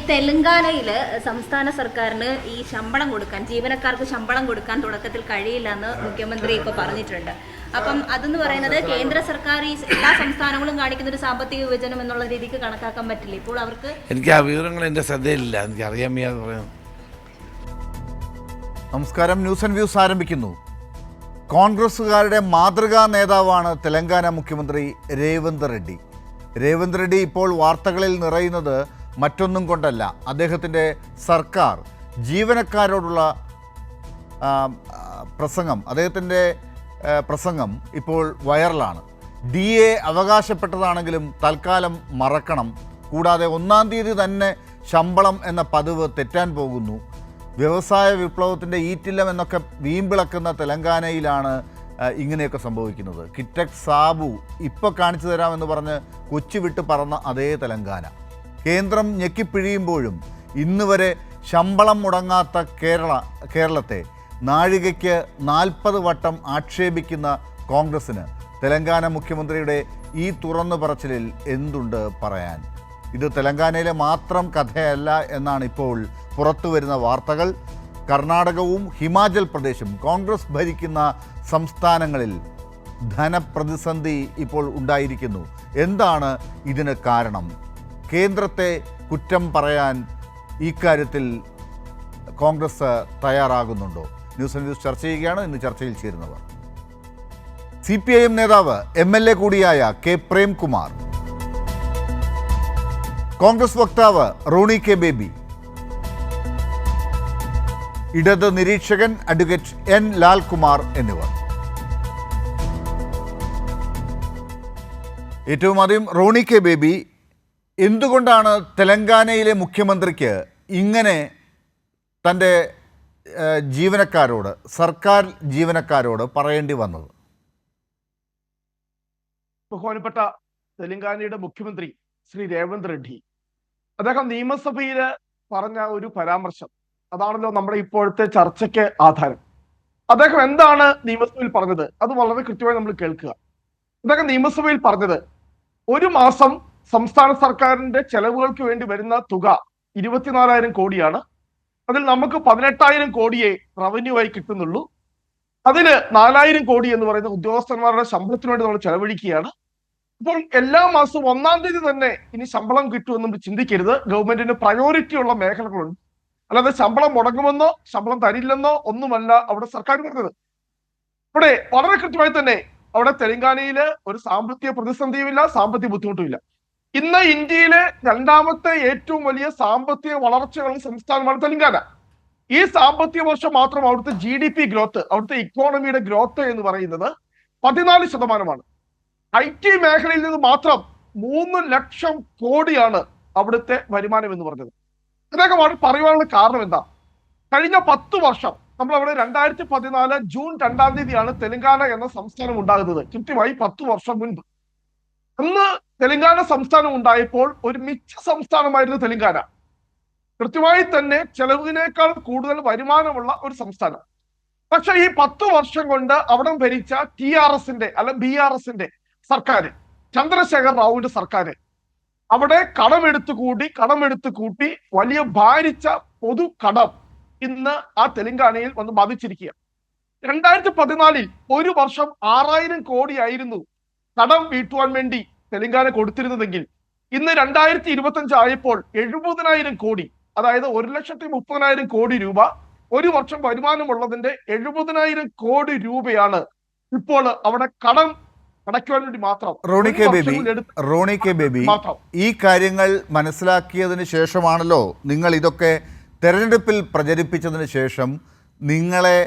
തെലങ്കാനയില് സംസ്ഥാന സർക്കാരിന് ഈ ശമ്പളം കൊടുക്കാൻ, ജീവനക്കാർക്ക് ശമ്പളം കൊടുക്കാൻ തുടക്കത്തിൽ കഴിയില്ല എന്ന് മുഖ്യമന്ത്രി ഇപ്പൊ പറഞ്ഞിട്ടുണ്ട്. അപ്പം അതെന്ന് പറയുന്നത് കേന്ദ്ര സർക്കാർ ഈ എല്ലാ സംസ്ഥാനങ്ങളും കാണിക്കുന്ന ഒരു സാമ്പത്തിക വിഭജനം എന്നുള്ള രീതിക്ക് കണക്കാക്കാൻ പറ്റില്ല. ഇപ്പോൾ അവർക്ക് എനിക്ക് ആ വിവരങ്ങൾ എൻ്റെ ശ്രദ്ധയിലില്ല, എനിക്ക് അറിയാൻ വയ്യാതെ. നമസ്കാരം. ന്യൂസ് ആൻഡ് വ്യൂസ് ആരംഭിക്കുന്നു. കോൺഗ്രസുകാരുടെ മാതൃകാ നേതാവാണ് തെലങ്കാന മുഖ്യമന്ത്രി രേവന്ത് റെഡ്ഡി. രേവന്ത് റെഡ്ഡി ഇപ്പോൾ വാർത്തകളിൽ നിറയുന്നത് മറ്റൊന്നും കൊണ്ടല്ല, അദ്ദേഹത്തിൻ്റെ സർക്കാർ ജീവനക്കാരോടുള്ള പ്രസംഗം, അദ്ദേഹത്തിൻ്റെ പ്രസംഗം ഇപ്പോൾ വൈറലാണ്. DA അവകാശപ്പെട്ടതാണെങ്കിലും തൽക്കാലം മറക്കണം, കൂടാതെ 1-ാം തീയതി തന്നെ ശമ്പളം എന്ന പതിവ് തെറ്റാൻ പോകുന്നു. വ്യവസായ വിപ്ലവത്തിൻ്റെ ഈറ്റില്ലം എന്നൊക്കെ വീമ്പിളക്കുന്ന തെലങ്കാനയിലാണ് ഇങ്ങനെയൊക്കെ സംഭവിക്കുന്നത്. കിറ്റക് സാബു ഇപ്പോൾ കാണിച്ചു തരാമെന്ന് പറഞ്ഞ് കൊച്ചി വിട്ട് പറന്ന അതേ തെലങ്കാന. കേന്ദ്രം ഞെക്കിപ്പിഴിയുമ്പോഴും ഇന്ന് വരെ ശമ്പളം മുടങ്ങാത്ത കേരളത്തെ നാഴികയ്ക്ക് 40 വട്ടം ആക്ഷേപിക്കുന്ന കോൺഗ്രസ്സിന് തെലങ്കാന മുഖ്യമന്ത്രിയുടെ ഈ തുറന്നു പറച്ചിലിൽ എന്തുണ്ട് പറയാൻ? ഇത് തെലങ്കാനയിലെ മാത്രം കഥയല്ല എന്നാണ് ഇപ്പോൾ പുറത്തു വരുന്ന വാർത്തകൾ. കർണാടകവും ഹിമാചൽ പ്രദേശും കോൺഗ്രസ് ഭരിക്കുന്ന സംസ്ഥാനങ്ങളിൽ ധനപ്രതിസന്ധി ഇപ്പോൾ ഉണ്ടായിരിക്കുന്നു. എന്താണ് ഇതിന് കാരണം? കേന്ദ്രത്തെ കുറ്റം പറയാൻ ഇക്കാര്യത്തിൽ കോൺഗ്രസ് തയ്യാറാകുന്നുണ്ടോ? ന്യൂസ് ആൻഡ് വ്യൂസ് ചർച്ച ചെയ്യുകയാണ്. ഇന്ന് ചർച്ചയിൽ ചേരുന്നവർ CPIM നേതാവ് MLA കൂടിയായ K. പ്രേംകുമാർ, കോൺഗ്രസ് വക്താവ് റോണി K. ബേബി, ഇടത് നിരീക്ഷകൻ അഡ്വക്കേറ്റ് N. ലാൽകുമാർ എന്നിവർ. ഏറ്റവും ആദ്യം റോണി K. ബേബി, എന്തുകൊണ്ടാണ് തെലങ്കാനയിലെ മുഖ്യമന്ത്രിക്ക് ഇങ്ങനെ തൻ്റെ ജീവനക്കാരോട്, സർക്കാർ ജീവനക്കാരോട് പറയേണ്ടി വന്നത്? ബഹുമാനപ്പെട്ട തെലങ്കാനയുടെ മുഖ്യമന്ത്രി ശ്രീ രേവന്ത് റെഡ്ഡി, അദ്ദേഹം നിയമസഭയിൽ പറഞ്ഞ ഒരു പരാമർശം, അതാണല്ലോ നമ്മുടെ ഇപ്പോഴത്തെ ചർച്ചയ്ക്ക് ആധാരം. അദ്ദേഹം എന്താണ് നിയമസഭയിൽ പറഞ്ഞത്? അത് വളരെ കൃത്യമായി നമ്മൾ കേൾക്കുക. അദ്ദേഹം നിയമസഭയിൽ പറഞ്ഞത്, ഒരു മാസം സംസ്ഥാന സർക്കാരിന്റെ ചെലവുകൾക്ക് വേണ്ടി വരുന്ന തുക 24,000 കോടിയാണ്. അതിൽ നമുക്ക് 18,000 കോടിയെ റവന്യൂ ആയി കിട്ടുന്നുള്ളൂ. അതിന് 4,000 കോടി എന്ന് പറയുന്ന ഉദ്യോഗസ്ഥന്മാരുടെ ശമ്പളത്തിന് വേണ്ടി നമ്മൾ ചെലവഴിക്കുകയാണ്. അപ്പോൾ എല്ലാ മാസവും 1-ാം തീയതി തന്നെ ഇനി ശമ്പളം കിട്ടുമെന്ന് നമ്മൾ ചിന്തിക്കരുത്. ഗവൺമെന്റിന് പ്രയോറിറ്റി ഉള്ള മേഖലകളുണ്ട്. അല്ലാതെ ശമ്പളം മുടങ്ങുമെന്നോ ശമ്പളം തരില്ലെന്നോ ഒന്നുമല്ല അവിടെ സർക്കാർ പറഞ്ഞത്. ഇവിടെ വളരെ കൃത്യമായി തന്നെ അവിടെ തെലങ്കാനയില് ഒരു സാമ്പത്തിക പ്രതിസന്ധിയുമില്ല, സാമ്പത്തിക ബുദ്ധിമുട്ടുമില്ല. ഇന്ന് ഇന്ത്യയിലെ 2ാമത്തെ ഏറ്റവും വലിയ സാമ്പത്തിക വളർച്ചയുള്ള സംസ്ഥാനമാണ് തെലങ്കാന. ഈ സാമ്പത്തിക വർഷം മാത്രം അവിടുത്തെ GDP ഗ്രോത്ത്, അവിടുത്തെ ഇക്കോണമിയുടെ ഗ്രോത്ത് എന്ന് പറയുന്നത് 14%. IT മേഖലയിൽ നിന്ന് മാത്രം 3 ലക്ഷം കോടിയാണ് അവിടുത്തെ വരുമാനം എന്ന് പറഞ്ഞത്. അദ്ദേഹം പറയുവാനുള്ള കാരണം എന്താ? കഴിഞ്ഞ 10 വർഷം നമ്മൾ അവിടെ 2014 ജൂൺ 2-ാം തീയതിയാണ് തെലങ്കാന എന്ന സംസ്ഥാനം ഉണ്ടാകുന്നത്. കൃത്യമായി 10 വർഷം മുൻപ്. അന്ന് തെലങ്കാന സംസ്ഥാനം ഉണ്ടായപ്പോൾ ഒരു മിച്ച സംസ്ഥാനമായിരുന്നു തെലങ്കാന. കൃത്യമായി തന്നെ ചെലവിനേക്കാൾ കൂടുതൽ വരുമാനമുള്ള ഒരു സംസ്ഥാനം. പക്ഷെ ഈ 10 വർഷം കൊണ്ട് അവിടെ ഭരിച്ച TRSന്റെ അല്ല BRSന്റെ സർക്കാർ, ചന്ദ്രശേഖർ റാവുവിന്റെ സർക്കാർ, അവിടെ കടമെടുത്ത് കൂട്ടി വലിയ ഭാരിച്ച പൊതു കടം ഇന്ന് ആ തെലങ്കാനയിൽ വന്ന് ബാധിച്ചിരിക്കുക. 2014 ഒരു വർഷം 6,000 കോടിയായിരുന്നു കടം വീട്ടുവാൻ വേണ്ടി തെലങ്കാന കൊടുത്തിരുന്നതെങ്കിൽ ഇന്ന് 2025 ആയപ്പോൾ 70,000 കോടി, അതായത് 1,30,000 കോടി രൂപ ഒരു വർഷം വരുമാനമുള്ളതിന്റെ 70,000 കോടി രൂപയാണ് ഇപ്പോൾ അവിടെ കടം അടയ്ക്കുവാൻ വേണ്ടി മാത്രം. റോണി K. ബേബി, ഈ കാര്യങ്ങൾ മനസ്സിലാക്കിയതിന് ശേഷമാണല്ലോ നിങ്ങൾ ഇതൊക്കെ തെരഞ്ഞെടുപ്പിൽ പ്രചരിപ്പിച്ചതിന് ശേഷം നിങ്ങളെ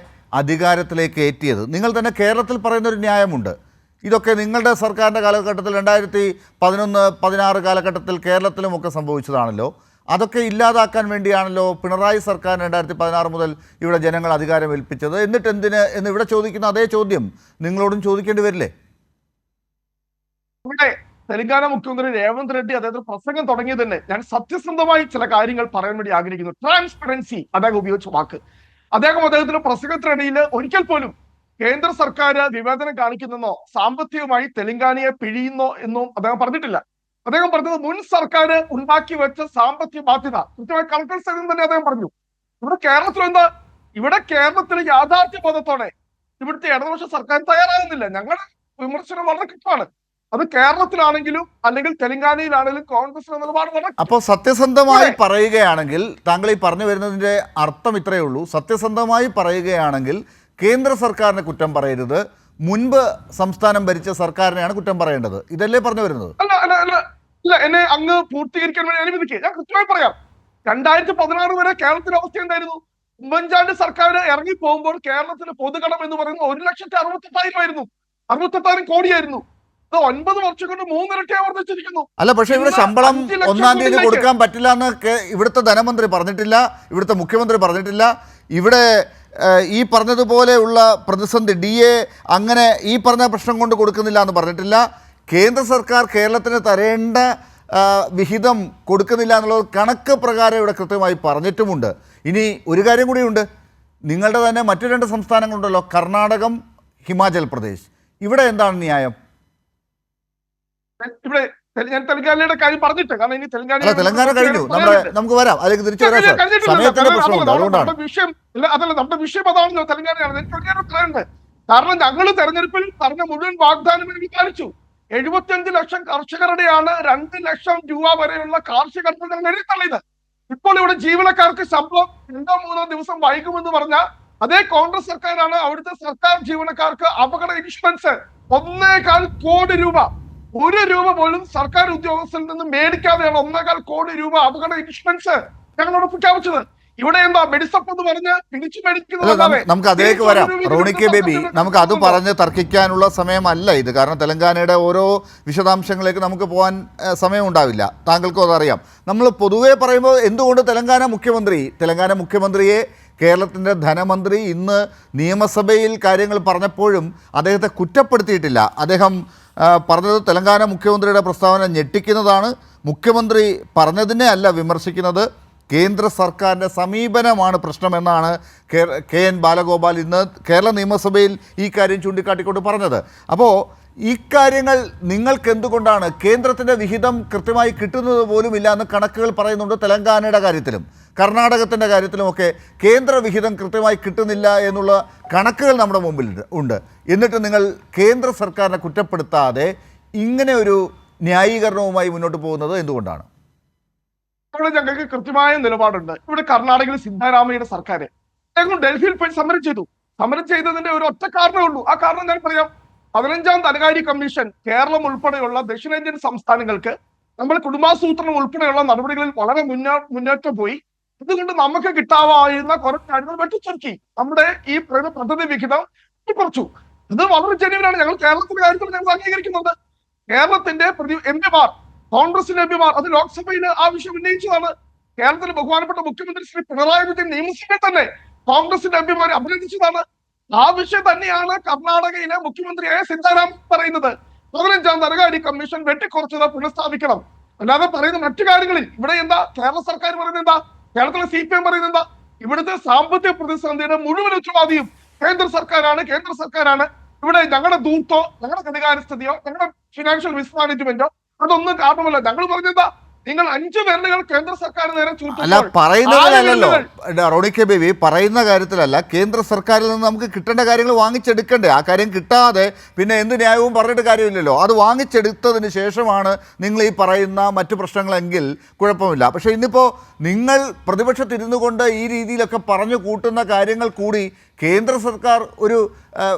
അധികാരത്തിലേക്ക് എത്തിയത്. നിങ്ങൾ തന്നെ കേരളത്തിൽ പറയുന്നൊരു ന്യായമുണ്ട്, ഇതൊക്കെ നിങ്ങളുടെ സർക്കാരിൻ്റെ കാലഘട്ടത്തിൽ 2011-16 കാലഘട്ടത്തിൽ കേരളത്തിലുമൊക്കെ സംഭവിച്ചതാണല്ലോ. അതൊക്കെ ഇല്ലാതാക്കാൻ വേണ്ടിയാണല്ലോ പിണറായി സർക്കാർ 2016 മുതൽ ഇവിടെ ജനങ്ങൾ അധികാരം ഏൽപ്പിച്ചത്. എന്നിട്ട് എന്തിന് എന്ന് ഇവിടെ ചോദിക്കുന്ന അതേ ചോദ്യം നിങ്ങളോടും ചോദിക്കേണ്ടി വരില്ലേ? ഇവിടെ തെലങ്കാന മുഖ്യമന്ത്രി രേവന്ത് റെഡ്ഡി അദ്ദേഹത്തിന് പ്രസംഗം തുടങ്ങിയത് തന്നെ ഞാൻ സത്യസന്ധമായി ചില കാര്യങ്ങൾ പറയാൻ വേണ്ടി ആഗ്രഹിക്കുന്നു. ട്രാൻസ്പെറൻസി അദ്ദേഹം ഉപയോഗിച്ച വാക്ക്. അദ്ദേഹത്തിന്റെ പ്രസംഗത്തിനിടയിൽ ഒരിക്കൽ പോലും കേന്ദ്ര സർക്കാർ വിവേചനം കാണിക്കുന്നെന്നോ സാമ്പത്തികമായി തെലങ്കാനയെ പിഴിയുന്നോ എന്നോ അദ്ദേഹം പറഞ്ഞിട്ടില്ല. അദ്ദേഹം പറഞ്ഞത് മുൻ സർക്കാർ ഉണ്ടാക്കി വെച്ച സാമ്പത്തിക ബാധ്യത കൃത്യമായി കളക്ടർ സൈഡിൽ തന്നെ അദ്ദേഹം പറഞ്ഞു. ഇവിടെ കേരളത്തിൽ എന്താ, ഇവിടെ കേരളത്തിൽ യാഥാർത്ഥ്യ ബോധത്തോടെ ഇവിടുത്തെ ഇടതുപക്ഷ സർക്കാർ തയ്യാറാകുന്നില്ല. ഞങ്ങളുടെ വിമർശനം വളരെ കൃത്യമാണ്. അത് കേരളത്തിലാണെങ്കിലും അല്ലെങ്കിൽ തെലങ്കാനയിലാണെങ്കിലും കോൺഗ്രസിന്റെ നിലപാട് വളരെ. അപ്പോൾ സത്യസന്ധമായി പറയുകയാണെങ്കിൽ താങ്കൾ ഈ പറഞ്ഞു വരുന്നതിൻ്റെ അർത്ഥം ഇത്രയേ ഉള്ളൂ. സത്യസന്ധമായി പറയുകയാണെങ്കിൽ കേന്ദ്ര സർക്കാരിനെ കുറ്റം പറയരുത്, മുൻപ് സംസ്ഥാനം ഭരിച്ച സർക്കാരിനെയാണ് കുറ്റം പറയേണ്ടത്. ഇതല്ലേ പറഞ്ഞു വരുന്നത്? അല്ല അല്ല അല്ല ഇല്ല, എന്നെ അങ്ങ് പൂർത്തീകരിക്കാൻ വേണ്ടി അനുവദിക്കുക. ഞാൻ കൃത്യമായി പറയാം. 2016 വരെ കേരളത്തിന്റെ അവസ്ഥ എന്തായിരുന്നു? ഉമ്മൻചാണ്ടി സർക്കാർ ഇറങ്ങി പോകുമ്പോൾ കേരളത്തിലെ പൊതുകടം എന്ന് പറയുന്നത് 1,68,000 ആയിരുന്നു, 68,000 കോടിയായിരുന്നു. അത് 9 വർഷം കൊണ്ട് 3 ഇരട്ടിയായി വർദ്ധിച്ചിരിക്കുന്നു. അല്ല, പക്ഷേ ഇവിടെ ശമ്പളം 1-ാം തീയതി കൊടുക്കാൻ പറ്റില്ല എന്ന് ഇവിടുത്തെ ധനമന്ത്രി പറഞ്ഞിട്ടില്ല, ഇവിടുത്തെ മുഖ്യമന്ത്രി പറഞ്ഞിട്ടില്ല. ഇവിടെ ഈ പറഞ്ഞതുപോലെയുള്ള പ്രതിസന്ധി DA അങ്ങനെ ഈ പറഞ്ഞ പ്രശ്നം കൊണ്ട് കൊടുക്കുന്നില്ല എന്ന് പറഞ്ഞിട്ടില്ല. കേന്ദ്ര സർക്കാർ കേരളത്തിന് തരേണ്ട വിഹിതം കൊടുക്കുന്നില്ല എന്നുള്ളത് കണക്ക് പ്രകാരം ഇവിടെ കൃത്യമായി പറഞ്ഞിട്ടുമുണ്ട്. ഇനി ഒരു കാര്യം കൂടിയുണ്ട്, നിങ്ങളുടെ തന്നെ മറ്റു 2 സംസ്ഥാനങ്ങളുണ്ടല്ലോ, കർണാടകം, ഹിമാചൽ പ്രദേശ്. ഇവിടെ എന്താണ് ന്യായം? ഇവിടെ ഞാൻ തെലങ്കാനയുടെ കാര്യം പറഞ്ഞിട്ട്, കാരണം ഇനി തെലങ്കാന കഴിഞ്ഞു, നമുക്ക് വരാം, അതിലേക്ക് തിരിച്ചു വരാം. സമയത്തിന്റെ പ്രശ്നമുണ്ട്, അതുകൊണ്ടാണ് വിഷയം. അതല്ല, നമ്മുടെ വിഷയം അതാണല്ലോ, തെലങ്കാനയാണ്. തെലങ്കാന പറയുന്നത് കാരണം ഞങ്ങൾ തെരഞ്ഞെടുപ്പിൽ പറഞ്ഞ മുഴുവൻ വാഗ്ദാനങ്ങൾ പാലിച്ചു. 75 ലക്ഷം കർഷകരുടെയാണ് 2 ലക്ഷം രൂപ വരെയുള്ള കാർഷിക ഞങ്ങൾ എഴുതിത്തള്ളിയത്. ഇപ്പോൾ ഇവിടെ ജീവനക്കാർക്ക് ശമ്പളം 2-3 ദിവസം വൈകുമെന്ന് പറഞ്ഞ അതേ കോൺഗ്രസ് സർക്കാരാണ് അവിടുത്തെ സർക്കാർ ജീവനക്കാർക്ക് അപകട ഇൻഷുറൻസ് 1.25 കോടി രൂപ, 1 രൂപ പോലും സർക്കാർ ഉദ്യോഗസ്ഥരിൽ നിന്ന് മേടിക്കാതെയാണ് 1.25 കോടി രൂപ അപകട ഇൻഷുറൻസ് ഞങ്ങളോട് പ്രഖ്യാപിച്ചത്. ഇവിടെ എന്താ മെഡിസപ്പ് എന്ന് പറഞ്ഞ് പിടിച്ചു മേടിക്കുന്നത്? നമുക്ക് അതിലേക്ക് വരാം. റോണി കെ ബേബി, നമുക്ക് അത് പറഞ്ഞ് തർക്കിക്കാനുള്ള സമയമല്ല ഇത്. കാരണം തെലങ്കാനയുടെ ഓരോ വിശദാംശങ്ങളിലേക്ക് നമുക്ക് പോകാൻ സമയമുണ്ടാവില്ല, താങ്കൾക്കും അതറിയാം. നമ്മൾ പൊതുവേ പറയുമ്പോൾ എന്തുകൊണ്ട് തെലങ്കാന മുഖ്യമന്ത്രിയെ കേരളത്തിൻ്റെ ധനമന്ത്രി ഇന്ന് നിയമസഭയിൽ കാര്യങ്ങൾ പറഞ്ഞപ്പോഴും അദ്ദേഹത്തെ കുറ്റപ്പെടുത്തിയിട്ടില്ല. അദ്ദേഹം പറഞ്ഞത് തെലങ്കാന മുഖ്യമന്ത്രിയുടെ പ്രസ്താവന ഞെട്ടിക്കുന്നതാണ്, മുഖ്യമന്ത്രി പറഞ്ഞതിനെ അല്ല വിമർശിക്കുന്നത്, കേന്ദ്ര സർക്കാരിൻ്റെ സമീപനമാണ് പ്രശ്നമെന്നാണ് KN ബാലഗോപാൽ ഇന്ന് കേരള നിയമസഭയിൽ ഈ കാര്യം ചൂണ്ടിക്കാട്ടിക്കൊണ്ട് പറഞ്ഞത്. അപ്പോൾ ഈ കാര്യങ്ങൾ നിങ്ങൾക്ക് എന്തുകൊണ്ടാണ് കേന്ദ്രത്തിൻ്റെ വിഹിതം കൃത്യമായി കിട്ടുന്നത് പോലും ഇല്ല എന്ന് കണക്കുകൾ പറയുന്നുണ്ട്. തെലങ്കാനയുടെ കാര്യത്തിലും കർണാടകത്തിൻ്റെ കാര്യത്തിലുമൊക്കെ കേന്ദ്ര വിഹിതം കൃത്യമായി കിട്ടുന്നില്ല എന്നുള്ള കണക്കുകൾ നമ്മുടെ മുമ്പിൽ ഉണ്ട്. എന്നിട്ട് നിങ്ങൾ കേന്ദ്ര സർക്കാരിനെ കുറ്റപ്പെടുത്താതെ ഇങ്ങനെ ഒരു ന്യായീകരണവുമായി മുന്നോട്ട് പോകുന്നത് എന്തുകൊണ്ടാണ്? ഇവിടെ ഞങ്ങൾക്ക് കൃത്യമായ നിലപാടുണ്ട്. ഇവിടെ കർണാടകയിൽ സിദ്ധരാമയ്യയുടെ സർക്കാർ അദ്ദേഹം ഡൽഹിയിൽ പോയി സമരം ചെയ്തു. സമരം ചെയ്തതിന്റെ ഒരു ഒറ്റ കാരണമേ ഉള്ളൂ. ആ കാരണം ഞാൻ പറയാം. 15ാം ധനകാര്യ കമ്മീഷൻ കേരളം ഉൾപ്പെടെയുള്ള ദക്ഷിണേന്ത്യൻ സംസ്ഥാനങ്ങൾക്ക് നമ്മൾ കുടുംബാസൂത്രണം ഉൾപ്പെടെയുള്ള നടപടികളിൽ വളരെ മുന്നേറ്റം പോയി. അതുകൊണ്ട് നമുക്ക് കിട്ടാവുന്ന കുറെ കാര്യങ്ങൾ വെട്ടിച്ചുരുക്കി നമ്മുടെ ഈ പദ്ധതി വിഹിതം കുറച്ചു. ഇത് വളരെ ജനുവിനാണ്. ഞങ്ങൾ കേരളത്തിന്റെ കാര്യത്തിൽ ഞങ്ങൾ അംഗീകരിക്കുന്നുണ്ട്. കേരളത്തിന്റെ എംപിമാർ, കോൺഗ്രസിന്റെ എംപിമാർ അത് ലോക്സഭയിൽ ആ വിഷയം ഉന്നയിച്ചതാണ്. കേരളത്തിലെ ബഹുമാനപ്പെട്ട മുഖ്യമന്ത്രി ശ്രീ പിണറായി വിജയൻ നിയമസഭയിൽ തന്നെ കോൺഗ്രസിന്റെ എംപിമാരെ അഭിനന്ദിച്ചതാണ്. ആ വിഷയം തന്നെയാണ് കർണാടകയിലെ മുഖ്യമന്ത്രിയായ സിദ്ധരാമയ്യ പറയുന്നത്. 15ാം ധനകാര്യ കമ്മീഷൻ വെട്ടിക്കുറച്ചത് പുനഃസ്ഥാപിക്കണം. അല്ലാതെ പറയുന്ന മറ്റു കാര്യങ്ങളിൽ ഇവിടെ എന്താ കേരള സർക്കാർ പറയുന്നത് എന്താ, കേരളത്തിലെ CPM പറയുന്നത് എന്താ, ഇവിടുത്തെ സാമ്പത്തിക പ്രതിസന്ധിയുടെ മുഴുവൻ ഉത്തരവാദിയും കേന്ദ്ര സർക്കാരാണ്. ഇവിടെ ഞങ്ങളുടെ ദൂർത്തോ ഞങ്ങളുടെ ധനകാര്യസ്ഥിതിയോ ഞങ്ങളുടെ ഫിനാൻഷ്യൽ മിസ്മാനേജ്മെന്റോ അതൊന്നും കാരണമല്ല. ഞങ്ങൾ പറഞ്ഞെന്താ, നിങ്ങൾ 5 വിരലുകൾ കേന്ദ്ര സർക്കാർ നേരെ അല്ല പറയുന്നതിലല്ലോ റോണി കെ ബേബി, പറയുന്ന കാര്യത്തിലല്ല, കേന്ദ്ര സർക്കാരിൽ നിന്ന് നമുക്ക് കിട്ടേണ്ട കാര്യങ്ങൾ വാങ്ങിച്ചെടുക്കണ്ടേ? ആ കാര്യം കിട്ടാതെ പിന്നെ എന്ത് ന്യായവും പറഞ്ഞിട്ട് കാര്യമില്ലല്ലോ. അത് വാങ്ങിച്ചെടുത്തതിന് ശേഷമാണ് നിങ്ങൾ ഈ പറയുന്ന മറ്റു പ്രശ്നങ്ങളെങ്കിൽ കുഴപ്പമില്ല. പക്ഷേ ഇന്നിപ്പോൾ നിങ്ങൾ പ്രതിപക്ഷത്തിരുന്നു കൊണ്ട് ഈ രീതിയിലൊക്കെ പറഞ്ഞു കൂട്ടുന്ന കാര്യങ്ങൾ കൂടി കേന്ദ്ര സർക്കാർ ഒരു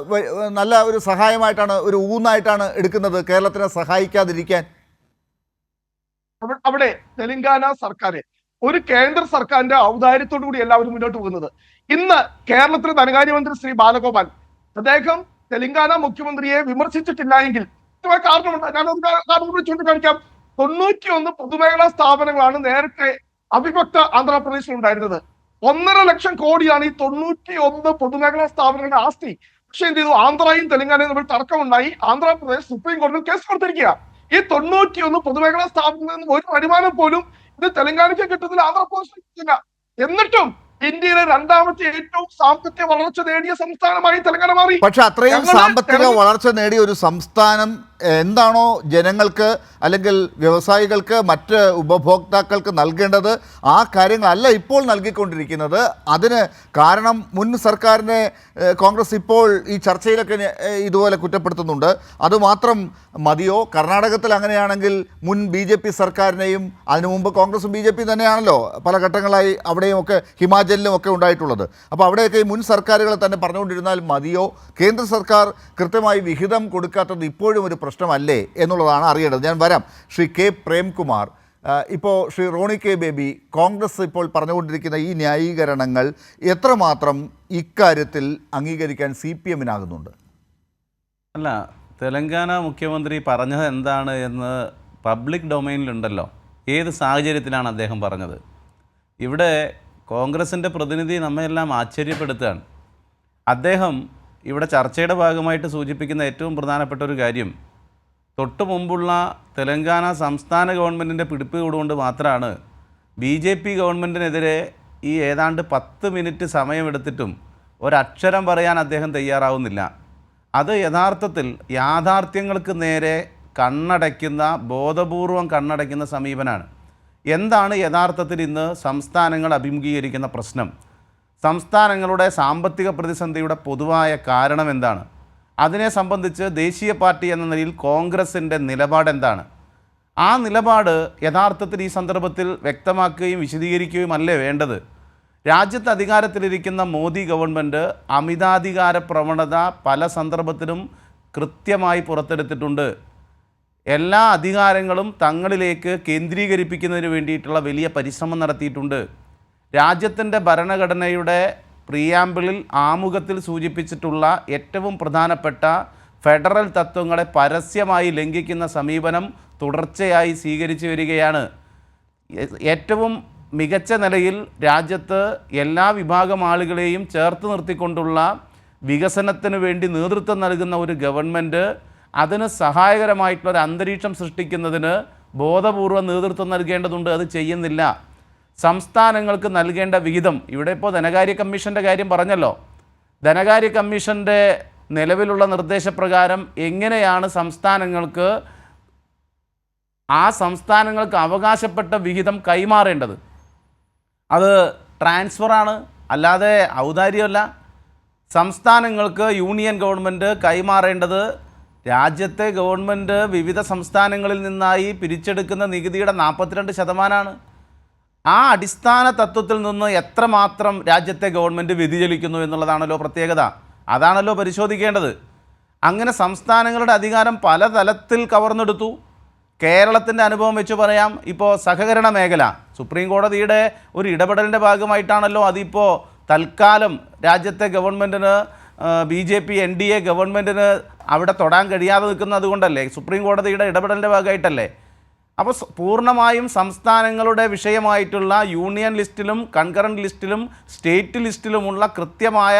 നല്ല ഒരു സഹായമായിട്ടാണ്, ഒരു ഊന്നായിട്ടാണ് എടുക്കുന്നത് കേരളത്തിനെ സഹായിക്കാതിരിക്കാൻ. അവിടെ തെലങ്കാന സർക്കാർ ഒരു കേന്ദ്ര സർക്കാരിന്റെ ഔദാര്യത്തോടു കൂടി എല്ലാവരും മുന്നോട്ട് പോകുന്നത്. ഇന്ന് കേരളത്തിലെ ധനകാര്യമന്ത്രി ശ്രീ ബാലഗോപാൽ അദ്ദേഹം തെലങ്കാന മുഖ്യമന്ത്രിയെ വിമർശിച്ചിട്ടില്ല എങ്കിൽ കാരണമുണ്ട്. ഞാനത് കാരണം കൂടി ചൂണ്ടിക്കാണിക്കാം. 91 പൊതുമേഖലാ സ്ഥാപനങ്ങളാണ് നേരത്തെ അവിഭക്ത ആന്ധ്രാപ്രദേശിൽ ഉണ്ടായിരുന്നത്. 1.5 ലക്ഷം കോടിയാണ് ഈ 91 പൊതുമേഖലാ സ്ഥാപനങ്ങളുടെ ആസ്തി. പക്ഷെ എന്ത് ചെയ്തു, ആന്ധ്രയും തെലങ്കാനയും തമ്മിൽ തർക്കമുണ്ടായി. ആന്ധ്രാപ്രദേശ് സുപ്രീം കോടതിയിൽ കേസ് കൊടുത്തിരിക്കുക. ഈ 91 പൊതുമേഖലാ സ്ഥാപനങ്ങളിൽ നിന്ന് ഒരു വരുമാനം പോലും ഇത് തെലങ്കാനയ്ക്ക് കിട്ടുന്നില്ല, ആന്ധ്രാപ്രദേശിന് കിട്ടുന്നില്ല. എന്നിട്ടും ഇന്ത്യയിലെ രണ്ടാമത്തെ ഏറ്റവും സാമ്പത്തിക വളർച്ച നേടിയ സംസ്ഥാനമായി തെലങ്കാന മാറി. പക്ഷെ അത്രയും സാമ്പത്തിക വളർച്ച നേടിയ ഒരു സംസ്ഥാനം എന്താണോ ജനങ്ങൾക്ക് അല്ലെങ്കിൽ വ്യവസായികൾക്ക് മറ്റ് ഉപഭോക്താക്കൾക്ക് നൽകേണ്ടത് ആ കാര്യങ്ങളല്ല ഇപ്പോൾ നൽകിക്കൊണ്ടിരിക്കുന്നത്. അതിന് കാരണം മുൻ സർക്കാരിനെ കോൺഗ്രസ് ഇപ്പോൾ ഈ ചർച്ചയിലൊക്കെ ഇതുപോലെ കുറ്റപ്പെടുത്തുന്നുണ്ട്. അതുമാത്രം മതിയോ? കർണാടകത്തിൽ അങ്ങനെയാണെങ്കിൽ മുൻ BJP സർക്കാരിനെയും അതിനു മുമ്പ് കോൺഗ്രസും BJP തന്നെയാണല്ലോ പല ഘട്ടങ്ങളായി അവിടെയും ഒക്കെ ഹിമാചലിലും ഒക്കെ ഉണ്ടായിട്ടുള്ളത്. അപ്പോൾ അവിടെയൊക്കെ ഈ മുൻ സർക്കാരുകളെ തന്നെ പറഞ്ഞുകൊണ്ടിരുന്നാൽ മതിയോ? കേന്ദ്ര സർക്കാർ കൃത്യമായി വിഹിതം കൊടുക്കാത്തത് ഇപ്പോഴും ഒരു പ്രശ്നമല്ലേ എന്നുള്ളതാണ് അറിയേണ്ടത്. ഞാൻ വരാം. ശ്രീ K. പ്രേംകുമാർ, ഇപ്പോൾ ശ്രീ റോണി കെ ബേബി, കോൺഗ്രസ് ഇപ്പോൾ പറഞ്ഞുകൊണ്ടിരിക്കുന്ന ഈ ന്യായീകരണങ്ങൾ എത്രമാത്രം ഇക്കാര്യത്തിൽ അംഗീകരിക്കാൻ CPM-നാകുന്നുണ്ട്? അല്ല, തെലങ്കാന മുഖ്യമന്ത്രി പറഞ്ഞത് എന്താണ് എന്ന് പബ്ലിക് ഡൊമൈനിലുണ്ടല്ലോ. ഏത് സാഹചര്യത്തിലാണ് അദ്ദേഹം പറഞ്ഞത്? ഇവിടെ കോൺഗ്രസിൻ്റെ പ്രതിനിധി നമ്മയെല്ലാം ആശ്ചര്യപ്പെടുത്തുകയാണ്. അദ്ദേഹം ഇവിടെ ചർച്ചയുടെ ഭാഗമായിട്ട് സൂചിപ്പിക്കുന്ന ഏറ്റവും പ്രധാനപ്പെട്ട ഒരു കാര്യം, തൊട്ടു മുമ്പുള്ള തെലങ്കാന സംസ്ഥാന ഗവൺമെൻറ്റിൻ്റെ പിടിപ്പുകൊണ്ട് മാത്രമാണ് BJP ഗവൺമെൻറ്റിനെതിരെ ഈ ഏതാണ്ട് 10 മിനിറ്റ് സമയമെടുത്തിട്ടും ഒരക്ഷരം പറയാൻ അദ്ദേഹം തയ്യാറാവുന്നില്ല. അത് യഥാർത്ഥത്തിൽ യാഥാർത്ഥ്യങ്ങൾക്ക് നേരെ കണ്ണടയ്ക്കുന്ന, ബോധപൂർവം കണ്ണടയ്ക്കുന്ന സമീപനമാണ്. എന്താണ് യഥാർത്ഥത്തിൽ ഇന്ന് സംസ്ഥാനങ്ങൾ അഭിമുഖീകരിക്കുന്ന പ്രശ്നം? സംസ്ഥാനങ്ങളുടെ സാമ്പത്തിക പ്രതിസന്ധിയുടെ പൊതുവായ കാരണം എന്താണ്? അതിനെ സംബന്ധിച്ച് ദേശീയ പാർട്ടി എന്ന നിലയിൽ കോൺഗ്രസിൻ്റെ നിലപാട് എന്താണ്? ആ നിലപാട് യഥാർത്ഥത്തിൽ ഈ സന്ദർഭത്തിൽ വ്യക്തമാക്കുകയും വിശദീകരിക്കുകയും അല്ലേ വേണ്ടത്? രാജ്യത്ത് അധികാരത്തിലിരിക്കുന്ന മോദി ഗവൺമെൻറ് അമിതാധികാര പ്രവണത പല സന്ദർഭത്തിലും കൃത്യമായി പുറത്തെടുത്തിട്ടുണ്ട്. എല്ലാ അധികാരങ്ങളും തങ്ങളിലേക്ക് കേന്ദ്രീകരിപ്പിക്കുന്നതിന് വേണ്ടിയിട്ടുള്ള വലിയ പരിശ്രമം നടത്തിയിട്ടുണ്ട്. രാജ്യത്തിൻ്റെ ഭരണഘടനയുടെ പ്രിയാമ്പിളിൽ ആമുഖത്തിൽ സൂചിപ്പിച്ചിട്ടുള്ള ഏറ്റവും പ്രധാനപ്പെട്ട ഫെഡറൽ തത്വങ്ങളെ പരസ്യമായി ലംഘിക്കുന്ന സമീപനം തുടർച്ചയായി സ്വീകരിച്ചു വരികയാണ്. ഏറ്റവും മികച്ച നിലയിൽ രാജ്യത്ത് എല്ലാ വിഭാഗം ആളുകളെയും ചേർത്ത് നിർത്തിക്കൊണ്ടുള്ള വികസനത്തിന് വേണ്ടി നേതൃത്വം നൽകുന്ന ഒരു ഗവൺമെൻറ് അതിന് സഹായകരമായിട്ടുള്ളൊരു അന്തരീക്ഷം സൃഷ്ടിക്കുന്നതിന് ബോധപൂർവ്വം നേതൃത്വം നൽകേണ്ടതുണ്ട്. അത് ചെയ്യുന്നില്ല. സംസ്ഥാനങ്ങൾക്ക് നൽകേണ്ട വിഹിതം, ഇവിടെ ഇപ്പോൾ ധനകാര്യ കമ്മീഷൻ്റെ കാര്യം പറഞ്ഞല്ലോ. ധനകാര്യ കമ്മീഷൻ്റെ നിലവിലുള്ള നിർദ്ദേശപ്രകാരം എങ്ങനെയാണ് സംസ്ഥാനങ്ങൾക്ക് അവകാശപ്പെട്ട വിഹിതം കൈമാറേണ്ടത്? അത് ട്രാൻസ്ഫറാണ്, അല്ലാതെ ഔദാര്യമല്ല. സംസ്ഥാനങ്ങൾക്ക് യൂണിയൻ ഗവൺമെൻറ് കൈമാറേണ്ടത് രാജ്യത്തെ ഗവൺമെൻറ് വിവിധ സംസ്ഥാനങ്ങളിൽ നിന്നായി പിരിച്ചെടുക്കുന്ന നികുതിയുടെ 42%. ആ അടിസ്ഥാന തത്വത്തിൽ നിന്ന് എത്രമാത്രം രാജ്യത്തെ ഗവൺമെൻറ് വ്യതിചലിക്കുന്നു എന്നുള്ളതാണല്ലോ പ്രത്യേകത. അതാണല്ലോ പരിശോധിക്കേണ്ടത്. അങ്ങനെ സംസ്ഥാനങ്ങളുടെ അധികാരം പല തലത്തിൽ കവർന്നെടുത്തു. കേരളത്തിൻ്റെ അനുഭവം വെച്ച് പറയാം. ഇപ്പോൾ സഹകരണ മേഖല സുപ്രീം കോടതിയുടെ ഒരു ഇടപെടലിൻ്റെ ഭാഗമായിട്ടാണല്ലോ അതിപ്പോൾ തൽക്കാലം രാജ്യത്തെ ഗവൺമെൻറ്റിന് BJP NDA ഗവൺമെൻറ്റിന് അവിടെ തൊടാൻ കഴിയാതെ നിൽക്കുന്നത് കൊണ്ടല്ലേ? സുപ്രീം കോടതിയുടെ ഇടപെടലിൻ്റെ ഭാഗമായിട്ടല്ലേ? അപ്പോൾ പൂർണ്ണമായും സംസ്ഥാനങ്ങളുടെ വിഷയമായിട്ടുള്ള യൂണിയൻ ലിസ്റ്റിലും കൺകറൻറ്റ് ലിസ്റ്റിലും സ്റ്റേറ്റ് ലിസ്റ്റിലുമുള്ള കൃത്യമായ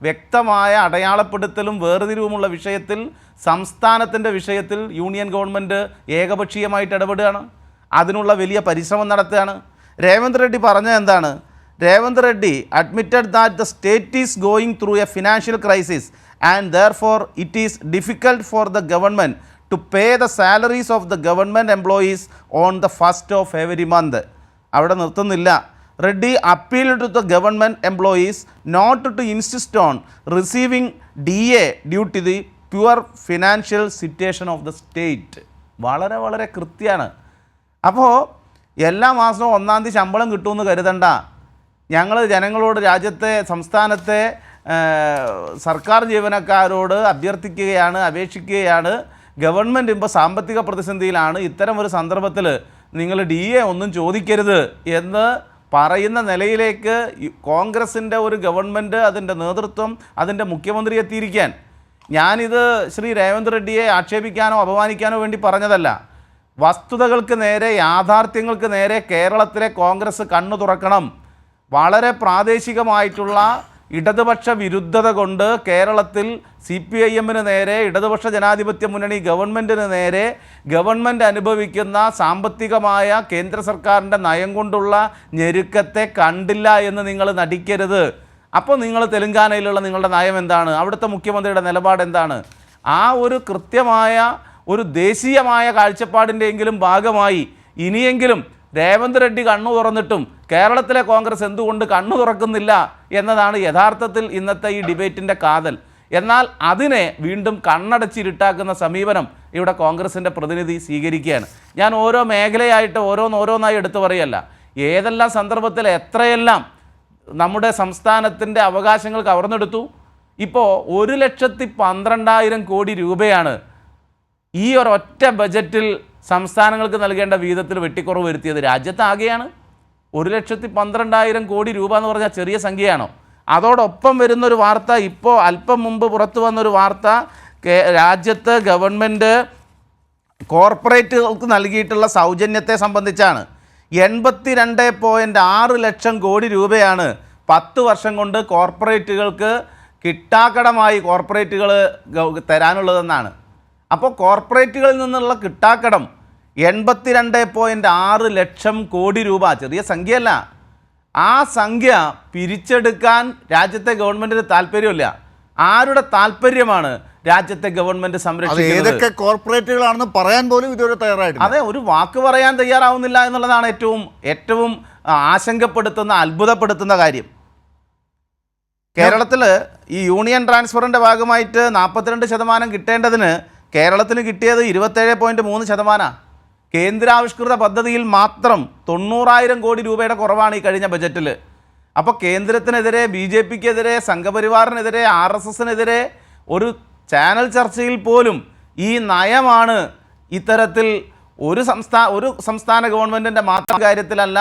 വ്യക്തമായ അടയാളപ്പെടുത്തലും വേർതിരിവുമുള്ള വിഷയത്തിൽ സംസ്ഥാനത്തിൻ്റെ വിഷയത്തിൽ യൂണിയൻ ഗവൺമെൻറ് ഏകപക്ഷീയമായിട്ട് ഇടപെടുകയാണ്. അതിനുള്ള വലിയ പരിശ്രമം നടത്തുകയാണ്. രേവന്ത് റെഡ്ഡി പറഞ്ഞത് എന്താണ്? Revanth Reddy admitted that the state is going through A financial crisis and therefore it is difficult for the government to pay the salaries of the government employees on the 1st of every month. അവിടെ നിർത്തുന്നില്ല. Reddy appealed to the government employees not to insist on receiving DA due to the poor financial situation of the state. വളരെ വളരെ കൃത്യമാണ്. അപ്പോൾ എല്ലാ മാസവും 1-ാം തീയതി ശമ്പളം കിട്ടുമെന്ന് കരുതണ്ട. ഞങ്ങൾ ജനങ്ങളോട്, രാജ്യത്തെ സംസ്ഥാനത്തെ സർക്കാർ ജീവനക്കാരോട് അഭ്യർത്ഥിക്കുകയാണ്, അപേക്ഷിക്കുകയാണ്. ഗവൺമെൻറ് ഇപ്പോൾ സാമ്പത്തിക പ്രതിസന്ധിയിലാണ്. ഇത്തരം ഒരു സന്ദർഭത്തിൽ നിങ്ങൾ DA ഒന്നും ചോദിക്കരുത് എന്ന് പറയുന്ന നിലയിലേക്ക് കോൺഗ്രസിൻ്റെ ഒരു ഗവൺമെൻറ്, അതിൻ്റെ നേതൃത്വം, അതിൻ്റെ മുഖ്യമന്ത്രി എത്തിയിരിക്കാൻ. ഞാനിത് ശ്രീ രേവന്ത് റെഡ്ഡിയെ ആക്ഷേപിക്കാനോ അപമാനിക്കാനോ വേണ്ടി പറഞ്ഞതല്ല. വസ്തുതകൾക്ക് നേരെ, യാഥാർത്ഥ്യങ്ങൾക്ക് നേരെ കേരളത്തിലെ കോൺഗ്രസ് കണ്ണു തുറക്കണം. വളരെ പ്രാദേശികമായിട്ടുള്ള ഇടതുപക്ഷ വിരുദ്ധത കൊണ്ട് കേരളത്തിൽ CPIM-ന് നേരെ, ഇടതുപക്ഷ ജനാധിപത്യ മുന്നണി ഗവൺമെൻറ്റിന് നേരെ ഗവൺമെൻറ് അനുഭവിക്കുന്ന സാമ്പത്തികമായ കേന്ദ്ര സർക്കാരിൻ്റെ നയം കൊണ്ടുള്ള ഞെരുക്കത്തെ കണ്ടില്ല എന്ന് നിങ്ങൾ നടിക്കരുത്. അപ്പോൾ നിങ്ങൾ തെലങ്കാനയിലുള്ള നിങ്ങളുടെ നയം എന്താണ്? അവിടുത്തെ മുഖ്യമന്ത്രിയുടെ നിലപാട് എന്താണ്? ആ ഒരു കൃത്യമായ ഒരു ദേശീയമായ കാഴ്ചപ്പാടിൻ്റെയെങ്കിലും ഭാഗമായി ഇനിയെങ്കിലും രേവന്ത് റെഡ്ഡി കണ്ണു തുറന്നിട്ടും കേരളത്തിലെ കോൺഗ്രസ് എന്തുകൊണ്ട് കണ്ണു തുറക്കുന്നില്ല എന്നതാണ് യഥാർത്ഥത്തിൽ ഇന്നത്തെ ഈ ഡിബേറ്റിൻ്റെ കാതൽ. എന്നാൽ അതിനെ വീണ്ടും കണ്ണടച്ചിരുട്ടാക്കുന്ന സമീപനം ഇവിടെ കോൺഗ്രസിൻ്റെ പ്രതിനിധി സ്വീകരിക്കുകയാണ്. ഞാൻ ഓരോ മേഖലയായിട്ട് ഓരോന്നായി എടുത്തു പറയല്ല. ഏതെല്ലാം സന്ദർഭത്തിൽ എത്രയെല്ലാം നമ്മുടെ സംസ്ഥാനത്തിൻ്റെ അവകാശങ്ങൾ കവർന്നെടുത്തു. ഇപ്പോൾ 1,12,000 കോടി രൂപയാണ് ഈ ഒരൊറ്റ ബജറ്റിൽ സംസ്ഥാനങ്ങൾക്ക് നൽകേണ്ട വീതത്തിൽ വെട്ടിക്കുറവ് വരുത്തിയത്. രാജ്യത്താകെയാണ് 1,12,000 കോടി രൂപ എന്ന് പറഞ്ഞാൽ ചെറിയ സംഖ്യയാണോ? അതോടൊപ്പം വരുന്നൊരു വാർത്ത, ഇപ്പോൾ അല്പം മുമ്പ് പുറത്തു വന്നൊരു വാർത്ത, രാജ്യത്ത് ഗവൺമെൻറ് കോർപ്പറേറ്റുകൾക്ക് നൽകിയിട്ടുള്ള സൗജന്യത്തെ സംബന്ധിച്ചാണ്. 82.6 ലക്ഷം കോടി രൂപയാണ് 10 വർഷം കൊണ്ട് കോർപ്പറേറ്റുകൾക്ക് കിട്ടാക്കടമായി കോർപ്പറേറ്റുകൾ തരാനുള്ളതെന്നാണ്. അപ്പോൾ കോർപ്പറേറ്റുകളിൽ നിന്നുള്ള കിട്ടാക്കടം 82.6 ലക്ഷം കോടി രൂപ, ചെറിയ സംഖ്യയല്ല. ആ സംഖ്യ പിരിച്ചെടുക്കാൻ രാജ്യത്തെ ഗവൺമെൻറ്റിന് താല്പര്യമില്ല. ആരുടെ താല്പര്യമാണ് രാജ്യത്തെ ഗവൺമെൻറ് സംരക്ഷിക്കുന്നത്? ഏതൊക്കെ കോർപ്പറേറ്റുകളാണെന്ന് പറയാൻ പോലും ഇതുവരെ തയ്യാറായിട്ടില്ല. അതെ, ഒരു വാക്ക് പറയാൻ തയ്യാറാവുന്നില്ല എന്നുള്ളതാണ് ഏറ്റവും ആശങ്കപ്പെടുത്തുന്ന, അത്ഭുതപ്പെടുത്തുന്ന കാര്യം. കേരളത്തിൽ ഈ യൂണിയൻ ട്രാൻസ്ഫറിൻ്റെ ഭാഗമായിട്ട് 42% കിട്ടേണ്ടതിന് കേരളത്തിന് കിട്ടിയത് 27.3%. കേന്ദ്രാവിഷ്കൃത പദ്ധതിയിൽ മാത്രം 90,000 കോടി രൂപയുടെ കുറവാണ് ഈ കഴിഞ്ഞ ബജറ്റിൽ. അപ്പോൾ കേന്ദ്രത്തിനെതിരെ, BJPക്കെതിരെ, സംഘപരിവാറിനെതിരെ, RSSനെതിരെ ഒരു ചാനൽ ചർച്ചയിൽ പോലും ഈ നയമാണ് ഇത്തരത്തിൽ ഒരു സംസ്ഥാന ഗവൺമെൻറ്റിൻ്റെ മാത്രം കാര്യത്തിലല്ല,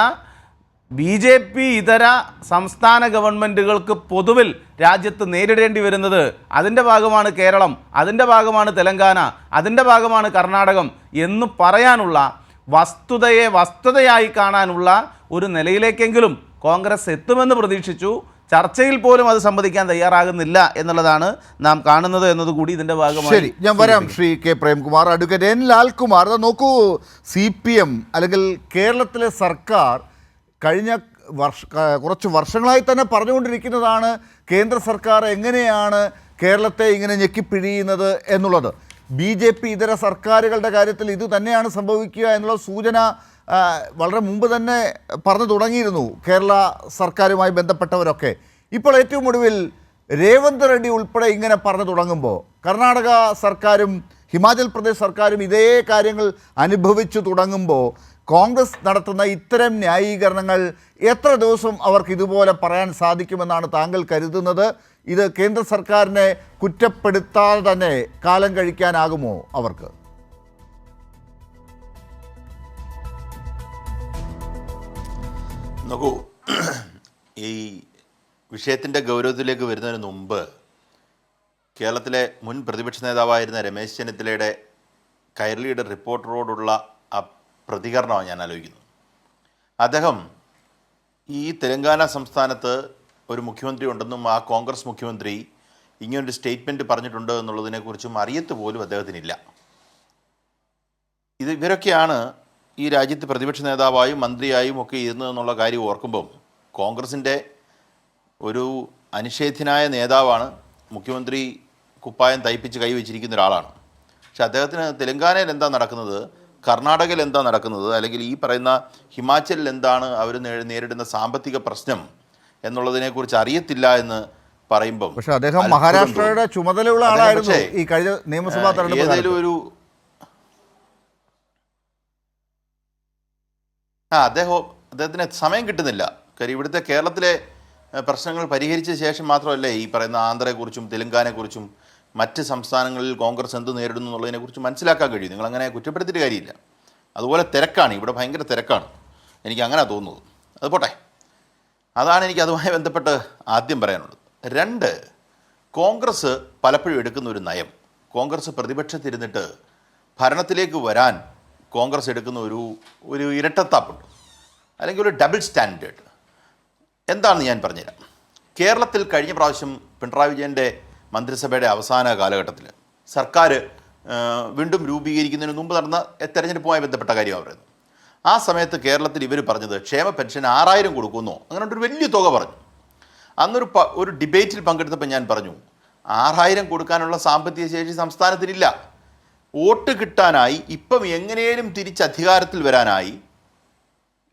BJP ഇതര സംസ്ഥാന ഗവൺമെൻറ്റുകൾക്ക് പൊതുവിൽ രാജ്യത്ത് നേരിടേണ്ടി വരുന്നത്. അതിൻ്റെ ഭാഗമാണ് കേരളം, അതിൻ്റെ ഭാഗമാണ് തെലങ്കാന, അതിൻ്റെ ഭാഗമാണ് കർണാടകം എന്ന് പറയാനുള്ള വസ്തുതയെ വസ്തുതയായി കാണാനുള്ള ഒരു നിലയിലേക്കെങ്കിലും കോൺഗ്രസ് എത്തുമെന്ന് പ്രതീക്ഷിച്ചു. ചർച്ചയിൽ പോലും അത് സംബന്ധിക്കാൻ തയ്യാറാകുന്നില്ല എന്നുള്ളതാണ് നാം കാണുന്നത് എന്നതുകൂടി ഇതിൻ്റെ ഭാഗമായി. ശരി, ഞാൻ വരാം. Shri K Premkumar, advocate N. Lalkumar, അത് നോക്കൂ, CPM അല്ലെങ്കിൽ കേരളത്തിലെ സർക്കാർ കഴിഞ്ഞ കുറച്ച് വർഷങ്ങളായി തന്നെ പറഞ്ഞുകൊണ്ടിരിക്കുന്നതാണ് കേന്ദ്ര സർക്കാർ എങ്ങനെയാണ് കേരളത്തെ ഇങ്ങനെ ഞെക്കിപ്പിഴിയുന്നത് എന്നുള്ളത്. BJP ഇതര സർക്കാരുകളുടെ കാര്യത്തിൽ ഇത് തന്നെയാണ് സംഭവിക്കുക എന്നുള്ള സൂചന വളരെ മുമ്പ് തന്നെ പറഞ്ഞു തുടങ്ങിയിരുന്നു കേരള സർക്കാരുമായി ബന്ധപ്പെട്ടവരൊക്കെ. ഇപ്പോൾ ഏറ്റവും ഒടുവിൽ രേവന്ത് റെഡ്ഡി ഉൾപ്പെടെ ഇങ്ങനെ പറഞ്ഞു തുടങ്ങുമ്പോൾ കർണാടക സർക്കാരും ഹിമാചൽ പ്രദേശ് സർക്കാരും ഇതേ കാര്യങ്ങൾ അനുഭവിച്ചു തുടങ്ങുമ്പോൾ കോൺഗ്രസ് നടത്തുന്ന ഇത്തരം ന്യായീകരണങ്ങൾ എത്ര ദിവസം അവർക്ക് ഇതുപോലെ പറയാൻ സാധിക്കുമെന്നാണ് താങ്കൾ കരുതുന്നത്? ഇത് കേന്ദ്ര സർക്കാരിനെ കുറ്റപ്പെടുത്താതെ തന്നെ കാലം കഴിക്കാനാകുമോ അവർക്ക്? നോക്കൂ, ഈ വിഷയത്തിൻ്റെ ഗൗരവത്തിലേക്ക് വരുന്നതിന് മുമ്പ് കേരളത്തിലെ മുൻ പ്രതിപക്ഷ നേതാവായിരുന്ന രമേശ് ചെന്നിത്തലയുടെ കൈരളിയുടെ റിപ്പോർട്ടറോടുള്ള ആ പ്രതികരണമാണ് ഞാൻ ആലോചിക്കുന്നത്. അദ്ദേഹം ഈ തെലങ്കാന സംസ്ഥാനത്ത് ഒരു മുഖ്യമന്ത്രി ഉണ്ടെന്നും ആ കോൺഗ്രസ് മുഖ്യമന്ത്രി ഇങ്ങനൊരു സ്റ്റേറ്റ്മെൻറ്റ് പറഞ്ഞിട്ടുണ്ട് എന്നുള്ളതിനെക്കുറിച്ചും അറിയത്ത് പോലും അദ്ദേഹത്തിനില്ല. ഇവരൊക്കെയാണ് ഈ രാജ്യത്ത് പ്രതിപക്ഷ നേതാവായും മന്ത്രിയായും ഒക്കെ ഇരുന്നതെന്നുള്ള കാര്യം ഓർക്കുമ്പം കോൺഗ്രസിൻ്റെ ഒരു അനിഷേധ്യനായ നേതാവാണ്, മുഖ്യമന്ത്രി കുപ്പായം തയ്പ്പിച്ച് കൈവച്ചിരിക്കുന്ന ഒരാളാണ്. പക്ഷെ അദ്ദേഹത്തിന് തെലങ്കാനയിൽ എന്താ നടക്കുന്നത്, കർണാടകയിൽ എന്താ നടക്കുന്നത്, അല്ലെങ്കിൽ ഈ പറയുന്ന ഹിമാചലിൽ എന്താണ് അവർ നേരിടുന്ന സാമ്പത്തിക പ്രശ്നം എന്നുള്ളതിനെക്കുറിച്ച് അറിയത്തില്ല എന്ന് പറയുമ്പം, പക്ഷേ അദ്ദേഹം മഹാരാഷ്ട്രയുടെ ചുമതലയുള്ള ആളായിരുന്നു ഈ കഴിഞ്ഞ നിയമസഭാ തെരഞ്ഞെടുപ്പ്. ഏതെങ്കിലും ഒരു അദ്ദേഹത്തിന് സമയം കിട്ടുന്നില്ല. കാര്യം ഇവിടുത്തെ കേരളത്തിലെ പ്രശ്നങ്ങൾ പരിഹരിച്ച ശേഷം മാത്രമല്ലേ ഈ പറയുന്ന ആന്ധ്രയെക്കുറിച്ചും തെലങ്കാനയെക്കുറിച്ചും മറ്റ് സംസ്ഥാനങ്ങളിൽ കോൺഗ്രസ് എന്ത് നേരിടുന്നു എന്നുള്ളതിനെക്കുറിച്ച് മനസ്സിലാക്കാൻ കഴിയും. നിങ്ങളങ്ങനെ കുറ്റപ്പെടുത്തിയിട്ട് കാര്യമില്ല. അതുപോലെ തിരക്കാണ്, ഇവിടെ ഭയങ്കര തിരക്കാണ്, എനിക്ക് അങ്ങനെ തോന്നുന്നത്. അത് പോട്ടെ, അതാണ് എനിക്ക് അതുമായി ബന്ധപ്പെട്ട് ആദ്യം പറയാനുള്ളത്. 2, കോൺഗ്രസ് പലപ്പോഴും എടുക്കുന്ന ഒരു നയം, കോൺഗ്രസ് പ്രതിപക്ഷത്തിരുന്നിട്ട് ഭരണത്തിലേക്ക് വരാൻ കോൺഗ്രസ് എടുക്കുന്ന ഒരു ഇരട്ടത്താപ്പുണ്ട്, അല്ലെങ്കിൽ ഒരു ഡബിൾ സ്റ്റാൻഡേർഡ്. എന്താണെന്ന് ഞാൻ പറഞ്ഞുതരാം. കേരളത്തിൽ കഴിഞ്ഞ പ്രാവശ്യം പിണറായി വിജയൻ്റെ മന്ത്രിസഭയുടെ അവസാന കാലഘട്ടത്തിൽ സർക്കാർ വീണ്ടും രൂപീകരിക്കുന്നതിന് മുമ്പ് നടന്ന തെരഞ്ഞെടുപ്പുമായി ബന്ധപ്പെട്ട കാര്യമാണ് പറയുന്നത്. ആ സമയത്ത് കേരളത്തിൽ ഇവർ പറഞ്ഞത് ക്ഷേമ പെൻഷൻ 6000 കൊടുക്കുമെന്നോ അങ്ങനെ ഒരു വലിയ തുക പറഞ്ഞു. ഒരു ഡിബേറ്റിൽ പങ്കെടുത്തപ്പോൾ ഞാൻ പറഞ്ഞു 6000 കൊടുക്കാനുള്ള സാമ്പത്തിക ശേഷി സംസ്ഥാനത്തിനില്ല. വോട്ട് കിട്ടാനായി ഇപ്പം എങ്ങനെയും തിരിച്ച് അധികാരത്തിൽ വരാനായി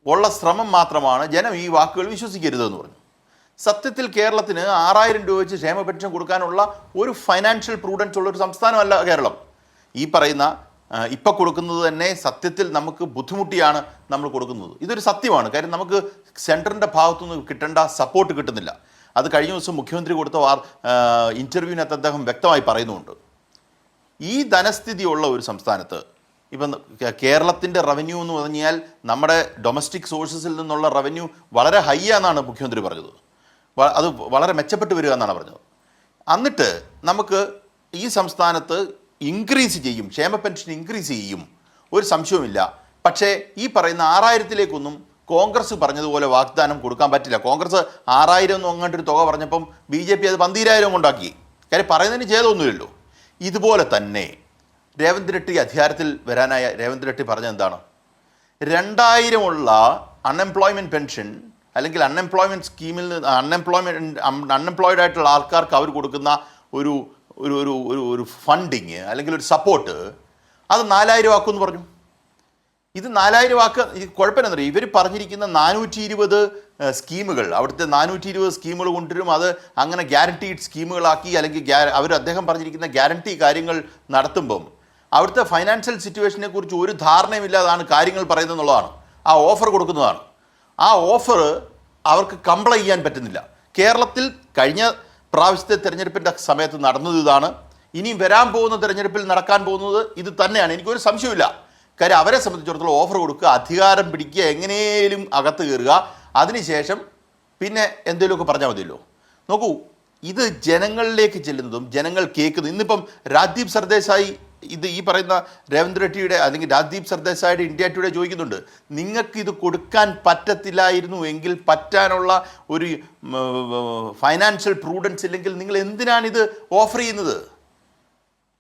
ഉള്ള ശ്രമം മാത്രമാണ്. ജനം ഈ വാക്കുകൾ വിശ്വസിക്കരുതെന്ന് പറഞ്ഞു. സത്യത്തിൽ കേരളത്തിന് 6000 രൂപ വെച്ച് ക്ഷേമ പെൻഷൻ കൊടുക്കാനുള്ള ഒരു ഫൈനാൻഷ്യൽ പ്രൂഡൻസ് ഉള്ളൊരു സംസ്ഥാനമല്ല കേരളം. ഈ പറയുന്ന ഇപ്പം കൊടുക്കുന്നത് തന്നെ സത്യത്തിൽ നമുക്ക് ബുദ്ധിമുട്ടിയാണ് നമ്മൾ കൊടുക്കുന്നത്. ഇതൊരു സത്യമാണ്. കാര്യം നമുക്ക് സെൻറ്ററിൻ്റെ ഭാഗത്തുനിന്ന് കിട്ടേണ്ട സപ്പോർട്ട് കിട്ടുന്നില്ല. അത് കഴിഞ്ഞ ദിവസം മുഖ്യമന്ത്രി കൊടുത്ത ഇൻ്റർവ്യൂവിനകത്ത് അദ്ദേഹം വ്യക്തമായി പറയുന്നുണ്ട്. ഈ ധനസ്ഥിതിയുള്ള ഒരു സംസ്ഥാനത്ത് ഇപ്പം കേരളത്തിൻ്റെ റവന്യൂ എന്ന് പറഞ്ഞാൽ നമ്മുടെ ഡൊമസ്റ്റിക് സോഴ്സസിൽ നിന്നുള്ള റവന്യൂ വളരെ ഹൈ ആണെന്നാണ് മുഖ്യമന്ത്രി പറഞ്ഞത്. അത് വളരെ മെച്ചപ്പെട്ട് വരിക എന്നാണ് പറഞ്ഞത്. എന്നിട്ട് നമുക്ക് ഈ സംസ്ഥാനത്ത് ഇൻക്രീസ് ചെയ്യും, ക്ഷേമ പെൻഷൻ ഇൻക്രീസ് ചെയ്യും, ഒരു സംശയവുമില്ല. പക്ഷേ ഈ പറയുന്ന 6000-ലേക്കൊന്നും കോൺഗ്രസ് പറഞ്ഞതുപോലെ വാഗ്ദാനം കൊടുക്കാൻ പറ്റില്ല. കോൺഗ്രസ് 6000 ഒന്നും അങ്ങോട്ടൊരു തുക പറഞ്ഞപ്പം BJP അത് 12000 കൊണ്ടാക്കി. കാര്യം പറയുന്നതിന് ഛേദമൊന്നുമില്ലല്ലോ. ഇതുപോലെ തന്നെ രേവന്ത് റെഡ്ഡി അധികാരത്തിൽ വരാനായ രേവന്ത് റെഡ്ഡി പറഞ്ഞത് എന്താണ്? 2000 ഉള്ള അൺഎംപ്ലോയ്മെൻറ്റ് പെൻഷൻ അല്ലെങ്കിൽ അൺഎംപ്ലോയ്മെൻറ്റ് സ്കീമിൽ അൺഎംപ്ലോയിഡ് ആയിട്ടുള്ള ആൾക്കാർക്ക് അവർ കൊടുക്കുന്ന ഒരു ഒരു ഒരു ഒരു ഒരു ഫണ്ടിങ് അല്ലെങ്കിൽ ഒരു സപ്പോർട്ട് അത് 4000 ആക്കുമെന്ന് പറഞ്ഞു. ഇത് 4000 ആക്കുക കുഴപ്പമെന്ന് പറയും. ഇവർ പറഞ്ഞിരിക്കുന്ന 420 സ്കീമുകൾ, അവിടുത്തെ 420 സ്കീമുകൾ കൊണ്ടുവരും. അത് അങ്ങനെ ഗ്യാരണ്ടീഡ് സ്കീമുകളാക്കി അല്ലെങ്കിൽ അദ്ദേഹം പറഞ്ഞിരിക്കുന്ന ഗ്യാരണ്ടി കാര്യങ്ങൾ നടത്തുമ്പം അവിടുത്തെ ഫൈനാൻഷ്യൽ സിറ്റുവേഷനെ കുറിച്ച് ഒരു ധാരണയുമില്ലാതാണ് കാര്യങ്ങൾ പറയുന്നത് എന്നുള്ളതാണ്. ആ ഓഫർ കൊടുക്കുന്നതാണ്. ആ ഓഫർ അവർക്ക് കംപ്ലൈ ചെയ്യാൻ പറ്റുന്നില്ല. കേരളത്തിൽ കഴിഞ്ഞ പ്രാവശ്യത്തെ തെരഞ്ഞെടുപ്പിൻ്റെ സമയത്ത് നടന്നത് ഇതാണ്. ഇനിയും വരാൻ പോകുന്ന തെരഞ്ഞെടുപ്പിൽ നടക്കാൻ പോകുന്നത് ഇത് തന്നെയാണ്. എനിക്കൊരു സംശയമില്ല. കാര്യം അവരെ സംബന്ധിച്ചിടത്തോളം ഓഫർ കൊടുക്കുക, അധികാരം പിടിക്കുക, എങ്ങനെയും അകത്ത് കയറുക, അതിനുശേഷം പിന്നെ എന്തെങ്കിലുമൊക്കെ പറഞ്ഞാൽ മതിയല്ലോ. നോക്കൂ, ഇത് ജനങ്ങളിലേക്ക് ചെല്ലുന്നതും ജനങ്ങൾ കേൾക്കുന്നതും. ഇന്നിപ്പം രാജ്ദീപ് സർദേശായി ഈ പറയുന്ന രേവന്ത് റെഡ്ഡിയുടെ അല്ലെങ്കിൽ രാജ്ദീപ് സർദേശായിയുടെ ഇന്ത്യ ടുഡേ ചോദിക്കുന്നുണ്ട്, നിങ്ങൾക്ക് ഇത് കൊടുക്കാൻ പറ്റത്തില്ലായിരുന്നു എങ്കിൽ പറ്റാനുള്ള ഒരു ഫൈനാൻഷ്യൽ പ്രൂഡൻസ് ഇല്ലെങ്കിൽ നിങ്ങൾ എന്തിനാണിത് ഓഫർ ചെയ്യുന്നത്?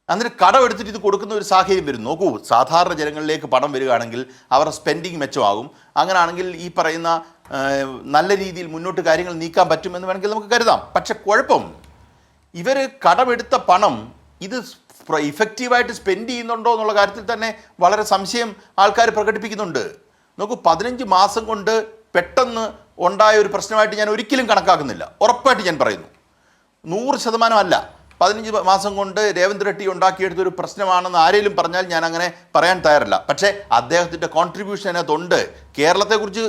എന്നിട്ട് കടമെടുത്തിട്ട് ഇത് കൊടുക്കുന്ന ഒരു സാഹചര്യം വരും. നോക്കൂ, സാധാരണ ജനങ്ങളിലേക്ക് പണം വരികയാണെങ്കിൽ അവരുടെ സ്പെൻഡിങ് മെച്ചമാകും. അങ്ങനെയാണെങ്കിൽ ഈ പറയുന്ന നല്ല രീതിയിൽ മുന്നോട്ട് കാര്യങ്ങൾ നീക്കാൻ പറ്റുമെന്ന് വേണമെങ്കിൽ നമുക്ക് കരുതാം. പക്ഷെ കുഴപ്പം, ഇവർ കടമെടുത്ത പണം ഇത് ഇഫക്റ്റീവായിട്ട് സ്പെൻഡ് ചെയ്യുന്നുണ്ടോ എന്നുള്ള കാര്യത്തിൽ തന്നെ വളരെ സംശയം ആൾക്കാർ പ്രകടിപ്പിക്കുന്നുണ്ട്. നോക്കൂ, 15 മാസം കൊണ്ട് പെട്ടെന്ന് ഉണ്ടായ ഒരു പ്രശ്നമായിട്ട് ഞാൻ ഒരിക്കലും കണക്കാക്കുന്നില്ല. ഉറപ്പായിട്ട് ഞാൻ പറയുന്നു, 100% അല്ല. 15 മാസം കൊണ്ട് രേവന്ത് റെഡ്ഡി ഉണ്ടാക്കിയെടുത്തൊരു പ്രശ്നമാണെന്ന് ആരെങ്കിലും പറഞ്ഞാൽ ഞാൻ അങ്ങനെ പറയാൻ തയ്യാറല്ല. പക്ഷേ അദ്ദേഹത്തിൻ്റെ കോൺട്രിബ്യൂഷൻ അതിനകത്തുണ്ട്. കേരളത്തെക്കുറിച്ച്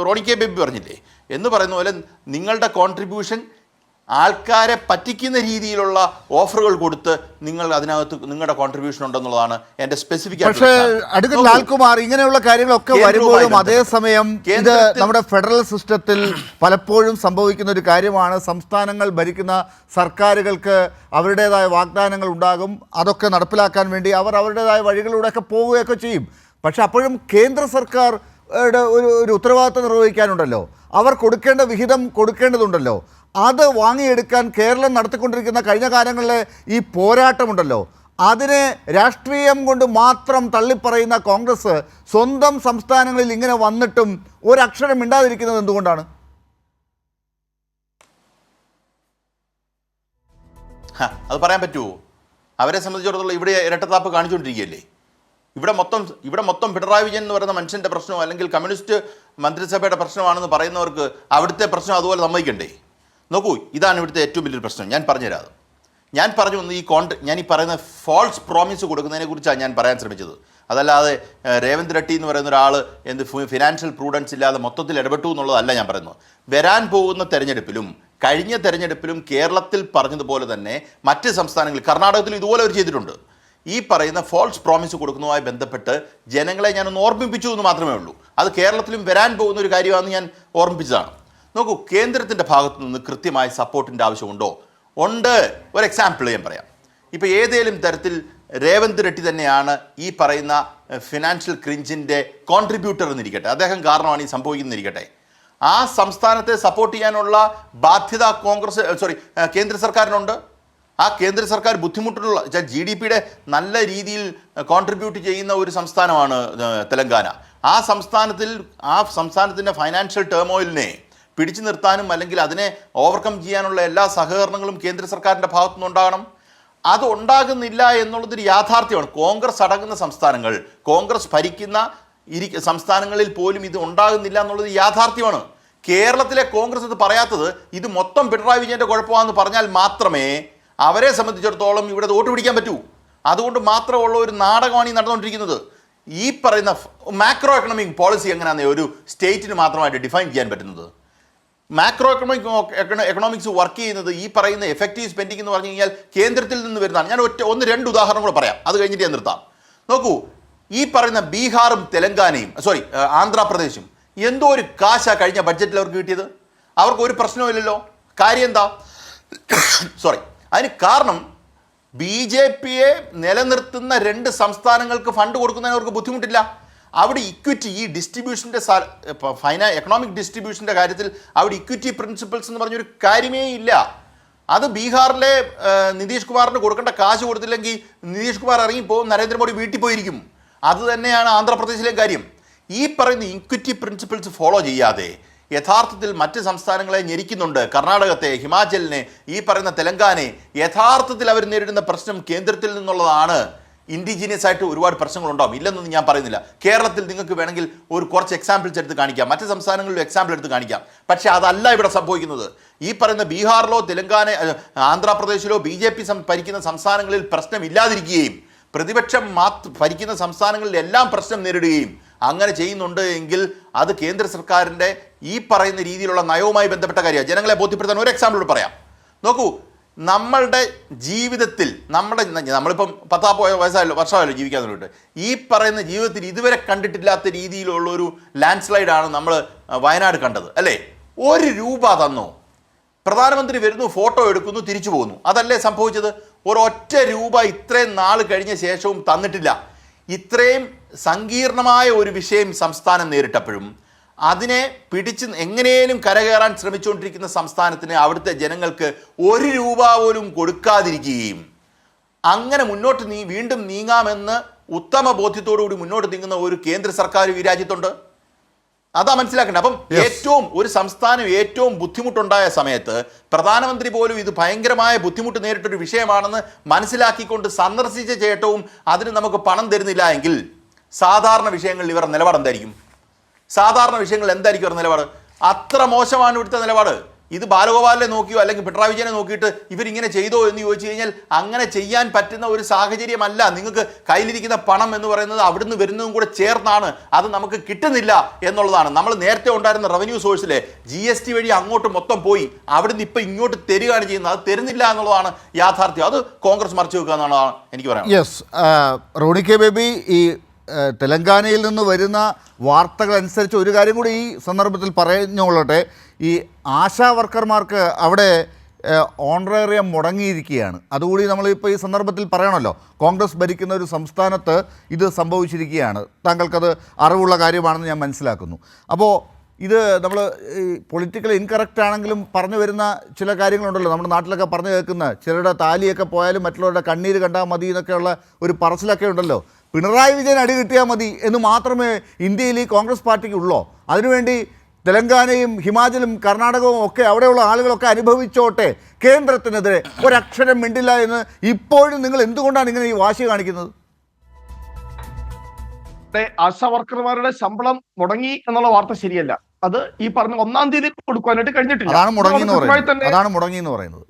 റോണി കെ ബേബി പറഞ്ഞില്ലേ എന്ന് പറയുന്ന പോലെ നിങ്ങളുടെ കോൺട്രിബ്യൂഷൻ ആൾക്കാരെ പറ്റിക്കുന്ന രീതിയിലുള്ള ഓഫറുകൾ കൊടുത്ത് നിങ്ങൾ അതിനകത്ത് നിങ്ങളുടെ കോൺട്രിബ്യൂഷൻ ഉണ്ടെന്നുള്ളതാണ് എൻ്റെ സ്പെസിഫിക്. പക്ഷേ അഡ്വക്കേറ്റ് ലാൽകുമാർ, ഇങ്ങനെയുള്ള കാര്യങ്ങളൊക്കെ വരുമ്പോഴും അതേസമയം ഇത് നമ്മുടെ ഫെഡറൽ സിസ്റ്റത്തിൽ പലപ്പോഴും സംഭവിക്കുന്ന ഒരു കാര്യമാണ്. സംസ്ഥാനങ്ങൾ ഭരിക്കുന്ന സർക്കാരുകൾക്ക് അവരുടേതായ വാഗ്ദാനങ്ങൾ ഉണ്ടാകും. അതൊക്കെ നടപ്പിലാക്കാൻ വേണ്ടി അവർ അവരുടേതായ വഴികളിലൂടെയൊക്കെ പോവുകയൊക്കെ ചെയ്യും. പക്ഷെ അപ്പോഴും കേന്ദ്ര സർക്കാർ ഒരു ഉത്തരവാദിത്വം നിർവഹിക്കാനുണ്ടല്ലോ. അവർ കൊടുക്കേണ്ട വിഹിതം കൊടുക്കേണ്ടതുണ്ടല്ലോ. അത് വാങ്ങിയെടുക്കാൻ കേരളം നടത്തിക്കൊണ്ടിരിക്കുന്ന കഴിഞ്ഞ കാലങ്ങളിലെ ഈ പോരാട്ടമുണ്ടല്ലോ, അതിനെ രാഷ്ട്രീയം കൊണ്ട് മാത്രം തള്ളിപ്പറയുന്ന കോൺഗ്രസ് സ്വന്തം സംസ്ഥാനങ്ങളിൽ ഇങ്ങനെ വന്നിട്ടും ഒരക്ഷരം മിണ്ടാതിരിക്കുന്നത് എന്തുകൊണ്ടാണ്? അത് പറയാൻ പറ്റുമോ? അവരെ സംബന്ധിച്ചിടത്തോളം ഇവിടെ ഇരട്ടത്താപ്പ് കാണിച്ചുകൊണ്ടിരിക്കുകയല്ലേ. ഇവിടെ മൊത്തം പിണറായി വിജയൻ എന്ന് പറയുന്ന മനുഷ്യൻ്റെ പ്രശ്നമോ അല്ലെങ്കിൽ കമ്മ്യൂണിസ്റ്റ് മന്ത്രിസഭയുടെ പ്രശ്നമാണെന്ന് പറയുന്നവർക്ക് അവിടുത്തെ പ്രശ്നം അതുപോലെ സമ്മതിക്കണ്ടേ? നോക്കൂ, ഇതാണ് ഇവിടുത്തെ ഏറ്റവും വലിയൊരു പ്രശ്നം. ഞാൻ പറഞ്ഞുതരാം. ഞാൻ പറഞ്ഞു വന്ന് ഞാൻ ഈ പറയുന്ന ഫോൾസ് പ്രോമിസ് കൊടുക്കുന്നതിനെ കുറിച്ചാണ് ഞാൻ പറയാൻ ശ്രമിച്ചത്. അതല്ലാതെ രേവന്ത് റെഡ്ഡി എന്ന് പറയുന്ന ഒരാൾ ഫിനാൻഷ്യൽ പ്രൂഡൻസ് ഇല്ലാതെ മൊത്തത്തിൽ ഇടപെട്ടു എന്നുള്ളതല്ല ഞാൻ പറയുന്നത്. വരാൻ പോകുന്ന തെരഞ്ഞെടുപ്പിലും കഴിഞ്ഞ തെരഞ്ഞെടുപ്പിലും കേരളത്തിൽ പറഞ്ഞതുപോലെ തന്നെ മറ്റ് സംസ്ഥാനങ്ങളിൽ, കർണാടകത്തിൽ ഇതുപോലെ അവർ ചെയ്തിട്ടുണ്ട്. ഈ പറയുന്ന ഫോൾസ് പ്രോമിസ് കൊടുക്കുന്നതുമായി ബന്ധപ്പെട്ട് ജനങ്ങളെ ഞാനൊന്ന് ഓർമ്മിപ്പിച്ചു എന്ന് മാത്രമേ ഉള്ളൂ. അത് കേരളത്തിലും വരാൻ പോകുന്ന ഒരു കാര്യമാണെന്ന് ഞാൻ ഓർമ്മിപ്പിച്ചതാണ്. നോക്കൂ, കേന്ദ്രത്തിൻ്റെ ഭാഗത്തു നിന്ന് കൃത്യമായ സപ്പോർട്ടിൻ്റെ ആവശ്യമുണ്ടോ? ഉണ്ട്. ഒരു എക്സാമ്പിൾ ഞാൻ പറയാം. ഇപ്പോൾ ഏതെങ്കിലും തരത്തിൽ രേവന്ത് റെഡ്ഡി തന്നെയാണ് ഈ പറയുന്ന ഫിനാൻഷ്യൽ ക്രിഞ്ചിൻ്റെ കോൺട്രിബ്യൂട്ടർ എന്നിരിക്കട്ടെ, അദ്ദേഹം കാരണമാണ് ഈ സംഭവിക്കുന്നതിരിക്കട്ടെ. ആ സംസ്ഥാനത്തെ സപ്പോർട്ട് ചെയ്യാനുള്ള ബാധ്യത കേന്ദ്ര സർക്കാരിനുണ്ട്. ആ കേന്ദ്ര സർക്കാർ ബുദ്ധിമുട്ടുള്ള GDP-യുടെ നല്ല രീതിയിൽ കോൺട്രിബ്യൂട്ട് ചെയ്യുന്ന ഒരു സംസ്ഥാനമാണ് തെലങ്കാന. ആ സംസ്ഥാനത്തിൻ്റെ ഫൈനാൻഷ്യൽ ടേമോയിലിനെ പിടിച്ചു നിർത്താനും അല്ലെങ്കിൽ അതിനെ ഓവർകം ചെയ്യാനുള്ള എല്ലാ സഹകരണങ്ങളും കേന്ദ്ര സർക്കാരിൻ്റെ ഭാഗത്തുനിന്നുണ്ടാകണം. അത് ഉണ്ടാകുന്നില്ല എന്നുള്ളതൊരു യാഥാർത്ഥ്യമാണ്. കോൺഗ്രസ് അടങ്ങുന്ന സംസ്ഥാനങ്ങൾ, കോൺഗ്രസ് ഭരിക്കുന്ന സംസ്ഥാനങ്ങളിൽ പോലും ഇത് ഉണ്ടാകുന്നില്ല എന്നുള്ളത് യാഥാർത്ഥ്യമാണ്. കേരളത്തിലെ കോൺഗ്രസ് ഇത് പറയാത്തത് ഇത് മൊത്തം പിണറായി വിജയൻ്റെ കുഴപ്പമാണെന്ന് പറഞ്ഞാൽ മാത്രമേ അവരെ സംബന്ധിച്ചിടത്തോളം ഇവിടെ വോട്ട് പിടിക്കാൻ പറ്റൂ. അതുകൊണ്ട് മാത്രമുള്ള ഒരു നാടകമാണ് ഈ നടന്നുകൊണ്ടിരിക്കുന്നത്. ഈ പറയുന്ന മാക്രോ എക്കണോമിക് പോളിസി എങ്ങനെയാണെന്ന് ഒരു സ്റ്റേറ്റിന് മാത്രമായിട്ട് ഡിഫൈൻ ചെയ്യാൻ പറ്റുന്നത്? മാക്രോ എക്കണോമിക്സ് വർക്ക് ചെയ്യുന്നത് ഈ പറയുന്ന എഫക്റ്റീവ് സ്പെൻഡിംഗ് എന്ന് പറഞ്ഞു കഴിഞ്ഞാൽ കേന്ദ്രത്തിൽ നിന്ന് വരുന്നതാണ്. ഞാൻ രണ്ട് ഉദാഹരണം കൂടെ പറയാം, അത് കഴിഞ്ഞിട്ട് ഞാൻ നിർത്താം. നോക്കൂ, ഈ പറയുന്ന ബീഹാറും തെലങ്കാനയും ആന്ധ്രാപ്രദേശും എന്തോ ഒരു കാശാ കഴിഞ്ഞ ബഡ്ജറ്റിൽ അവർക്ക് കിട്ടിയത്. അവർക്ക് ഒരു പ്രശ്നവുമില്ലല്ലോ. കാര്യം എന്താ? അതിന് കാരണം BJP-യെ നിലനിർത്തുന്ന 2 സംസ്ഥാനങ്ങൾക്ക് ഫണ്ട് കൊടുക്കുന്നതിന് അവർക്ക് ബുദ്ധിമുട്ടില്ല. അവിടെ ഇക്വിറ്റി, ഈ ഡിസ്ട്രിബ്യൂഷൻ്റെ എക്കണോമിക് ഡിസ്ട്രിബ്യൂഷൻ്റെ കാര്യത്തിൽ അവിടെ ഇക്വിറ്റി പ്രിൻസിപ്പിൾസ് എന്ന് പറഞ്ഞൊരു കാര്യമേ ഇല്ല. അത് ബീഹാറിലെ നിതീഷ് കുമാറിന് കൊടുക്കേണ്ട കാശ് കൊടുത്തില്ലെങ്കിൽ നിതീഷ് കുമാർ ഇറങ്ങിപ്പോവും, നരേന്ദ്രമോദി വീട്ടിൽ പോയിരിക്കും. അത് തന്നെയാണ് ആന്ധ്രാപ്രദേശിലെ കാര്യം. ഈ പറയുന്ന ഇക്വിറ്റി പ്രിൻസിപ്പിൾസ് ഫോളോ ചെയ്യാതെ യഥാർത്ഥത്തിൽ മറ്റ് സംസ്ഥാനങ്ങളെ ഞെരിക്കുന്നുണ്ട്. കർണാടകത്തെ, ഹിമാചലിനെ, ഈ പറയുന്ന തെലങ്കാനയെ യഥാർത്ഥത്തിൽ അവർ നേരിടുന്ന പ്രശ്നം കേന്ദ്രത്തിൽ നിന്നുള്ളതാണ്. ഇൻഡിജീനിയസ് ആയിട്ട് ഒരുപാട് പ്രശ്നങ്ങളുണ്ടാവും, ഇല്ലെന്നൊന്നും ഞാൻ പറയുന്നില്ല. കേരളത്തിൽ നിങ്ങൾക്ക് വേണമെങ്കിൽ കുറച്ച് എക്സാമ്പിൾസ് എടുത്ത് കാണിക്കാം, മറ്റ് സംസ്ഥാനങ്ങളിലും എക്സാമ്പിൾ എടുത്ത് കാണിക്കാം. പക്ഷേ അതല്ല ഇവിടെ സംഭവിക്കുന്നത്. ഈ പറയുന്ന ബീഹാറിലോ ആന്ധ്രാപ്രദേശിലോ BJP ഭരിക്കുന്ന സംസ്ഥാനങ്ങളിൽ പ്രശ്നമില്ലാതിരിക്കുകയും പ്രതിപക്ഷം ഭരിക്കുന്ന സംസ്ഥാനങ്ങളിലെല്ലാം പ്രശ്നം നേരിടുകയും അങ്ങനെ ചെയ്യുന്നുണ്ട് എങ്കിൽ അത് കേന്ദ്ര സർക്കാരിൻ്റെ ഈ പറയുന്ന രീതിയിലുള്ള നയവുമായി ബന്ധപ്പെട്ട കാര്യമാണ്. ജനങ്ങളെ ബോധ്യപ്പെടുത്താൻ ഒരു എക്സാമ്പിൾ പറയാം. നോക്കൂ, നമ്മളുടെ ജീവിതത്തിൽ നമ്മളിപ്പം 10 വർഷമായല്ലോ ജീവിക്കാൻ തുടങ്ങിയിട്ട്. ഈ പറയുന്ന ജീവിതത്തിൽ ഇതുവരെ കണ്ടിട്ടില്ലാത്ത രീതിയിലുള്ളൊരു ലാൻഡ് സ്ലൈഡാണ് നമ്മൾ വയനാട് കണ്ടത്, അല്ലേ? 1 രൂപ തന്നോ? പ്രധാനമന്ത്രി വരുന്നു, ഫോട്ടോ എടുക്കുന്നു, തിരിച്ചു പോകുന്നു. അതല്ലേ സംഭവിച്ചത്? ഒരൊറ്റ രൂപ ഇത്രയും നാൾ കഴിഞ്ഞ ശേഷവും തന്നിട്ടില്ല. ഇത്രയും സങ്കീർണമായ ഒരു വിഷയം സംസ്ഥാനം നേരിട്ടപ്പോഴും അതിനെ പിടിച്ച് എങ്ങനെയും കരകയറാൻ ശ്രമിച്ചുകൊണ്ടിരിക്കുന്ന സംസ്ഥാനത്തിന് അവിടുത്തെ ജനങ്ങൾക്ക് 1 രൂപ പോലും കൊടുക്കാതിരിക്കുകയും അങ്ങനെ മുന്നോട്ട് വീണ്ടും നീങ്ങാമെന്ന് ഉത്തമ ബോധ്യത്തോടുകൂടി മുന്നോട്ട് നീങ്ങുന്ന ഒരു കേന്ദ്ര സർക്കാർ ഈ രാജ്യത്തുണ്ട്. അതാ മനസ്സിലാക്കേണ്ടത്. അപ്പം ഒരു സംസ്ഥാനം ഏറ്റവും ബുദ്ധിമുട്ടുണ്ടായ സമയത്ത് പ്രധാനമന്ത്രി പോലും ഇത് ഭയങ്കരമായ ബുദ്ധിമുട്ട് നേരിട്ടൊരു വിഷയമാണെന്ന് മനസ്സിലാക്കിക്കൊണ്ട് സന്ദർശിച്ച ചേട്ടവും അതിന് നമുക്ക് പണം തരുന്നില്ല എങ്കിൽ സാധാരണ വിഷയങ്ങളിൽ ഇവരുടെ നിലപാട് എന്തായിരിക്കും? സാധാരണ വിഷയങ്ങളിൽ എന്തായിരിക്കും ഇവരുടെ നിലപാട്? അത്ര മോശമാണ് ഇവിടുത്തെ നിലപാട്. ഇത് ബാലഗോപാലിനെ നോക്കിയോ അല്ലെങ്കിൽ പിണറായി വിജയനെ നോക്കിയിട്ട് ഇവരിങ്ങനെ ചെയ്തോ എന്ന് ചോദിച്ചു കഴിഞ്ഞാൽ അങ്ങനെ ചെയ്യാൻ പറ്റുന്ന ഒരു സാഹചര്യമല്ല. നിങ്ങൾക്ക് കയ്യിലിരിക്കുന്ന പണം എന്ന് പറയുന്നത് അവിടുന്ന് വരുന്നതും കൂടെ ചേർന്നാണ്. അത് നമുക്ക് കിട്ടുന്നില്ല എന്നുള്ളതാണ്. നമ്മൾ നേരത്തെ ഉണ്ടായിരുന്ന റവന്യൂ സോഴ്സിലെ GST വഴി അങ്ങോട്ട് മൊത്തം പോയി അവിടുന്ന് ഇപ്പം ഇങ്ങോട്ട് തരികയാണ് ചെയ്യുന്നത്. അത് തരുന്നില്ല എന്നുള്ളതാണ് യാഥാർത്ഥ്യം. അത് കോൺഗ്രസ് മറച്ചു വെക്കുക എന്നുള്ളതാണ് എനിക്ക് പറയാം. യെസ്, റോണി കെ ബേബി, ഈ തെലങ്കാനയിൽ നിന്ന് വരുന്ന വാർത്തകൾ അനുസരിച്ച് ഒരു കാര്യം കൂടി ഈ സന്ദർഭത്തിൽ പറഞ്ഞുകൊള്ളട്ടെ. ഈ ആശാ വർക്കർമാർക്ക് അവിടെ ഓണറേറിയം മുടങ്ങിയിരിക്കുകയാണ്. അതുകൂടി നമ്മളിപ്പോൾ ഈ സന്ദർഭത്തിൽ പറയണമല്ലോ. കോൺഗ്രസ് ഭരിക്കുന്ന ഒരു സംസ്ഥാനത്ത് ഇത് സംഭവിച്ചിരിക്കുകയാണ്. താങ്കൾക്കത് അറിവുള്ള കാര്യമാണെന്ന് ഞാൻ മനസ്സിലാക്കുന്നു. അപ്പോൾ ഇത് നമ്മൾ ഈ പൊളിറ്റിക്കൽ ഇൻകറക്റ്റ് ആണെങ്കിലും പറഞ്ഞു വരുന്ന ചില കാര്യങ്ങളുണ്ടല്ലോ, നമ്മുടെ നാട്ടിലൊക്കെ പറഞ്ഞു കേൾക്കുന്ന ചിലരുടെ താലിയൊക്കെ പോയാലും മറ്റുള്ളവരുടെ കണ്ണീര് കണ്ടാൽ മതി എന്നൊക്കെയുള്ള ഒരു പറച്ചിലൊക്കെ ഉണ്ടല്ലോ. പിണറായി വിജയൻ അടി കിട്ടിയാൽ മതി എന്ന് മാത്രമേ ഇന്ത്യയിൽ ഈ കോൺഗ്രസ് പാർട്ടിക്ക് ഉള്ളോ? അതിനുവേണ്ടി തെലങ്കാനയും ഹിമാചലും കർണാടകവും ഒക്കെ അവിടെയുള്ള ആളുകളൊക്കെ അനുഭവിച്ചോട്ടെ, കേന്ദ്രത്തിനെതിരെ ഒരക്ഷരം മിണ്ടില്ല എന്ന് ഇപ്പോഴും നിങ്ങൾ എന്തുകൊണ്ടാണ് ഇങ്ങനെ ഈ വാശി കാണിക്കുന്നത്? ആശാ വർക്കർമാരുടെ ശമ്പളം മുടങ്ങി എന്നുള്ള വാർത്ത ശരിയല്ല. അത് ഈ പറഞ്ഞ 1-ാം തീയതി കൊടുക്കാനായിട്ട് കഴിഞ്ഞിട്ടില്ല. അതാണ് മുടങ്ങി എന്ന് പറയുന്നത്.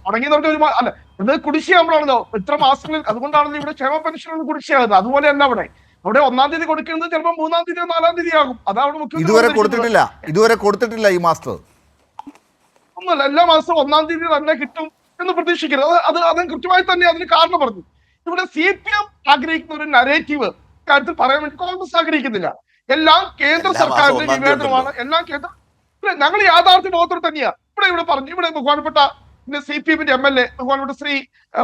മുടങ്ങി അല്ല, ഇത് കുടിശ്ശിയാകുമ്പോഴാണല്ലോ ഇത്ര മാസങ്ങളിൽ. അതുകൊണ്ടാണല്ലോ ഇവിടെ ക്ഷേമ പെൻഷൻ കുടിശ്ശിയാകുന്നത്. അതുപോലെ തന്നെ അവിടെ 1-ാം തീയതി കൊടുക്കുന്നത് ചിലപ്പോൾ 3-ാം തീയതി 4-ാം തീയതി ആകും. അതാണ് ഇതുവരെ കൊടുത്തിട്ടില്ല ഈ മാസത്ത് ഒന്നുമല്ല. എല്ലാ മാസവും 1-ാം തീയതി തന്നെ കിട്ടും എന്ന് പ്രതീക്ഷിക്കരുത്. അത് കൃത്യമായി തന്നെ അതിന് കാരണം പറഞ്ഞു. ഇവിടെ CPM ആഗ്രഹിക്കുന്ന ഒരു നരേറ്റീവ് കാര്യത്തിൽ പറയാൻ വേണ്ടി കോൺഗ്രസ് ആഗ്രഹിക്കുന്നില്ല. എല്ലാം കേന്ദ്ര സർക്കാരിന്റെ നിവേദനമാണ്. ഞങ്ങൾ യാഥാർത്ഥ്യ ബോധത്തോടെ തന്നെയാ ഇവിടെ പറഞ്ഞു. ഇവിടെ ബഹുമാനപ്പെട്ട CPM-ന്റെ MLA ബഹുമാനപ്പെട്ട ശ്രീ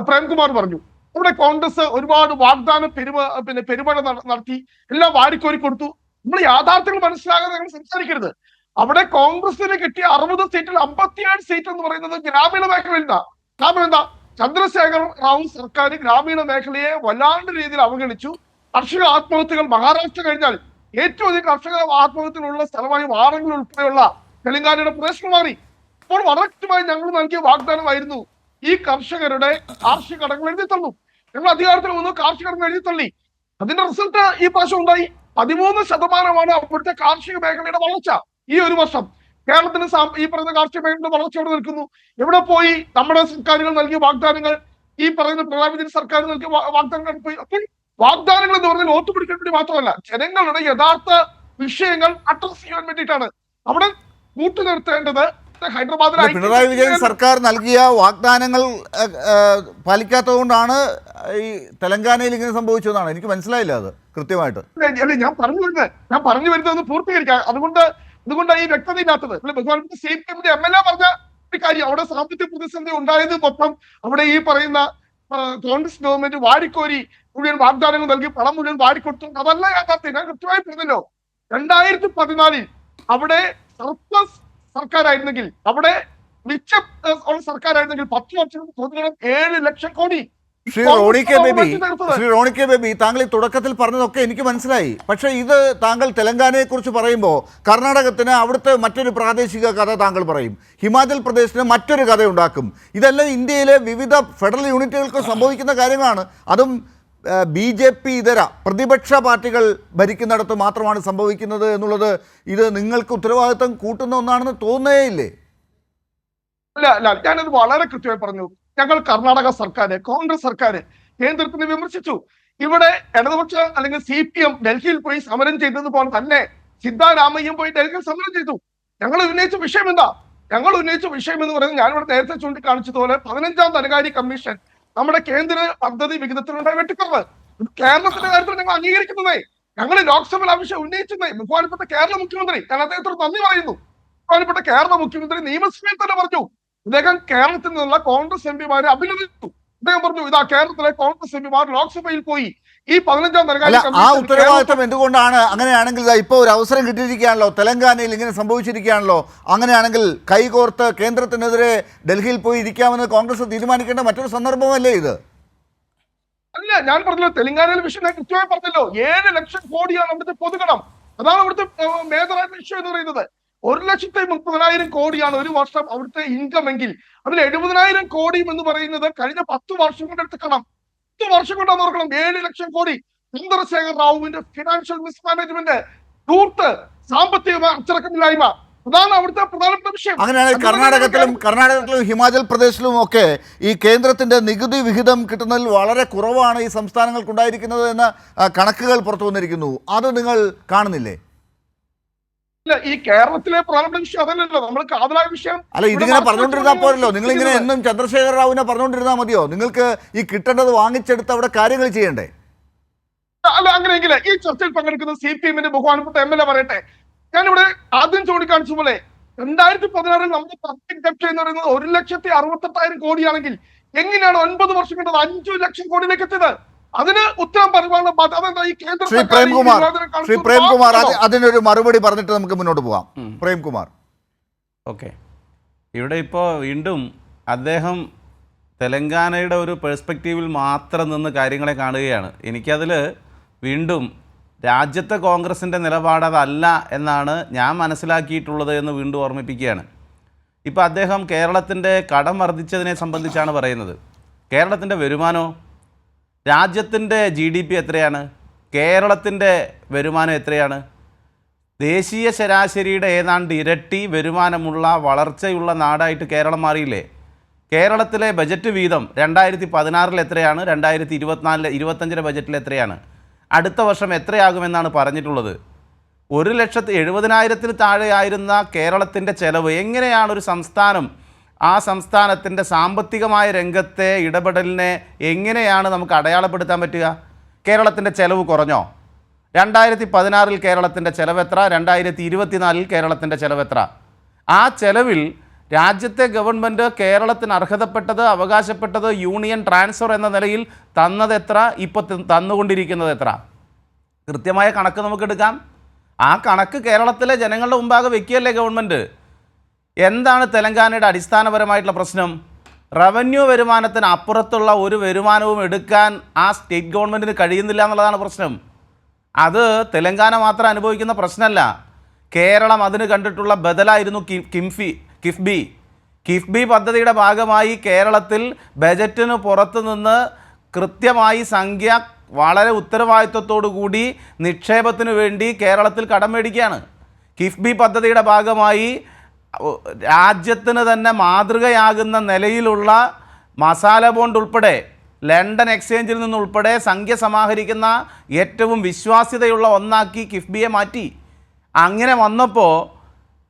പ്രേംകുമാർ പറഞ്ഞു, ഇവിടെ കോൺഗ്രസ് ഒരുപാട് വാഗ്ദാനം പെരുമഴ നടത്തി, എല്ലാം വാരിക്കോരി കൊടുത്തു. നമ്മൾ യാഥാർത്ഥ്യങ്ങൾ മനസ്സിലാകാതെ ഞങ്ങൾ സംസാരിക്കരുത്. അവിടെ കോൺഗ്രസിന് കിട്ടിയ 60 സീറ്റിൽ 57 സീറ്റ് എന്ന് പറയുന്നത് ഗ്രാമീണ മേഖലയിൽ നിന്നാ. കാരണം എന്താ? ചന്ദ്രശേഖർ റാവു സർക്കാർ ഗ്രാമീണ മേഖലയെ വല്ലാണ്ട് രീതിയിൽ അവഗണിച്ചു. കർഷക ആത്മഹത്യകൾ മഹാരാഷ്ട്ര കഴിഞ്ഞാൽ ഏറ്റവും അധികം കർഷക ആത്മഹത്യകളുള്ള സ്ഥലമായി വാറങ്കൽ ഉൾപ്പെടെയുള്ള തെലങ്കാനയുടെ പ്രദേശങ്ങൾ മാറി. അപ്പോൾ വളരെ കൃത്യമായി ഞങ്ങൾ നൽകിയ വാഗ്ദാനമായിരുന്നു ഈ കർഷകരുടെ കാർഷിക കടങ്ങൾ എഴുതി തന്നു. ഞങ്ങൾ അധികാരത്തിൽ വന്നു, കാർഷിക കടങ്ങൾ എഴുതി തള്ളി. അതിന്റെ റിസൾട്ട് ഈ പ്രാവശ്യം ഉണ്ടായി. 13% അവിടുത്തെ കാർഷിക മേഖലയുടെ വളർച്ച ഈ ഒരു വർഷം. കേരളത്തിന് ഈ പറയുന്ന കാർഷിക മേഖലയുടെ വളർച്ചയോടെ നിൽക്കുന്നു. എവിടെ പോയി നമ്മുടെ സർക്കാരുകൾ നൽകിയ വാഗ്ദാനങ്ങൾ? ഈ പറയുന്ന പിണറായി വിജയൻ സർക്കാർ നൽകിയ വാഗ്ദാനങ്ങൾ പോയി. അപ്പോൾ വാഗ്ദാനങ്ങൾ എന്ന് പറഞ്ഞാൽ വോട്ട് പിടിക്കാൻ വേണ്ടി മാത്രമല്ല, ജനങ്ങളുടെ യഥാർത്ഥ വിഷയങ്ങൾ അഡ്രസ് ചെയ്യാൻ വേണ്ടിയിട്ടാണ്. അവിടെ കൂട്ടുനിർത്തേണ്ടത് ഹൈദരാബാദിലെ പിണറായി വിജയൻ സർക്കാർ നൽകിയ വാഗ്ദാനങ്ങൾ പാലിക്കാത്തതുകൊണ്ടാണ് ഈ തെലങ്കാനയിൽ ഇങ്ങനെ സംഭവിച്ചതെന്നാണ് എനിക്ക് മനസ്സിലായില്ല. അത് കൃത്യമായിട്ട് അല്ലേ ഞാൻ പറഞ്ഞു വരുന്നത് പൂർത്തീകരിക്കാം. അതുകൊണ്ടാണ് ഈ വ്യക്തത ഇല്ലാത്തത്. ബഹുമാനപ്പെട്ട CPM-ന്റെ MLA പറഞ്ഞ ഒരു കാര്യം, അവിടെ സാമ്പത്തിക പ്രതിസന്ധി ഉണ്ടായത് മൊത്തം അവിടെ ഈ പറയുന്ന കോൺഗ്രസ് ഗവൺമെന്റ് വാരിക്കോരി മുഴുവൻ വാഗ്ദാനങ്ങൾ നൽകി പണം മുഴുവൻ വാരിക്കൊടുത്തു. അതല്ല യാഥാർത്ഥ്യം. ഞാൻ കൃത്യമായി പറഞ്ഞല്ലോ, 2014 അവിടെ സർപ്ലസ് സർക്കാരായിരുന്നെങ്കിൽ, അവിടെ മിച്ചം സർക്കാരായിരുന്നെങ്കിൽ 10 വർഷം പൊതുജനം 7 ലക്ഷം കോടി. ശ്രീ റോണി കെ ബേബി, താങ്കൾ ഈ തുടക്കത്തിൽ പറഞ്ഞതൊക്കെ എനിക്ക് മനസ്സിലായി. പക്ഷേ ഇത് താങ്കൾ തെലങ്കാനയെ കുറിച്ച് പറയുമ്പോൾ കർണാടകത്തിന് അവിടുത്തെ മറ്റൊരു പ്രാദേശിക കഥ താങ്കൾ പറയും, ഹിമാചൽ പ്രദേശിന് മറ്റൊരു കഥ ഉണ്ടാക്കും. ഇതെല്ലാം ഇന്ത്യയിലെ വിവിധ ഫെഡറൽ യൂണിറ്റുകൾക്ക് സംഭവിക്കുന്ന കാര്യങ്ങളാണ്. അതും BJP ഇതര പ്രതിപക്ഷ പാർട്ടികൾ ഭരിക്കുന്നിടത്ത് മാത്രമാണ് സംഭവിക്കുന്നത് എന്നുള്ളത് ഇത് നിങ്ങൾക്ക് ഉത്തരവാദിത്വം കൂട്ടുന്ന ഒന്നാണെന്ന് തോന്നുകയില്ലേ? അല്ല, ഞാനത് വളരെ കൃത്യമായി പറഞ്ഞു. ഞങ്ങൾ കർണാടക സർക്കാർ, കോൺഗ്രസ് സർക്കാർ കേന്ദ്രത്തിന് വിമർശിച്ചു. ഇവിടെ ഇടതുപക്ഷ അല്ലെങ്കിൽ CPM ഡൽഹിയിൽ പോയി സമരം ചെയ്തതുപോലെ തന്നെ സിദ്ധാരാമയ്യം പോയി ഡൽഹിയിൽ സമരം ചെയ്തു. ഞങ്ങൾ ഉന്നയിച്ച വിഷയം എന്താ? ഞങ്ങൾ ഉന്നയിച്ച വിഷയം എന്ന് പറയുന്നത് ഞാനിവിടെ നേരത്തെ ചൂണ്ടിക്കാണിച്ചതുപോലെ 15ാം ധനകാര്യ കമ്മീഷൻ നമ്മുടെ കേന്ദ്ര പദ്ധതി വിഹിതത്തിലുണ്ടായ വെട്ടിക്കുറവ് കേരളത്തിന്റെ കാര്യത്തിൽ ഞങ്ങൾ അംഗീകരിക്കുന്നതേ. ഞങ്ങൾ ലോക്സഭയിൽ ആ വിഷയം ഉന്നയിച്ചതേ. ബഹുമാനപ്പെട്ട കേരള മുഖ്യമന്ത്രി, ഞാൻ അദ്ദേഹത്തോട് നന്ദി പറയുന്നു, ബഹുമാനപ്പെട്ട കേരള മുഖ്യമന്ത്രി നിയമസഭയിൽ തന്നെ പറഞ്ഞു, അദ്ദേഹം കേരളത്തിൽ നിന്നുള്ള കോൺഗ്രസ് MPമാരെ അഭിനന്ദിച്ചു. അദ്ദേഹം പറഞ്ഞു, ഇതാ കേരളത്തിലെ കോൺഗ്രസ് MPമാർ ലോക്സഭയിൽ പോയി ഈ 15ാം ധനകാര്യ ആ ഉത്തരവാദിത്വം എന്തുകൊണ്ടാണ്? അങ്ങനെയാണെങ്കിൽ ഇപ്പോൾ ഒരു അവസരം കിട്ടിയിരിക്കുകയാണല്ലോ, തെലങ്കാനയിൽ ഇങ്ങനെ സംഭവിച്ചിരിക്കുകയാണല്ലോ. അങ്ങനെയാണെങ്കിൽ കൈകോർത്ത് കേന്ദ്രത്തിനെതിരെ ഡൽഹിയിൽ പോയി ഇരിക്കാമെന്ന് കോൺഗ്രസ് തീരുമാനിക്കേണ്ട മറ്റൊരു സന്ദർഭമല്ലേ ഇത്? അല്ല, ഞാൻ പറഞ്ഞല്ലോ, തെലങ്കാനയിലെ വിഷയം ഞാൻ കൃത്യമായി പറഞ്ഞല്ലോ. 7 ലക്ഷം കോടിയാണ് അവിടുത്തെ പൊതുകടം. അതാണ് അവിടുത്തെ മേജറായിട്ടുള്ള ഇഷ്യൂ എന്ന് പറയുന്നത്. 1,30,000 കോടിയാണ് ഒരു വർഷം അവിടുത്തെ ഇൻകം എങ്കിൽ അതിൽ 70,000 കോടിയും എന്ന് പറയുന്നത് കഴിഞ്ഞ 10 വർഷം കൊണ്ട് എടുക്കണം. 10 വർഷം കൊണ്ടാന്ന് ഓർക്കണം. 7 ലക്ഷം കോടി. ചന്ദ്രശേഖർ റാവുവിന്റെ ഫിനാൻഷ്യൽ മിസ്മാനേജ്മെന്റ്, ധൂർത്ത്, സാമ്പത്തിക അച്ചടക്കമില്ലായ്മ, അതാണ് അവിടുത്തെ പ്രധാനപ്പെട്ട വിഷയം. അങ്ങനെയാണെങ്കിൽ കർണാടകത്തിലും ഹിമാചൽ പ്രദേശിലും ഒക്കെ ഈ കേന്ദ്രത്തിന്റെ നികുതി വിഹിതം കിട്ടുന്നതിൽ വളരെ കുറവാണ് ഈ സംസ്ഥാനങ്ങൾക്കുണ്ടായിരിക്കുന്നത് എന്ന കണക്കുകൾ പുറത്തു വന്നിരിക്കുന്നു. അത് നിങ്ങൾ കാണുന്നില്ലേ? ഇല്ല, ഈ കേരളത്തിലെ പ്രധാനപ്പെട്ട വിഷയം അതല്ലല്ലോ. നമ്മൾ കാതലായ വിഷയം അല്ല, ഇതിങ്ങനെ പറഞ്ഞുകൊണ്ടിരുന്നാൽ പോരല്ലോ. നിങ്ങൾ ഇങ്ങനെ എന്നും ചന്ദ്രശേഖർ റാവുവിനെ പറഞ്ഞുകൊണ്ടിരുന്നാൽ മതിയോ? നിങ്ങൾക്ക് ഈ കിട്ടേണ്ടത് വാങ്ങിച്ചെടുത്ത് അവിടെ കാര്യങ്ങൾ ചെയ്യണ്ടേ? അല്ല, അങ്ങനെയെങ്കിൽ ഈ ചർച്ചയിൽ പങ്കെടുക്കുന്ന CPM-ന്റെ ബഹുമാനപ്പെട്ട MLA പറയട്ടെ. ഞാനിവിടെ ആദ്യം ചൂണ്ടിക്കാണിച്ച പോലെ 2016 നമ്മുടെ പബ്ലിക് ഡെപ്റ്റ് എന്ന് പറയുന്നത് 1,68,000 കോടിയാണെങ്കിൽ എങ്ങനെയാണ് 9 വർഷം കൊണ്ട് 5 ലക്ഷം കോടിയിലേക്ക് എത്തിയത്? അതിന് ഉത്തരം പറയുവാനുള്ള അതെന്താ? ഈ കേന്ദ്ര ശ്രീ പ്രേംകുമാർ അതിനൊരു മറുപടി പറഞ്ഞിട്ട് നമുക്ക് മുന്നോട്ട് പോകാം. പ്രേംകുമാർ, ഓക്കെ, ഇവിടെ ഇപ്പോൾ വീണ്ടും അദ്ദേഹം തെലങ്കാനയുടെ ഒരു പെർസ്പെക്റ്റീവിൽ മാത്രം നിന്ന് കാര്യങ്ങളെ കാണുകയാണ്. എനിക്കതിൽ വീണ്ടും രാജ്യത്തെ കോൺഗ്രസിൻ്റെ നിലപാട് അതല്ല എന്നാണ് ഞാൻ മനസ്സിലാക്കിയിട്ടുള്ളത് എന്ന് വീണ്ടും ഓർമ്മിപ്പിക്കുകയാണ്. ഇപ്പോൾ അദ്ദേഹം കേരളത്തിൻ്റെ കടം വർദ്ധിച്ചതിനെ സംബന്ധിച്ചാണ് പറയുന്നത്. കേരളത്തിൻ്റെ വരുമാനമോ? രാജ്യത്തിൻ്റെ GDP എത്രയാണ്? കേരളത്തിൻ്റെ വരുമാനം എത്രയാണ്? ദേശീയ ശരാശരിയുടെ ഏതാണ്ട് ഇരട്ടി വരുമാനമുള്ള വളർച്ചയുള്ള നാടായിട്ട് കേരളം മാറിയില്ലേ? കേരളത്തിലെ ബജറ്റ് വീതം 2016 എത്രയാണ്? 2024-25 ബജറ്റിൽ എത്രയാണ്? അടുത്ത വർഷം എത്രയാകുമെന്നാണ് പറഞ്ഞിട്ടുള്ളത്? 1,70,000 താഴെയായിരുന്ന കേരളത്തിൻ്റെ ചെലവ് എങ്ങനെയാണ് ഒരു സംസ്ഥാനം ആ സംസ്ഥാനത്തിൻ്റെ സാമ്പത്തികമായ രംഗത്തെ ഇടപെടലിനെ എങ്ങനെയാണ് നമുക്ക് അടയാളപ്പെടുത്താൻ പറ്റുക? കേരളത്തിൻ്റെ ചെലവ് കുറഞ്ഞോ? 2016 കേരളത്തിൻ്റെ ചെലവ് എത്ര? 2024 കേരളത്തിൻ്റെ ചെലവ് എത്ര? ആ ചെലവിൽ രാജ്യത്തെ ഗവൺമെൻറ് കേരളത്തിന് അർഹതപ്പെട്ടത്, അവകാശപ്പെട്ടത് യൂണിയൻ ട്രാൻസ്ഫർ എന്ന നിലയിൽ തന്നത് എത്ര? ഇപ്പോൾ തന്നുകൊണ്ടിരിക്കുന്നത് എത്ര? കൃത്യമായ കണക്ക് നമുക്കെടുക്കാം. ആ കണക്ക് കേരളത്തിലെ ജനങ്ങളുടെ മുമ്പാകെ വെക്കുകയല്ലേ ഗവൺമെൻറ്. എന്താണ് തെലങ്കാനയുടെ അടിസ്ഥാനപരമായിട്ടുള്ള പ്രശ്നം? റവന്യൂ വരുമാനത്തിന് അപ്പുറത്തുള്ള ഒരു വരുമാനവും എടുക്കാൻ ആ സ്റ്റേറ്റ് ഗവൺമെൻറ്റിന് കഴിയുന്നില്ല എന്നുള്ളതാണ് പ്രശ്നം. അത് തെലങ്കാന മാത്രം അനുഭവിക്കുന്ന പ്രശ്നമല്ല. കേരളം അതിന് കണ്ടിട്ടുള്ള ബദലായിരുന്നു കിഫ്ബി പദ്ധതിയുടെ ഭാഗമായി കേരളത്തിൽ ബജറ്റിന് പുറത്തു നിന്ന് കൃത്യമായി സംഖ്യ വളരെ ഉത്തരവാദിത്വത്തോടു കൂടി നിക്ഷേപത്തിന് വേണ്ടി കേരളത്തിൽ കടം മേടിക്കുകയാണ്. കിഫ്ബി പദ്ധതിയുടെ ഭാഗമായി രാജ്യത്തിന് തന്നെ മാതൃകയാകുന്ന നിലയിലുള്ള മസാല ബോണ്ട് ഉൾപ്പെടെ ലണ്ടൻ എക്സ്ചേഞ്ചിൽ നിന്നുൾപ്പെടെ സംഖ്യ സമാഹരിക്കുന്ന ഏറ്റവും വിശ്വാസ്യതയുള്ള ഒന്നാക്കി കിഫ്ബിയെ മാറ്റി. അങ്ങനെ വന്നപ്പോൾ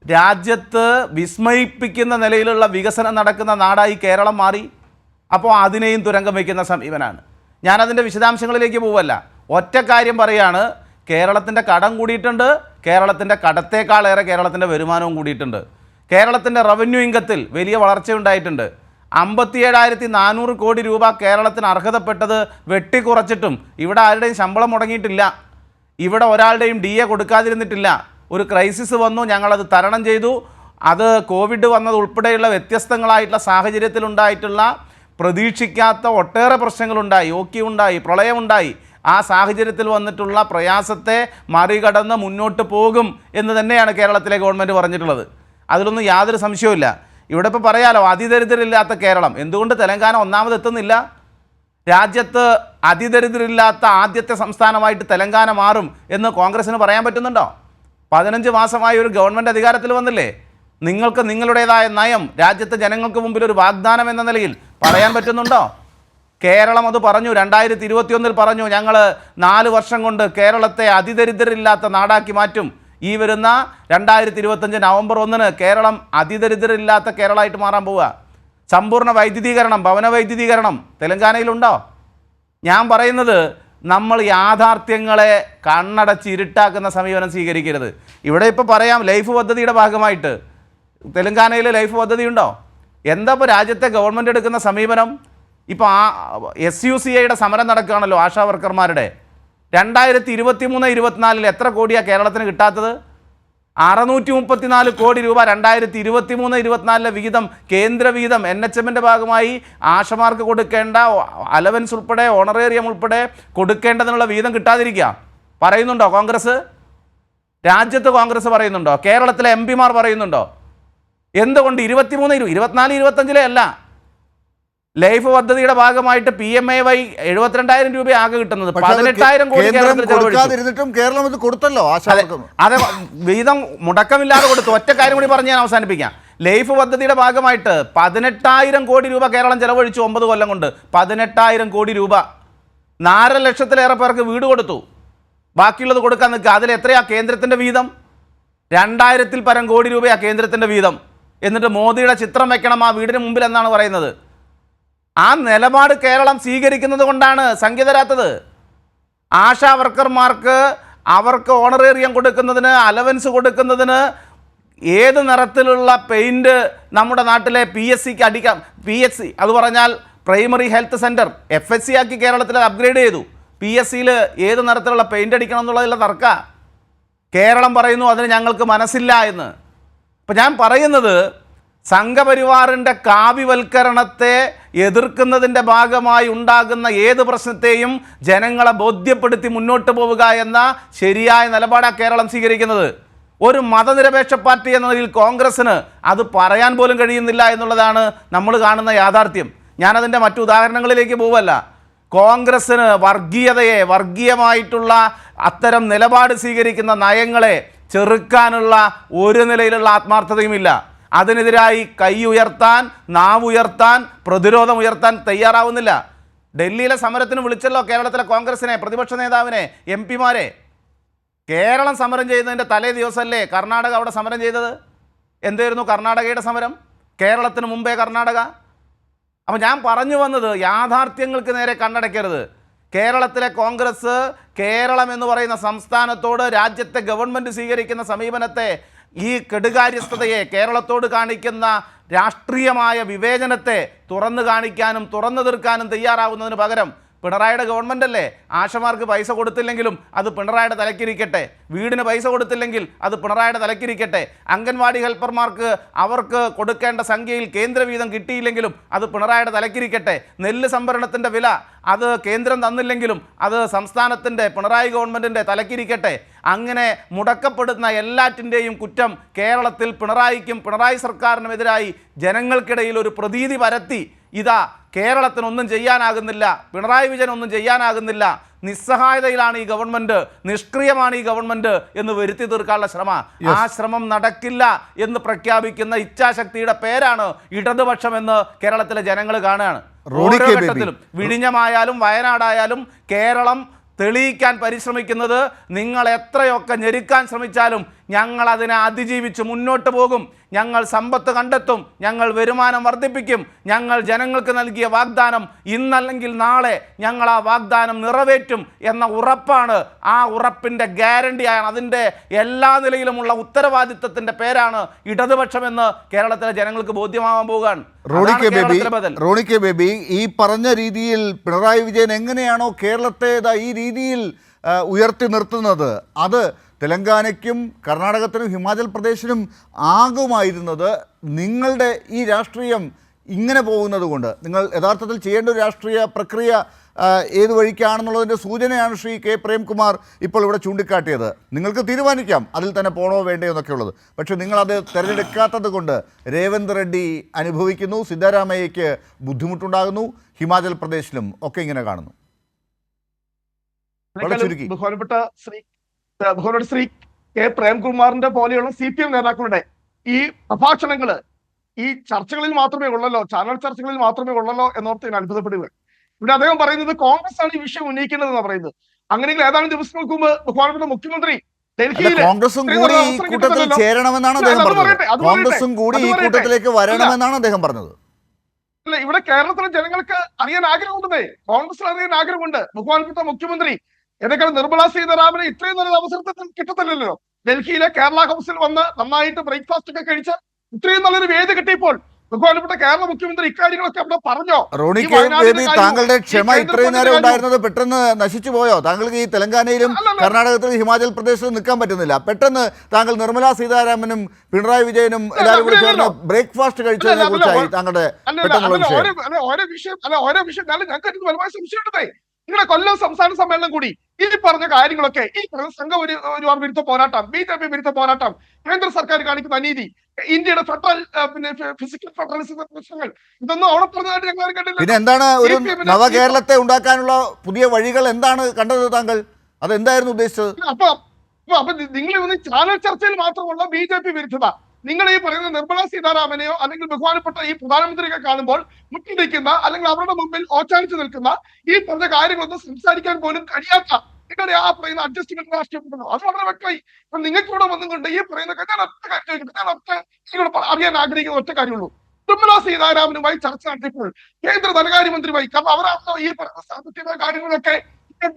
രാജ്യത്ത് വിസ്മയിപ്പിക്കുന്ന നിലയിലുള്ള വികസനം നടക്കുന്ന നാടായി കേരളം മാറി. അപ്പോൾ അതിനെയും തുരങ്കം വയ്ക്കുന്ന സമീപനാണ്. ഞാനതിൻ്റെ വിശദാംശങ്ങളിലേക്ക് പോവല്ല. ഒറ്റ കാര്യം പറയാണ്, കേരളത്തിൻ്റെ കടം കൂടിയിട്ടുണ്ട്, കേരളത്തിൻ്റെ കടത്തേക്കാളേറെ കേരളത്തിൻ്റെ വരുമാനവും കൂടിയിട്ടുണ്ട്. കേരളത്തിൻ്റെ റവന്യൂ ഇൻകത്തിൽ വലിയ വളർച്ചയുണ്ടായിട്ടുണ്ട്. 57,400 കോടി രൂപ കേരളത്തിന് അർഹതപ്പെട്ടത് വെട്ടിക്കുറച്ചിട്ടും ഇവിടെ ആരുടെയും ശമ്പളം മുടങ്ങിയിട്ടില്ല, ഇവിടെ ഒരാളുടെയും DA കൊടുക്കാതിരുന്നിട്ടില്ല. ഒരു ക്രൈസിസ് വന്നു, ഞങ്ങളത് തരണം ചെയ്തു. അത് കോവിഡ് വന്നത് ഉൾപ്പെടെയുള്ള വ്യത്യസ്തങ്ങളായിട്ടുള്ള സാഹചര്യത്തിലുണ്ടായിട്ടുള്ള പ്രതീക്ഷിക്കാത്ത ഒട്ടേറെ പ്രശ്നങ്ങളുണ്ടായി, ഉണ്ടായി, പ്രളയമുണ്ടായി. ആ സാഹചര്യത്തിൽ വന്നിട്ടുള്ള പ്രയാസത്തെ മറികടന്ന് മുന്നോട്ട് പോകും എന്ന് തന്നെയാണ് കേരളത്തിലെ ഗവൺമെൻറ് പറഞ്ഞിട്ടുള്ളത്. അതിലൊന്നും യാതൊരു സംശയവുമില്ല. ഇവിടെ ഇപ്പോൾ പറയാലോ അതിദരിദ്രരില്ലാത്ത കേരളം, എന്തുകൊണ്ട് തെലങ്കാന ഒന്നാമത് എത്തുന്നില്ല? രാജ്യത്ത് അതിദരിദ്രരില്ലാത്ത ആദ്യത്തെ സംസ്ഥാനമായിട്ട് തെലങ്കാന മാറും എന്ന് കോൺഗ്രസ്സിന് പറയാൻ പറ്റുന്നുണ്ടോ? 15 മാസമായി ഒരു ഗവൺമെൻറ് അധികാരത്തിൽ വന്നില്ലേ? നിങ്ങൾക്ക് നിങ്ങളുടേതായ നയം രാജ്യത്തെ ജനങ്ങൾക്ക് മുമ്പിൽ ഒരു വാഗ്ദാനം എന്ന നിലയിൽ പറയാൻ പറ്റുന്നുണ്ടോ? കേരളം അത് പറഞ്ഞു, 2021 പറഞ്ഞു, ഞങ്ങൾ 4 വർഷം കൊണ്ട് കേരളത്തെ അതിദരിദ്രരില്ലാത്ത നാടാക്കി മാറ്റും. ഈ വരുന്ന 2025 നവംബർ 1 കേരളം അതിദരിദ്രരില്ലാത്ത കേരളമായിട്ട് മാറാൻ പോവുക. സമ്പൂർണ്ണ വൈദ്യുതീകരണം, ഭവന വൈദ്യുതീകരണം തെലങ്കാനയിലുണ്ടോ? ഞാൻ പറയുന്നത്, നമ്മൾ യാഥാർത്ഥ്യങ്ങളെ കണ്ണടച്ച് ഇരുട്ടാക്കുന്ന സമീപനം സ്വീകരിക്കരുത്. ഇവിടെ ഇപ്പോൾ പറയാം, ലൈഫ് പദ്ധതിയുടെ ഭാഗമായിട്ട് തെലങ്കാനയിൽ ലൈഫ് പദ്ധതി ഉണ്ടോ? എന്താ ഇപ്പോൾ രാജ്യത്തെ ഗവൺമെൻറ് എടുക്കുന്ന സമീപനം? ഇപ്പോൾ SUCIയുടെ സമരം നടക്കുകയാണല്ലോ, ആശാ വർക്കർമാരുടെ. 2023-24 എത്ര കോടിയാണ് കേരളത്തിന് കിട്ടാത്തത്? 634 കോടി രൂപ 2023-24 വിഹിതം, കേന്ദ്ര വിഹിതം NHMൻ്റെ ഭാഗമായി ആശമാർക്ക് കൊടുക്കേണ്ട അലവൻസ് ഉൾപ്പെടെ ഓണറേറിയം ഉൾപ്പെടെ കൊടുക്കേണ്ടതിനുള്ള വിഹിതം കിട്ടാതിരിക്കുക പറയുന്നുണ്ടോ കോൺഗ്രസ്? രാജ്യത്ത് കോൺഗ്രസ് പറയുന്നുണ്ടോ? കേരളത്തിലെ MP-മാർ പറയുന്നുണ്ടോ? എന്തുകൊണ്ട് 24-25 അല്ല? ലൈഫ് പദ്ധതിയുടെ ഭാഗമായിട്ട് PMAY 72,000 രൂപ ആകെ കിട്ടുന്നത്, 18,000 കോടി കേരളം ഇത് കൊടുത്തല്ലോ. അതെ, വിഹിതം മുടക്കമില്ലാതെ കൊടുത്തു. ഒറ്റ കാര്യം കൂടി പറഞ്ഞ് ഞാൻ അവസാനിപ്പിക്കാം. ലൈഫ് പദ്ധതിയുടെ ഭാഗമായിട്ട് 18,000 കോടി രൂപ കേരളം ചെലവഴിച്ചു 9 കൊല്ലം കൊണ്ട്. 18,000 കോടി രൂപ. 4 ലക്ഷത്തിലേറെ പേർക്ക് വീട് കൊടുത്തു. ബാക്കിയുള്ളത് കൊടുക്കാൻ നിൽക്കുക. അതിലെത്രയാ കേന്ദ്രത്തിൻ്റെ വീതം? 2,000-ൽ പരം കോടി രൂപയാണ് കേന്ദ്രത്തിൻ്റെ വീതം. എന്നിട്ട് മോദിയുടെ ചിത്രം വെക്കണം ആ വീടിന് മുമ്പിൽ എന്നാണ് പറയുന്നത്. ആ നിലപാട് കേരളം സ്വീകരിക്കുന്നത് കൊണ്ടാണ് സംഖ്യ തരാത്തത്. ആശാ വർക്കർമാർക്ക് അവർക്ക് ഓണറേറിയം കൊടുക്കുന്നതിന്, അലവൻസ് കൊടുക്കുന്നതിന് ഏത് നിറത്തിലുള്ള പെയിൻറ്റ് നമ്മുടെ നാട്ടിലെ PSCക്ക് അടിക്കാം. PHC അത് പറഞ്ഞാൽ പ്രൈമറി ഹെൽത്ത് സെൻറ്റർ, FHC ആക്കി കേരളത്തിൽ അപ്ഗ്രേഡ് ചെയ്തു. PSCയിൽ ഏത് നിറത്തിലുള്ള പെയിൻ്റ് അടിക്കണം എന്നുള്ളതിലുള്ള തർക്ക. കേരളം പറയുന്നു അതിന് ഞങ്ങൾക്ക് മനസ്സില്ല എന്ന്. അപ്പം ഞാൻ പറയുന്നത്, സംഘപരിവാറിൻ്റെ കാവ്യവൽക്കരണത്തെ എതിർക്കുന്നതിൻ്റെ ഭാഗമായി ഉണ്ടാകുന്ന ഏത് പ്രശ്നത്തെയും ജനങ്ങളെ ബോധ്യപ്പെടുത്തി മുന്നോട്ട് പോവുക എന്ന ശരിയായ നിലപാടാണ് കേരളം സ്വീകരിക്കുന്നത്. ഒരു മതനിരപേക്ഷ പാർട്ടി എന്ന നിലയിൽ കോൺഗ്രസ്സിന് അത് പറയാൻ പോലും കഴിയുന്നില്ല എന്നുള്ളതാണ് നമ്മൾ കാണുന്ന യാഥാർത്ഥ്യം. ഞാനതിൻ്റെ മറ്റു ഉദാഹരണങ്ങളിലേക്ക് പോവല്ല. കോൺഗ്രസ്സിന് വർഗീയതയെ, വർഗീയമായിട്ടുള്ള അത്തരം നിലപാട് സ്വീകരിക്കുന്ന നയങ്ങളെ ചെറുക്കാനുള്ള ഒരു നിലയിലുള്ള ആത്മാർത്ഥതയുമില്ല. അതിനെതിരായി കൈ ഉയർത്താൻ, നാവുയർത്താൻ, പ്രതിരോധം ഉയർത്താൻ തയ്യാറാവുന്നില്ല. ഡൽഹിയിലെ സമരത്തിന് വിളിച്ചല്ലോ കേരളത്തിലെ കോൺഗ്രസിനെ, പ്രതിപക്ഷ നേതാവിനെ, MP-മാരെ. കേരളം സമരം ചെയ്യുന്നതിൻ്റെ തലേ ദിവസമല്ലേ കർണാടക അവിടെ സമരം ചെയ്തത്? എന്തായിരുന്നു കർണാടകയുടെ സമരം? കേരളത്തിന് മുമ്പേ കർണാടക. അപ്പോൾ ഞാൻ പറഞ്ഞു വന്നത്, യാഥാർത്ഥ്യങ്ങൾക്ക് നേരെ കണ്ണടയ്ക്കരുത്. കേരളത്തിലെ കോൺഗ്രസ് കേരളം എന്ന് പറയുന്ന സംസ്ഥാനത്തോട് രാജ്യത്തെ ഗവൺമെൻറ് സ്വീകരിക്കുന്ന സമീപനത്തെ, ഈ കെടുകാര്യസ്ഥതയെ, കേരളത്തോട് കാണിക്കുന്ന രാഷ്ട്രീയമായ വിവേചനത്തെ തുറന്നു കാണിക്കാനും തുറന്നു തീർക്കാനും തയ്യാറാവുന്നതിന് പകരം പിണറായിയുടെ ഗവൺമെൻറ് അല്ലേ. ആശമാർക്ക് പൈസ കൊടുത്തില്ലെങ്കിലും അത് പിണറായിയുടെ തലക്കിരിക്കട്ടെ. വീടിന് പൈസ കൊടുത്തില്ലെങ്കിൽ അത് പിണറായിയുടെ തലക്കിരിക്കട്ടെ. അംഗൻവാടി ഹെൽപ്പർമാർക്ക് അവർക്ക് കൊടുക്കേണ്ട സംഖ്യയിൽ കേന്ദ്രവീതം കിട്ടിയില്ലെങ്കിലും അത് പിണറായിയുടെ തലക്കിരിക്കട്ടെ. നെല്ല് സംഭരണത്തിൻ്റെ വില അത് കേന്ദ്രം തന്നില്ലെങ്കിലും അത് സംസ്ഥാനത്തിൻ്റെ പിണറായി ഗവൺമെൻറ്റിൻ്റെ തലക്കിരിക്കട്ടെ. അങ്ങനെ മുടക്കപ്പെടുന്ന എല്ലാറ്റിൻ്റെയും കുറ്റം കേരളത്തിൽ പിണറായിക്കും പിണറായി സർക്കാരിനുമെതിരായി ജനങ്ങൾക്കിടയിൽ ഒരു പ്രതീതി പരത്തി ഇതാ കേരളത്തിനൊന്നും ചെയ്യാനാകുന്നില്ല, പിണറായി വിജയൻ ഒന്നും ചെയ്യാനാകുന്നില്ല, നിസ്സഹായതയിലാണ് ഈ ഗവൺമെൻറ്, നിഷ്ക്രിയമാണ് ഈ ഗവൺമെൻറ് എന്ന് വരുത്തി തീർക്കാനുള്ള ശ്രമം. ആ ശ്രമം നടക്കില്ല എന്ന് പ്രഖ്യാപിക്കുന്ന ഇച്ഛാശക്തിയുടെ പേരാണ് ഇടതുപക്ഷം എന്ന് കേരളത്തിലെ ജനങ്ങൾ കാണുകയാണ്. ഓരോ ഘട്ടത്തിലും വിഴിഞ്ഞമായാലും വയനാടായാലും കേരളം തെളിയിക്കാൻ പരിശ്രമിക്കുന്നത് നിങ്ങൾ എത്രയൊക്കെ ഞെരുക്കാൻ ശ്രമിച്ചാലും ഞങ്ങൾ അതിനെ അതിജീവിച്ച് മുന്നോട്ട് പോകും, ഞങ്ങൾ സമ്പത്ത് കണ്ടെത്തും, ഞങ്ങൾ വരുമാനം വർദ്ധിപ്പിക്കും, ഞങ്ങൾ ജനങ്ങൾക്ക് നൽകിയ വാഗ്ദാനം ഇന്നല്ലെങ്കിൽ നാളെ ഞങ്ങൾ ആ വാഗ്ദാനം നിറവേറ്റും എന്ന ഉറപ്പാണ്. ആ ഉറപ്പിൻ്റെ ഗ്യാരണ്ടിയാണ്, അതിൻ്റെ എല്ലാ നിലയിലുമുള്ള ഉത്തരവാദിത്വത്തിൻ്റെ പേരാണ് ഇടതുപക്ഷമെന്ന് കേരളത്തിലെ ജനങ്ങൾക്ക് ബോധ്യമാവാൻ പോവുകയാണ്. റോണി കെ ബേബി, ഈ പറഞ്ഞ രീതിയിൽ പിണറായി വിജയൻ എങ്ങനെയാണോ കേരളത്തെ ഈ രീതിയിൽ ഉയർത്തി നിർത്തുന്നത്, അത് തെലങ്കാനയ്ക്കും കർണാടകത്തിനും ഹിമാചൽ പ്രദേശിനും ആകുമായിരുന്നത് നിങ്ങളുടെ ഈ രാഷ്ട്രീയം ഇങ്ങനെ പോകുന്നത് കൊണ്ട്. നിങ്ങൾ യഥാർത്ഥത്തിൽ ചെയ്യേണ്ട ഒരു രാഷ്ട്രീയ പ്രക്രിയ ഏത് വഴിക്കാണെന്നുള്ളതിൻ്റെ സൂചനയാണ് ശ്രീ കെ പ്രേംകുമാർ ഇപ്പോൾ ഇവിടെ ചൂണ്ടിക്കാട്ടിയത്. നിങ്ങൾക്ക് തീരുമാനിക്കാം അതിൽ തന്നെ പോകണോ വേണ്ടയോ എന്നൊക്കെ ഉള്ളത്. പക്ഷേ നിങ്ങളത് തിരഞ്ഞെടുക്കാത്തത് കൊണ്ട് രേവന്ത് റെഡ്ഡി അനുഭവിക്കുന്നു, സിദ്ധരാമയ്യയ്ക്ക് ബുദ്ധിമുട്ടുണ്ടാകുന്നു, ഹിമാചൽ പ്രദേശിലും ഒക്കെ ഇങ്ങനെ കാണുന്നു. ബഹുമാനപ്പെട്ട ശ്രീ കെ പ്രേംകുമാറിന്റെ പോലെയുള്ള CPM നേതാക്കളുടെ ഈ പ്രഭാഷണങ്ങള് ഈ ചർച്ചകളിൽ മാത്രമേ ഉള്ളല്ലോ, ചാനൽ ചർച്ചകളിൽ മാത്രമേ ഉള്ളല്ലോ എന്നോർത്ത് ഞാൻ അത്ഭുതപ്പെടുക. ഇവിടെ അദ്ദേഹം പറയുന്നത് കോൺഗ്രസ് ആണ് ഈ വിഷയം ഉന്നയിക്കേണ്ടത് എന്നാണ് പറയുന്നത്. അങ്ങനെയെങ്കിൽ ഏതാനും ദിവസങ്ങൾക്ക് മുമ്പ് ബഹുമാനപ്പെട്ട മുഖ്യമന്ത്രി കോൺഗ്രസും കൂടി ഈ കൂട്ടത്തിൽ ചേരണമെന്നാണ് അദ്ദേഹം പറഞ്ഞത്. കോൺഗ്രസും കൂടി ഈ കൂട്ടത്തിലേക്ക് വരണമെന്നാണ് അദ്ദേഹം പറഞ്ഞത്. അല്ല, ഇവിടെ കേരളത്തിലെ ജനങ്ങൾക്ക് അറിയാൻ ആഗ്രഹമുണ്ടെന്നേ, കോൺഗ്രസിന് അറിയാൻ ആഗ്രഹമുണ്ട്. ബഹുമാനപ്പെട്ട മുഖ്യമന്ത്രി എന്നൊക്കെ നിർമ്മല സീതാരാമനെ ഇത്രയും നല്ലൊരു അവസരത്തിൽ കിട്ടത്തില്ലല്ലോ. ഡൽഹിയിലെ കേരള ഹൗസിൽ വന്ന് നന്നായിട്ട് ബ്രേക്ക്ഫാസ്റ്റ് ഒക്കെ കഴിച്ച് ഇത്രയും നല്ലൊരു വേദി കിട്ടിയപ്പോൾ ബഹുമാനപ്പെട്ട കേരള മുഖ്യമന്ത്രി ഇക്കാര്യങ്ങളൊക്കെ അവിടെ പറഞ്ഞോ? റോണി കെ ബേബി, താങ്കളുടെ ക്ഷമ ഇത്രയും നേരം ഉണ്ടായിരുന്നത് പെട്ടെന്ന് നശിച്ചു പോയോ? താങ്കൾക്ക് ഈ തെലങ്കാനയിലും കർണാടകത്തിലും ഹിമാചൽ പ്രദേശിലും നിൽക്കാൻ പറ്റുന്നില്ല. പെട്ടെന്ന് താങ്കൾ നിർമ്മല സീതാരാമനും പിണറായി വിജയനും എല്ലാവരും കൂടി ചേർന്ന് ബ്രേക്ക്ഫാസ്റ്റ് കഴിച്ചതിനെ കുറിച്ചായി താങ്കളുടെ ഓരോ വിഷയം ഞങ്ങൾക്ക് പരമായ സംശയമുണ്ടേ. നിങ്ങളുടെ കൊല്ലം സംസ്ഥാന സമ്മേളനം കൂടി ഈ പറഞ്ഞ കാര്യങ്ങളൊക്കെ, ഈ സംഘപരിവാർ വിരുദ്ധ പോരാട്ടം, BJP വിരുദ്ധ പോരാട്ടം, കേന്ദ്ര സർക്കാർ കാണിക്കുന്ന അനീതി, ഇന്ത്യയുടെ ഫെഡറൽ ഫിസിക്കൽ ഫെഡറലിസം പ്രശ്നങ്ങൾ, ഇതൊന്നും അവിടെ പറഞ്ഞതായിട്ട് ഞങ്ങൾ കണ്ടില്ല. പിന്നെ എന്താണ് ഒരു നവകേരളത്തെ ഉണ്ടാക്കാനുള്ള പുതിയ വഴികൾ എന്താണ് കണ്ടത് താങ്കൾ? അതെന്തായിരുന്നു ഉദ്ദേശിച്ചത്? അപ്പൊ നിങ്ങൾ ഇന്ന് ചാനൽ ചർച്ചയിൽ മാത്രമുള്ള BJP വിരുദ്ധത, നിങ്ങൾ ഈ പറയുന്ന നിർമ്മല സീതാരാമനെയോ അല്ലെങ്കിൽ ബഹുമാനപ്പെട്ട ഈ പ്രധാനമന്ത്രിയെ കാണുമ്പോൾ മുട്ടിടിക്കുന്ന അല്ലെങ്കിൽ അവരുടെ മുമ്പിൽ ഓച്ചാനിച്ചു നിൽക്കുന്ന ഈ പറഞ്ഞ കാര്യങ്ങളൊന്നും സംസാരിക്കാൻ പോലും കഴിയാത്ത നിങ്ങളുടെ ആ പറയുന്ന അഡ്ജസ്റ്റ്മെന്റ് രാഷ്ട്രീയപ്പെടുന്നു. അത് വളരെ വ്യക്തമായി. ഇപ്പൊ നിങ്ങൾക്ക് ഇവിടെ വന്നുകൊണ്ട് ഈ പറയുന്ന അറിയാൻ ആഗ്രഹിക്കുന്ന ഒറ്റ കാര്യമുള്ളൂ. നിർമ്മല സീതാരാമനുമായി ചർച്ച നടത്തിയപ്പോൾ കേന്ദ്ര ധനകാര്യമന്ത്രിയുമായി, കാരണം അവരാണല്ലോ ഈ പറയുന്ന സാമ്പത്തിക കാര്യങ്ങളൊക്കെ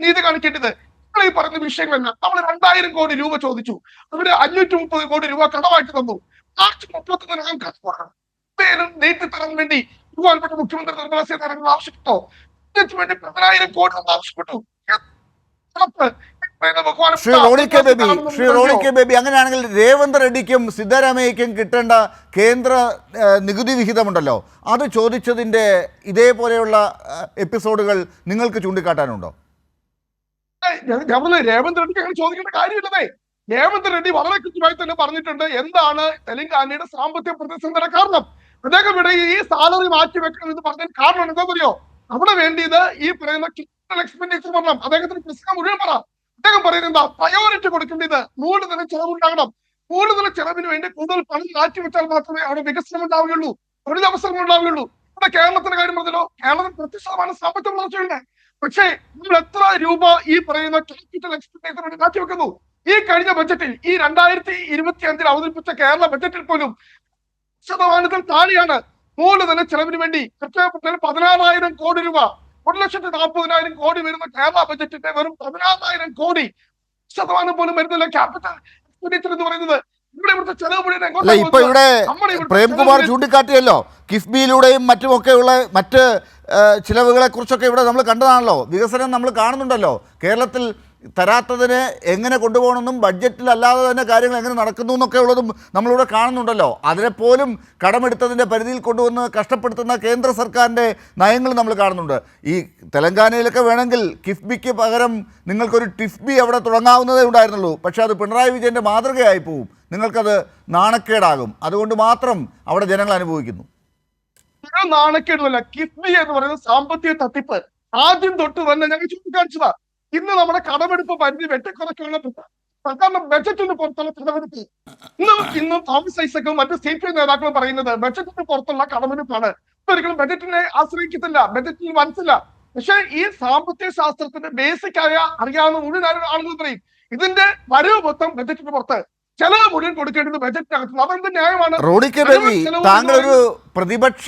നീതി കാണിക്കേണ്ടത്. ഈ പറയുന്ന വിഷയങ്ങളല്ല. നമ്മൾ 2000 കോടി രൂപ ചോദിച്ചു, അവര് 530 കോടി രൂപ കടമായിട്ട് തന്നു. മാർച്ച് 31-നകം കടമാണ് നീട്ടി തരാൻ വേണ്ടി ബഹുമാനപ്പെട്ട മുഖ്യമന്ത്രി നിർമ്മല സീതാരാമൻ ആവശ്യപ്പെട്ടോ? വേണ്ടി 10,000 കോടി ആവശ്യപ്പെട്ടു. ശ്രീ റോണി കെ ബേബി, അങ്ങനെയാണെങ്കിൽ രേവന്ത് റെഡ്ഡിക്കും സിദ്ധരാമയ്യയ്ക്കും കിട്ടേണ്ട കേന്ദ്ര നികുതി വിഹിതമുണ്ടല്ലോ, അത് ചോദിച്ചതിന്റെ ഇതേപോലെയുള്ള എപ്പിസോഡുകൾ നിങ്ങൾക്ക് ചൂണ്ടിക്കാട്ടാനുണ്ടോ? രേവന്ത് റെഡ്ഡിക്ക് അങ്ങനെ ചോദിക്കേണ്ട കാര്യമില്ലതേ. രേവന്ത് റെഡ്ഡി വളരെ കൃത്യമായി തന്നെ പറഞ്ഞിട്ടുണ്ട് എന്താണ് തെലങ്കാനയുടെ സാമ്പത്തിക പ്രതിസന്ധിയുടെ കാരണം. അദ്ദേഹം ഇവിടെ ഈ സാലറി മാറ്റി വെക്കണം എന്ന് പറഞ്ഞ കാരണം എന്താ പറയോ? അവിടെ വേണ്ടിയത് ഈ പറയുന്ന ക്യാപിറ്റൽ എക്സ്പെൻഡിച്ചർ വരണം. അദ്ദേഹത്തിന് പ്രശ്നം മുഴുവൻ പറ. അദ്ദേഹം പറയുന്നത് എന്താ? പ്രയോറിറ്റി കൊടുക്കേണ്ടത് മൂലധന ചെലവുണ്ടാകണം. മൂലധന ചെലവിന് വേണ്ടി കൂടുതൽ പണം മാറ്റിവെച്ചാൽ മാത്രമേ അവിടെ വികസനം ഉണ്ടാവുകയുള്ളൂ, തൊഴിലവസരങ്ങൾ ഉണ്ടാവുകയുള്ളൂ. ഇവിടെ കേരളത്തിന്റെ കാര്യം പറഞ്ഞല്ലോ, കേരളത്തിൽ 10% സാമ്പത്തിക വളർച്ചയുണ്ട്. പക്ഷേ നമ്മൾ എത്ര രൂപ ഈ പറയുന്ന ക്യാപിറ്റൽ എക്സ്പെൻഡിച്ചർ വേണ്ടി മാറ്റിവെക്കുന്നു? ഈ കഴിഞ്ഞ ബജറ്റിൽ, ഈ 2025 അവതരിപ്പിച്ച കേരള ബജറ്റിൽ പോലും ശതമാനത്തിൽ താഴെയാണ് മൂലധന ചെലവിന് വേണ്ടി 16,000 കോടി രൂപ, 1,40,000 കോടി വരുന്ന കേരള ബജറ്റിന്റെ വെറും 16,000 കോടി ശതമാനം പോലും വരുന്നില്ല ക്യാപിറ്റൽ എക്സ്പെൻഡിച്ചർ എന്ന് പറയുന്നത്. ഇവിടുത്തെ ചെലവ് മുഴുവൻ അല്ല എങ്ങോട്ടാ ഇപ്പൊ പോകുന്നത്? ഇവിടെ നമ്മുടെ ഇവിടുത്തെ പ്രേംകുമാർ ചെലവ് ചൂണ്ടിക്കാട്ടിയല്ലോ കിഫ്ബിയിലൂടെയും മറ്റുമൊക്കെയുള്ള മറ്റ് ചിലവുകളെ കുറിച്ചൊക്കെ ഇവിടെ നമ്മൾ കണ്ടതാണല്ലോ. വികസനം നമ്മൾ കാണുന്നുണ്ടല്ലോ. കേരളത്തിൽ തരാത്തതിന് എങ്ങനെ കൊണ്ടുപോകണമെന്നും ബഡ്ജറ്റിലല്ലാതെ തന്നെ കാര്യങ്ങൾ എങ്ങനെ നടക്കുന്നു എന്നൊക്കെ ഉള്ളതും നമ്മളിവിടെ കാണുന്നുണ്ടല്ലോ. അതിനെപ്പോലും കടമെടുത്തതിൻ്റെ പരിധിയിൽ കൊണ്ടുവന്ന് കഷ്ടപ്പെടുത്തുന്ന കേന്ദ്ര സർക്കാരിൻ്റെ നയങ്ങൾ നമ്മൾ കാണുന്നുണ്ട്. ഈ തെലങ്കാനയിലൊക്കെ വേണമെങ്കിൽ കിഫ്ബിക്ക് പകരം നിങ്ങൾക്കൊരു ടിഫ്ബി അവിടെ തുടങ്ങാവുന്നതേ ഉണ്ടായിരുന്നുള്ളൂ. പക്ഷേ അത് പിണറായി വിജയൻ്റെ മാതൃകയായി പോവും. നിങ്ങൾക്കത് നാണക്കേടാകും. അതുകൊണ്ട് മാത്രം അവിടെ ജനങ്ങൾ അനുഭവിക്കുന്നു. നാണക്കേടുമല്ല, കിഫ്ബി എന്ന് പറയുന്നത് സാമ്പത്തിക തട്ടിപ്പ് ആദ്യം തൊട്ട് തന്നെ ഞങ്ങൾ ചൂണ്ടിക്കാണിച്ചതാ. ഇന്ന് നമ്മുടെ കടമെടുപ്പ് പരിധി വെട്ടിക്കുറയ്ക്കാനുള്ള സർക്കാരിന്റെ ബജറ്റിന് പുറത്തുള്ള കടമെടുപ്പ് ഇന്നും തോമസ് ഐസക്കും മറ്റ് CPI നേതാക്കളും പറയുന്നത് ബജറ്റിന് പുറത്തുള്ള കടമെടുപ്പാണ്. ഒരിക്കലും ബജറ്റിനെ ആശ്രയിക്കത്തില്ല, ബജറ്റിൽ മനസ്സില്ല. പക്ഷെ ഈ സാമ്പത്തിക ശാസ്ത്രത്തിന്റെ ബേസിക് ആയ അറിയാവുന്ന മുഴുവൻ ആളുകൾ പറയും ഇതിന്റെ വരവ് മൊത്തം ബജറ്റിന് പുറത്ത്, ചെലവ് മുഴുവൻ കൊടുക്കേണ്ടത് ബജറ്റിനകത്ത്. അതെന്ത് ന്യായമാണ്? റോണി കെ ബേബി, താങ്കളൊരു പ്രതിപക്ഷ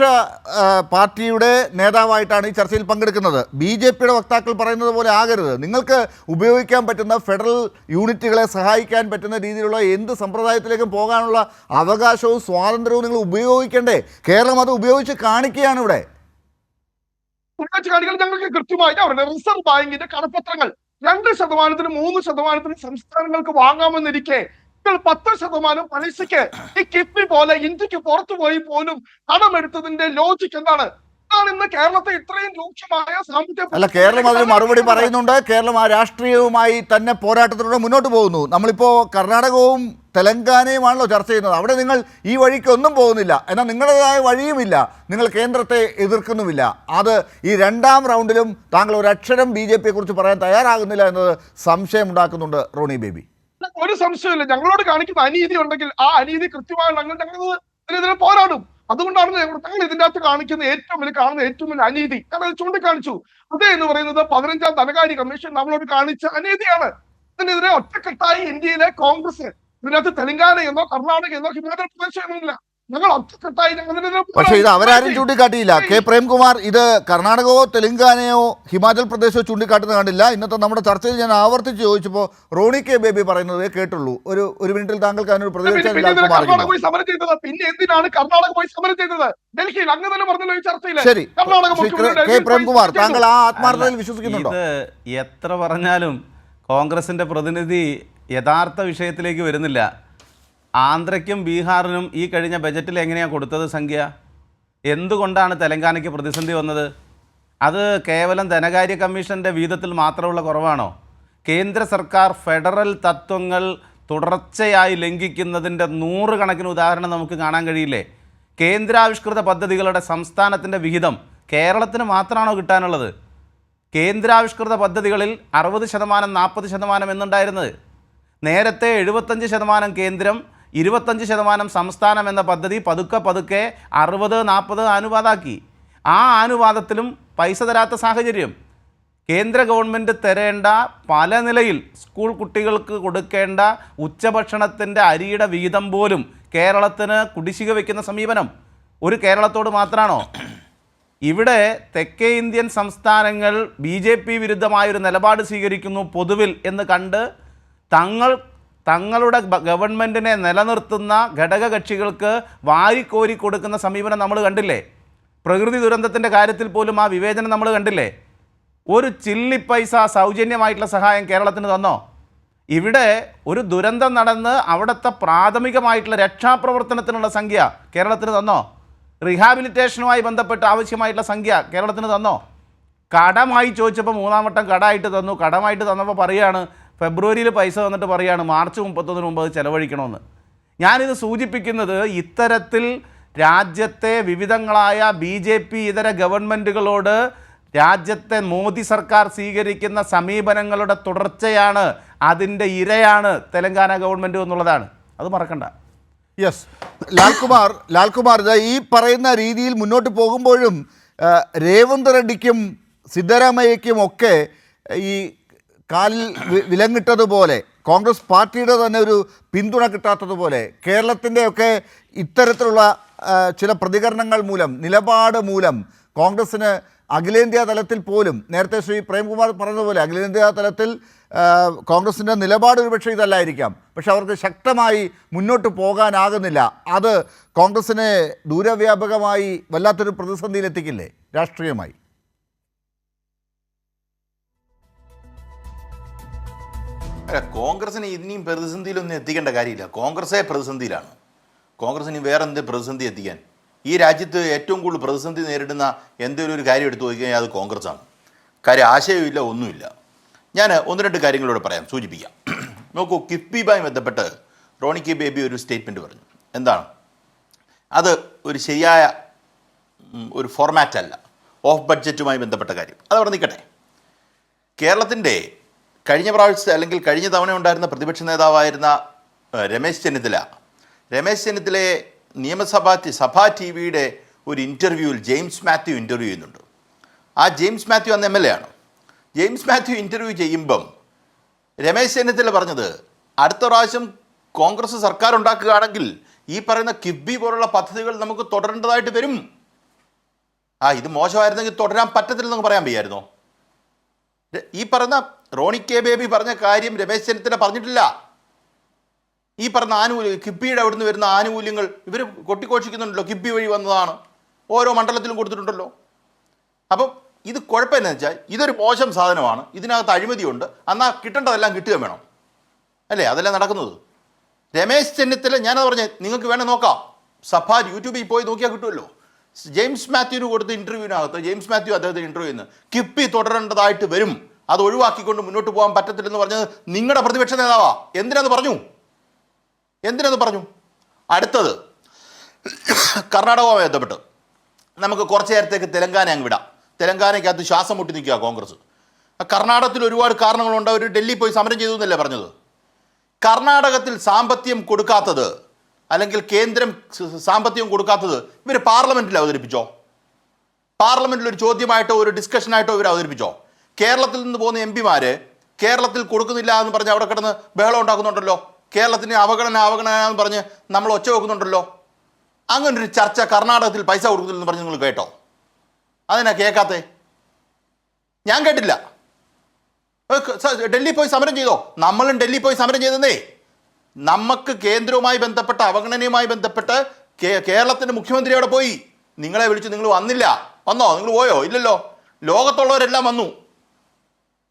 പാർട്ടിയുടെ നേതാവായിട്ടാണ് ഈ ചർച്ചയിൽ പങ്കെടുക്കുന്നത്. BJPയുടെ വക്താക്കൾ പറയുന്നത് പോലെ ആകരുത്. നിങ്ങൾക്ക് ഉപയോഗിക്കാൻ പറ്റുന്ന ഫെഡറൽ യൂണിറ്റുകളെ സഹായിക്കാൻ പറ്റുന്ന രീതിയിലുള്ള എന്ത് സമ്പ്രദായത്തിലേക്കും പോകാനുള്ള അവകാശവും സ്വാതന്ത്ര്യവും നിങ്ങൾ ഉപയോഗിക്കണ്ടേ? കേരളം അത് ഉപയോഗിച്ച് കാണിക്കുകയാണ് ഇവിടെ. കാണികൾ ഞങ്ങൾക്ക് കൃത്യമായിട്ട് അവരുടെ റിസർവ് ബാങ്കിന്റെ കടപ്പത്രങ്ങൾ 2%, 3% സംസ്ഥാനങ്ങൾക്ക് വാങ്ങാമെന്നിരിക്കെ 10% പലിശയ്ക്ക് ഈ കിഫ്ബി പോലെ ഇന്ത്യക്ക് പുറത്തു പോയി പോലും കടമെടുത്തതിന്റെ ലോജിക് എന്താണ്? അതാണ് ഇന്ന് കേരളത്തെ ഇത്രയും രൂക്ഷമായ സാമ്പത്തിക അല്ല, കേരളം അതിന് മറുപടി പറയുന്നുണ്ട്. കേരളം ആ രാഷ്ട്രീയവുമായി തന്നെ പോരാട്ടത്തിലൂടെ മുന്നോട്ട് പോകുന്നു. നമ്മളിപ്പോൾ കർണാടകവും തെലങ്കാനയുമാണല്ലോ ചർച്ച ചെയ്യുന്നത്. അവിടെ നിങ്ങൾ ഈ വഴിക്ക് ഒന്നും പോകുന്നില്ല. എന്നാൽ നിങ്ങളുടേതായ വഴിയുമില്ല. നിങ്ങൾ കേന്ദ്രത്തെ എതിർക്കുന്നുമില്ല. അത് ഈ രണ്ടാം റൗണ്ടിലും താങ്കൾ ഒരക്ഷരം BJPയെ കുറിച്ച് പറയാൻ തയ്യാറാകുന്നില്ല എന്നത് സംശയമുണ്ടാക്കുന്നുണ്ട് റോണി ബേബി. ഒരു സംശയമില്ല, ഞങ്ങളോട് കാണിക്കുന്ന അനീതി ഉണ്ടെങ്കിൽ ആ അനീതി കൃത്യമായി ഞങ്ങൾ ഇതിനെതിരെ പോരാടും. അതുകൊണ്ടാണ് ഞങ്ങൾ ഇതിന്റെ അകത്ത് കാണുന്ന ഏറ്റവും വലിയ അനീതി കാരണം ചൂണ്ടിക്കാണിച്ചു. അതേ എന്ന് പറയുന്നത് 15ാം ധനകാര്യ കമ്മീഷൻ നമ്മളോട് കാണിച്ച അനീതിയാണ്. ഇതിനെതിരെ ഒറ്റക്കെട്ടായി ഇന്ത്യയിലെ കോൺഗ്രസ്, ഇതിനകത്ത് തെലങ്കാന എന്നോ കർണാടക എന്നോ ഹിമാചൽ പ്രദേശ് എന്നല്ല, ഞങ്ങൾ ഒറ്റക്കെട്ടായി പക്ഷേ ഇത് അവരാരും ചൂണ്ടിക്കാട്ടിയില്ല. K. പ്രേംകുമാർ ഇത് കർണാടകയോ തെലങ്കാനയോ ഹിമാചൽ പ്രദേശോ ചൂണ്ടിക്കാട്ടുന്നത് കണ്ടില്ല. ഇന്നത്തെ നമ്മുടെ ചർച്ചയിൽ ഞാൻ ആവർത്തിച്ച് ചോദിച്ചപ്പോൾ റോണി കെ ബേബി പറയുന്നത് കേട്ടുള്ളൂ. ഒരു മിനിറ്റിൽ താങ്കൾക്ക് അതിനൊരു പ്രതികരിച്ചാൽ പോയി സമരം ചെയ്തത്. പിന്നെ എന്തിനാണ് കർണാടക പോയി സമരം ചെയ്തത്? ഡൽഹിയിൽ അങ്ങ് തന്നെ പറഞ്ഞല്ലോ ഈ ചർച്ചയിൽ. ശരി, K. പ്രേംകുമാർ, താങ്കൾ ആ ആത്മാർത്ഥതയിൽ വിശ്വസിക്കുന്നുണ്ടോ? ഇത് എത്ര പറഞ്ഞാലും കോൺഗ്രസിന്റെ പ്രതിനിധി യഥാർത്ഥ വിഷയത്തിലേക്ക് വരുന്നില്ല. ആന്ധ്രയ്ക്കും ബീഹാറിനും ഈ കഴിഞ്ഞ ബജറ്റിൽ എങ്ങനെയാണ് കൊടുത്തത് സംഖ്യ? എന്തുകൊണ്ടാണ് തെലങ്കാനയ്ക്ക് പ്രതിസന്ധി വന്നത്? അത് കേവലം ധനകാര്യ കമ്മീഷൻ്റെ വീതത്തിൽ മാത്രമുള്ള കുറവാണോ? കേന്ദ്ര സർക്കാർ ഫെഡറൽ തത്വങ്ങൾ തുടർച്ചയായി ലംഘിക്കുന്നതിൻ്റെ 100 കണക്കിന് ഉദാഹരണം നമുക്ക് കാണാൻ കഴിയില്ലേ? കേന്ദ്രാവിഷ്കൃത പദ്ധതികളുടെ സംസ്ഥാനത്തിൻ്റെ വിഹിതം കേരളത്തിന് മാത്രമാണോ കിട്ടാനുള്ളത്? കേന്ദ്രാവിഷ്കൃത പദ്ധതികളിൽ 60%, 40% എന്നുണ്ടായിരുന്നത്. നേരത്തെ 75% കേന്ദ്രം, 25% സംസ്ഥാനം എന്ന പദ്ധതി പതുക്കെ 60-40 അനുപാതാക്കി. ആ അനുപാതത്തിലും പൈസ തരാത്ത സാഹചര്യം. കേന്ദ്ര ഗവൺമെൻറ് തരേണ്ട പല നിലയിൽ സ്കൂൾ കുട്ടികൾക്ക് കൊടുക്കേണ്ട ഉച്ചഭക്ഷണത്തിൻ്റെ അരിയുടെ വിഹിതം പോലും കേരളത്തിന് കുടിശ്ശിക വയ്ക്കുന്ന സമീപനം ഒരു കേരളത്തോട് മാത്രമാണോ? ഇവിടെ തെക്കേ ഇന്ത്യൻ സംസ്ഥാനങ്ങൾ BJP വിരുദ്ധമായൊരു നിലപാട് സ്വീകരിക്കുന്നു പൊതുവിൽ എന്ന് കണ്ട് തങ്ങളുടെ ഗവൺമെൻറ്റിനെ നിലനിർത്തുന്ന ഘടകകക്ഷികൾക്ക് വാരിക്കോരി കൊടുക്കുന്ന സമീപനം നമ്മൾ കണ്ടില്ലേ? പ്രകൃതി ദുരന്തത്തിൻ്റെ കാര്യത്തിൽ പോലും ആ വിവേചനം നമ്മൾ കണ്ടില്ലേ? ഒരു ചില്ലി പൈസ സൗജന്യമായിട്ടുള്ള സഹായം കേരളത്തിന് തന്നോ? ഇവിടെ ഒരു ദുരന്തം നടന്ന് അവിടുത്തെ പ്രാഥമികമായിട്ടുള്ള രക്ഷാപ്രവർത്തനത്തിനുള്ള സംഖ്യ കേരളത്തിന് തന്നോ? റീഹാബിലിറ്റേഷനുമായി ബന്ധപ്പെട്ട് ആവശ്യമായിട്ടുള്ള സംഖ്യ കേരളത്തിന് തന്നോ? കടമായി ചോദിച്ചപ്പോൾ 3ാം വട്ടം കടമായിട്ട് തന്നു. കടമായിട്ട് തന്നപ്പോൾ പറയുകയാണ് ഫെബ്രുവരിയിൽ പൈസ വന്നിട്ട് പറയുകയാണ് മാർച്ച് 31 മുമ്പ് അത് ചെലവഴിക്കണമെന്ന്. ഞാനിത് സൂചിപ്പിക്കുന്നത് ഇത്തരത്തിൽ രാജ്യത്തെ വിവിധങ്ങളായ BJP ഇതര ഗവൺമെൻറ്റുകളോട് രാജ്യത്തെ മോദി സർക്കാർ സ്വീകരിക്കുന്ന സമീപനങ്ങളുടെ തുടർച്ചയാണ്, അതിൻ്റെ ഇരയാണ് തെലങ്കാന ഗവൺമെൻറ് എന്നുള്ളതാണ്. അത് മറക്കണ്ട. യെസ്, ലാൽകുമാർ ഇത് ഈ പറയുന്ന രീതിയിൽ മുന്നോട്ട് പോകുമ്പോഴും രേവന്ത് റെഡ്ഡിക്കും സിദ്ധരാമയ്യയ്ക്കും ഒക്കെ ഈ കാലിൽ വിലങ്ങിട്ടതുപോലെ കോൺഗ്രസ് പാർട്ടിയുടെ തന്നെ ഒരു പിന്തുണ കിട്ടാത്തതുപോലെ കേരളത്തിൻ്റെയൊക്കെ ഇത്തരത്തിലുള്ള ചില പ്രതികരണങ്ങൾ മൂലം, നിലപാട് മൂലം കോൺഗ്രസ്സിന് അഖിലേന്ത്യാ തലത്തിൽ പോലും നേരത്തെ ശ്രീ പ്രേംകുമാർ പറഞ്ഞതുപോലെ അഖിലേന്ത്യാ തലത്തിൽ കോൺഗ്രസിൻ്റെ നിലപാട് ഒരുപക്ഷെ ഇതല്ലായിരിക്കാം, പക്ഷെ അവർക്ക് ശക്തമായി മുന്നോട്ട് പോകാനാകുന്നില്ല. അത് കോൺഗ്രസിനെ ദൂരവ്യാപകമായി വല്ലാത്തൊരു പ്രതിസന്ധിയിലെത്തിക്കില്ലേ രാഷ്ട്രീയമായി? അല്ല, കോൺഗ്രസിന് ഇനിയും പ്രതിസന്ധിയിലൊന്നും എത്തിക്കേണ്ട കാര്യമില്ല. കോൺഗ്രസേ പ്രതിസന്ധിയിലാണ്. കോൺഗ്രസിന് വേറെ എന്ത് പ്രതിസന്ധി എത്തിക്കാൻ? ഈ രാജ്യത്ത് ഏറ്റവും കൂടുതൽ പ്രതിസന്ധി നേരിടുന്ന എന്തെങ്കിലും ഒരു കാര്യം എടുത്തു നോക്കിക്കഴിഞ്ഞാൽ അത് കോൺഗ്രസ്സാണ്. കാര്യം ആശയമില്ല, ഒന്നുമില്ല. ഞാൻ ഒന്ന് രണ്ട് കാര്യങ്ങളോട് പറയാം, സൂചിപ്പിക്കാം. നോക്കൂ, കിഫ്ബിയുമായി ബന്ധപ്പെട്ട് റോണി കെ ബേബി ഒരു സ്റ്റേറ്റ്മെൻറ്റ് പറഞ്ഞു. എന്താണ് അത്? ഒരു ശരിയായ ഒരു ഫോർമാറ്റ് അല്ല, ഓഫ് ബഡ്ജറ്റുമായി ബന്ധപ്പെട്ട കാര്യം. അതവിടെ നിൽക്കട്ടെ. കേരളത്തിൻ്റെ കഴിഞ്ഞ പ്രാവശ്യത്തെ അല്ലെങ്കിൽ കഴിഞ്ഞ തവണ ഉണ്ടായിരുന്ന പ്രതിപക്ഷ നേതാവായിരുന്ന രമേശ് ചെന്നിത്തലയെ സഭാ ടി വിയുടെ ഒരു ഇൻ്റർവ്യൂവിൽ ജെയിംസ് മാത്യു ഇൻ്റർവ്യൂ ചെയ്യുന്നുണ്ട്. ആ ജെയിംസ് മാത്യു അന്ന് MLA ആണ്. ജെയിംസ് മാത്യു ഇൻ്റർവ്യൂ ചെയ്യുമ്പം രമേശ് ചെന്നിത്തല പറഞ്ഞത്, അടുത്ത പ്രാവശ്യം കോൺഗ്രസ് സർക്കാർ ഉണ്ടാക്കുകയാണെങ്കിൽ ഈ പറയുന്ന കിഫ്ബി പോലുള്ള പദ്ധതികൾ നമുക്ക് തുടരേണ്ടതായിട്ട് വരും. ഇത് മോശമായിരുന്നെങ്കിൽ തുടരാൻ പറ്റത്തില്ലെന്ന് പറയാൻ വയ്യായിരുന്നോ? ഈ പറഞ്ഞ റോണി കെ ബേബി പറഞ്ഞ കാര്യം രമേശ് ചെന്നിത്തല പറഞ്ഞിട്ടില്ല. ഈ പറഞ്ഞ ആനുകൂല്യം, കിഫ്ബിയുടെ അവിടുന്ന് വരുന്ന ആനുകൂല്യങ്ങൾ ഇവർ കൊട്ടിഘോഷിക്കുന്നുണ്ടല്ലോ, കിഫ്ബി വഴി വന്നതാണ്, ഓരോ മണ്ഡലത്തിലും കൊടുത്തിട്ടുണ്ടല്ലോ. അപ്പം ഇത് കുഴപ്പമെന്നു വെച്ചാൽ ഇതൊരു മോശം സാധനമാണ്, ഇതിനകത്ത് അഴിമതിയുണ്ട്, എന്നാൽ കിട്ടേണ്ടതെല്ലാം കിട്ടുകയും വേണം, അല്ലേ? അതല്ലേ നടക്കുന്നത്. രമേശ് ചെന്നിത്തല, ഞാനത് പറഞ്ഞ നിങ്ങൾക്ക് വേണേൽ നോക്കാം, യൂട്യൂബിൽ പോയി നോക്കിയാൽ കിട്ടുമല്ലോ. ജെയിംസ് മാത്യുവിന് കൊടുത്ത ഇൻ്റർവ്യൂവിനകത്ത് ജെയിംസ് മാത്യു അദ്ദേഹത്തെ ഇൻ്റർവ്യൂ ചെയ്യുന്നു, കിഫ്ബി തുടരേണ്ടതായിട്ട് വരും, അത് ഒഴിവാക്കിക്കൊണ്ട് മുന്നോട്ട് പോകാൻ പറ്റത്തില്ലെന്ന് പറഞ്ഞത് നിങ്ങളുടെ പ്രതിപക്ഷ നേതാവാ. എന്തിനത് പറഞ്ഞു? അടുത്തത് കർണാടകവുമായി ബന്ധപ്പെട്ട് നമുക്ക് കുറച്ച് നേരത്തേക്ക് തെലങ്കാന അങ്ങ് വിടാം. തെലങ്കാനയ്ക്കകത്ത് ശ്വാസം മുട്ടി നിൽക്കുക കോൺഗ്രസ്. കർണാടകത്തിൽ ഒരുപാട് കാരണങ്ങളുണ്ട്. അവർ ഡൽഹി പോയി സമരം ചെയ്തു എന്നല്ലേ പറഞ്ഞത്. കർണാടകത്തിൽ സാമ്പത്തികം കൊടുക്കാത്തത്, അല്ലെങ്കിൽ കേന്ദ്രം സാമ്പത്തികം കൊടുക്കാത്തത് ഇവർ പാർലമെൻറ്റിൽ അവതരിപ്പിച്ചോ? പാർലമെൻറ്റിൽ ഒരു ചോദ്യമായിട്ടോ ഒരു ഡിസ്കഷനായിട്ടോ ഇവർ അവതരിപ്പിച്ചോ? കേരളത്തിൽ നിന്ന് പോകുന്ന MP കേരളത്തിൽ കൊടുക്കുന്നില്ല എന്ന് പറഞ്ഞ് അവിടെ കിടന്ന് ബഹളം ഉണ്ടാക്കുന്നുണ്ടല്ലോ. കേരളത്തിന് അവഗണന എന്ന് പറഞ്ഞ് നമ്മൾ ഒച്ച വെക്കുന്നുണ്ടല്ലോ. അങ്ങനൊരു ചർച്ച കർണാടകത്തിൽ പൈസ കൊടുക്കുന്നില്ലെന്ന് പറഞ്ഞ് നിങ്ങൾ കേട്ടോ? അതിനാ കേൾക്കാത്തേ? ഞാൻ കേട്ടില്ല. ഡൽഹി പോയി സമരം ചെയ്തോ? നമ്മളും ഡൽഹി പോയി സമരം ചെയ്തേ. നമുക്ക് കേന്ദ്രവുമായി ബന്ധപ്പെട്ട അവഗണനയുമായി ബന്ധപ്പെട്ട് കേരളത്തിൻ്റെ മുഖ്യമന്ത്രി അവിടെ പോയി. നിങ്ങളെ വിളിച്ചു, നിങ്ങൾ വന്നില്ല. വന്നോ? നിങ്ങൾ പോയോ? ഇല്ലല്ലോ. ലോകത്തുള്ളവരെല്ലാം വന്നു,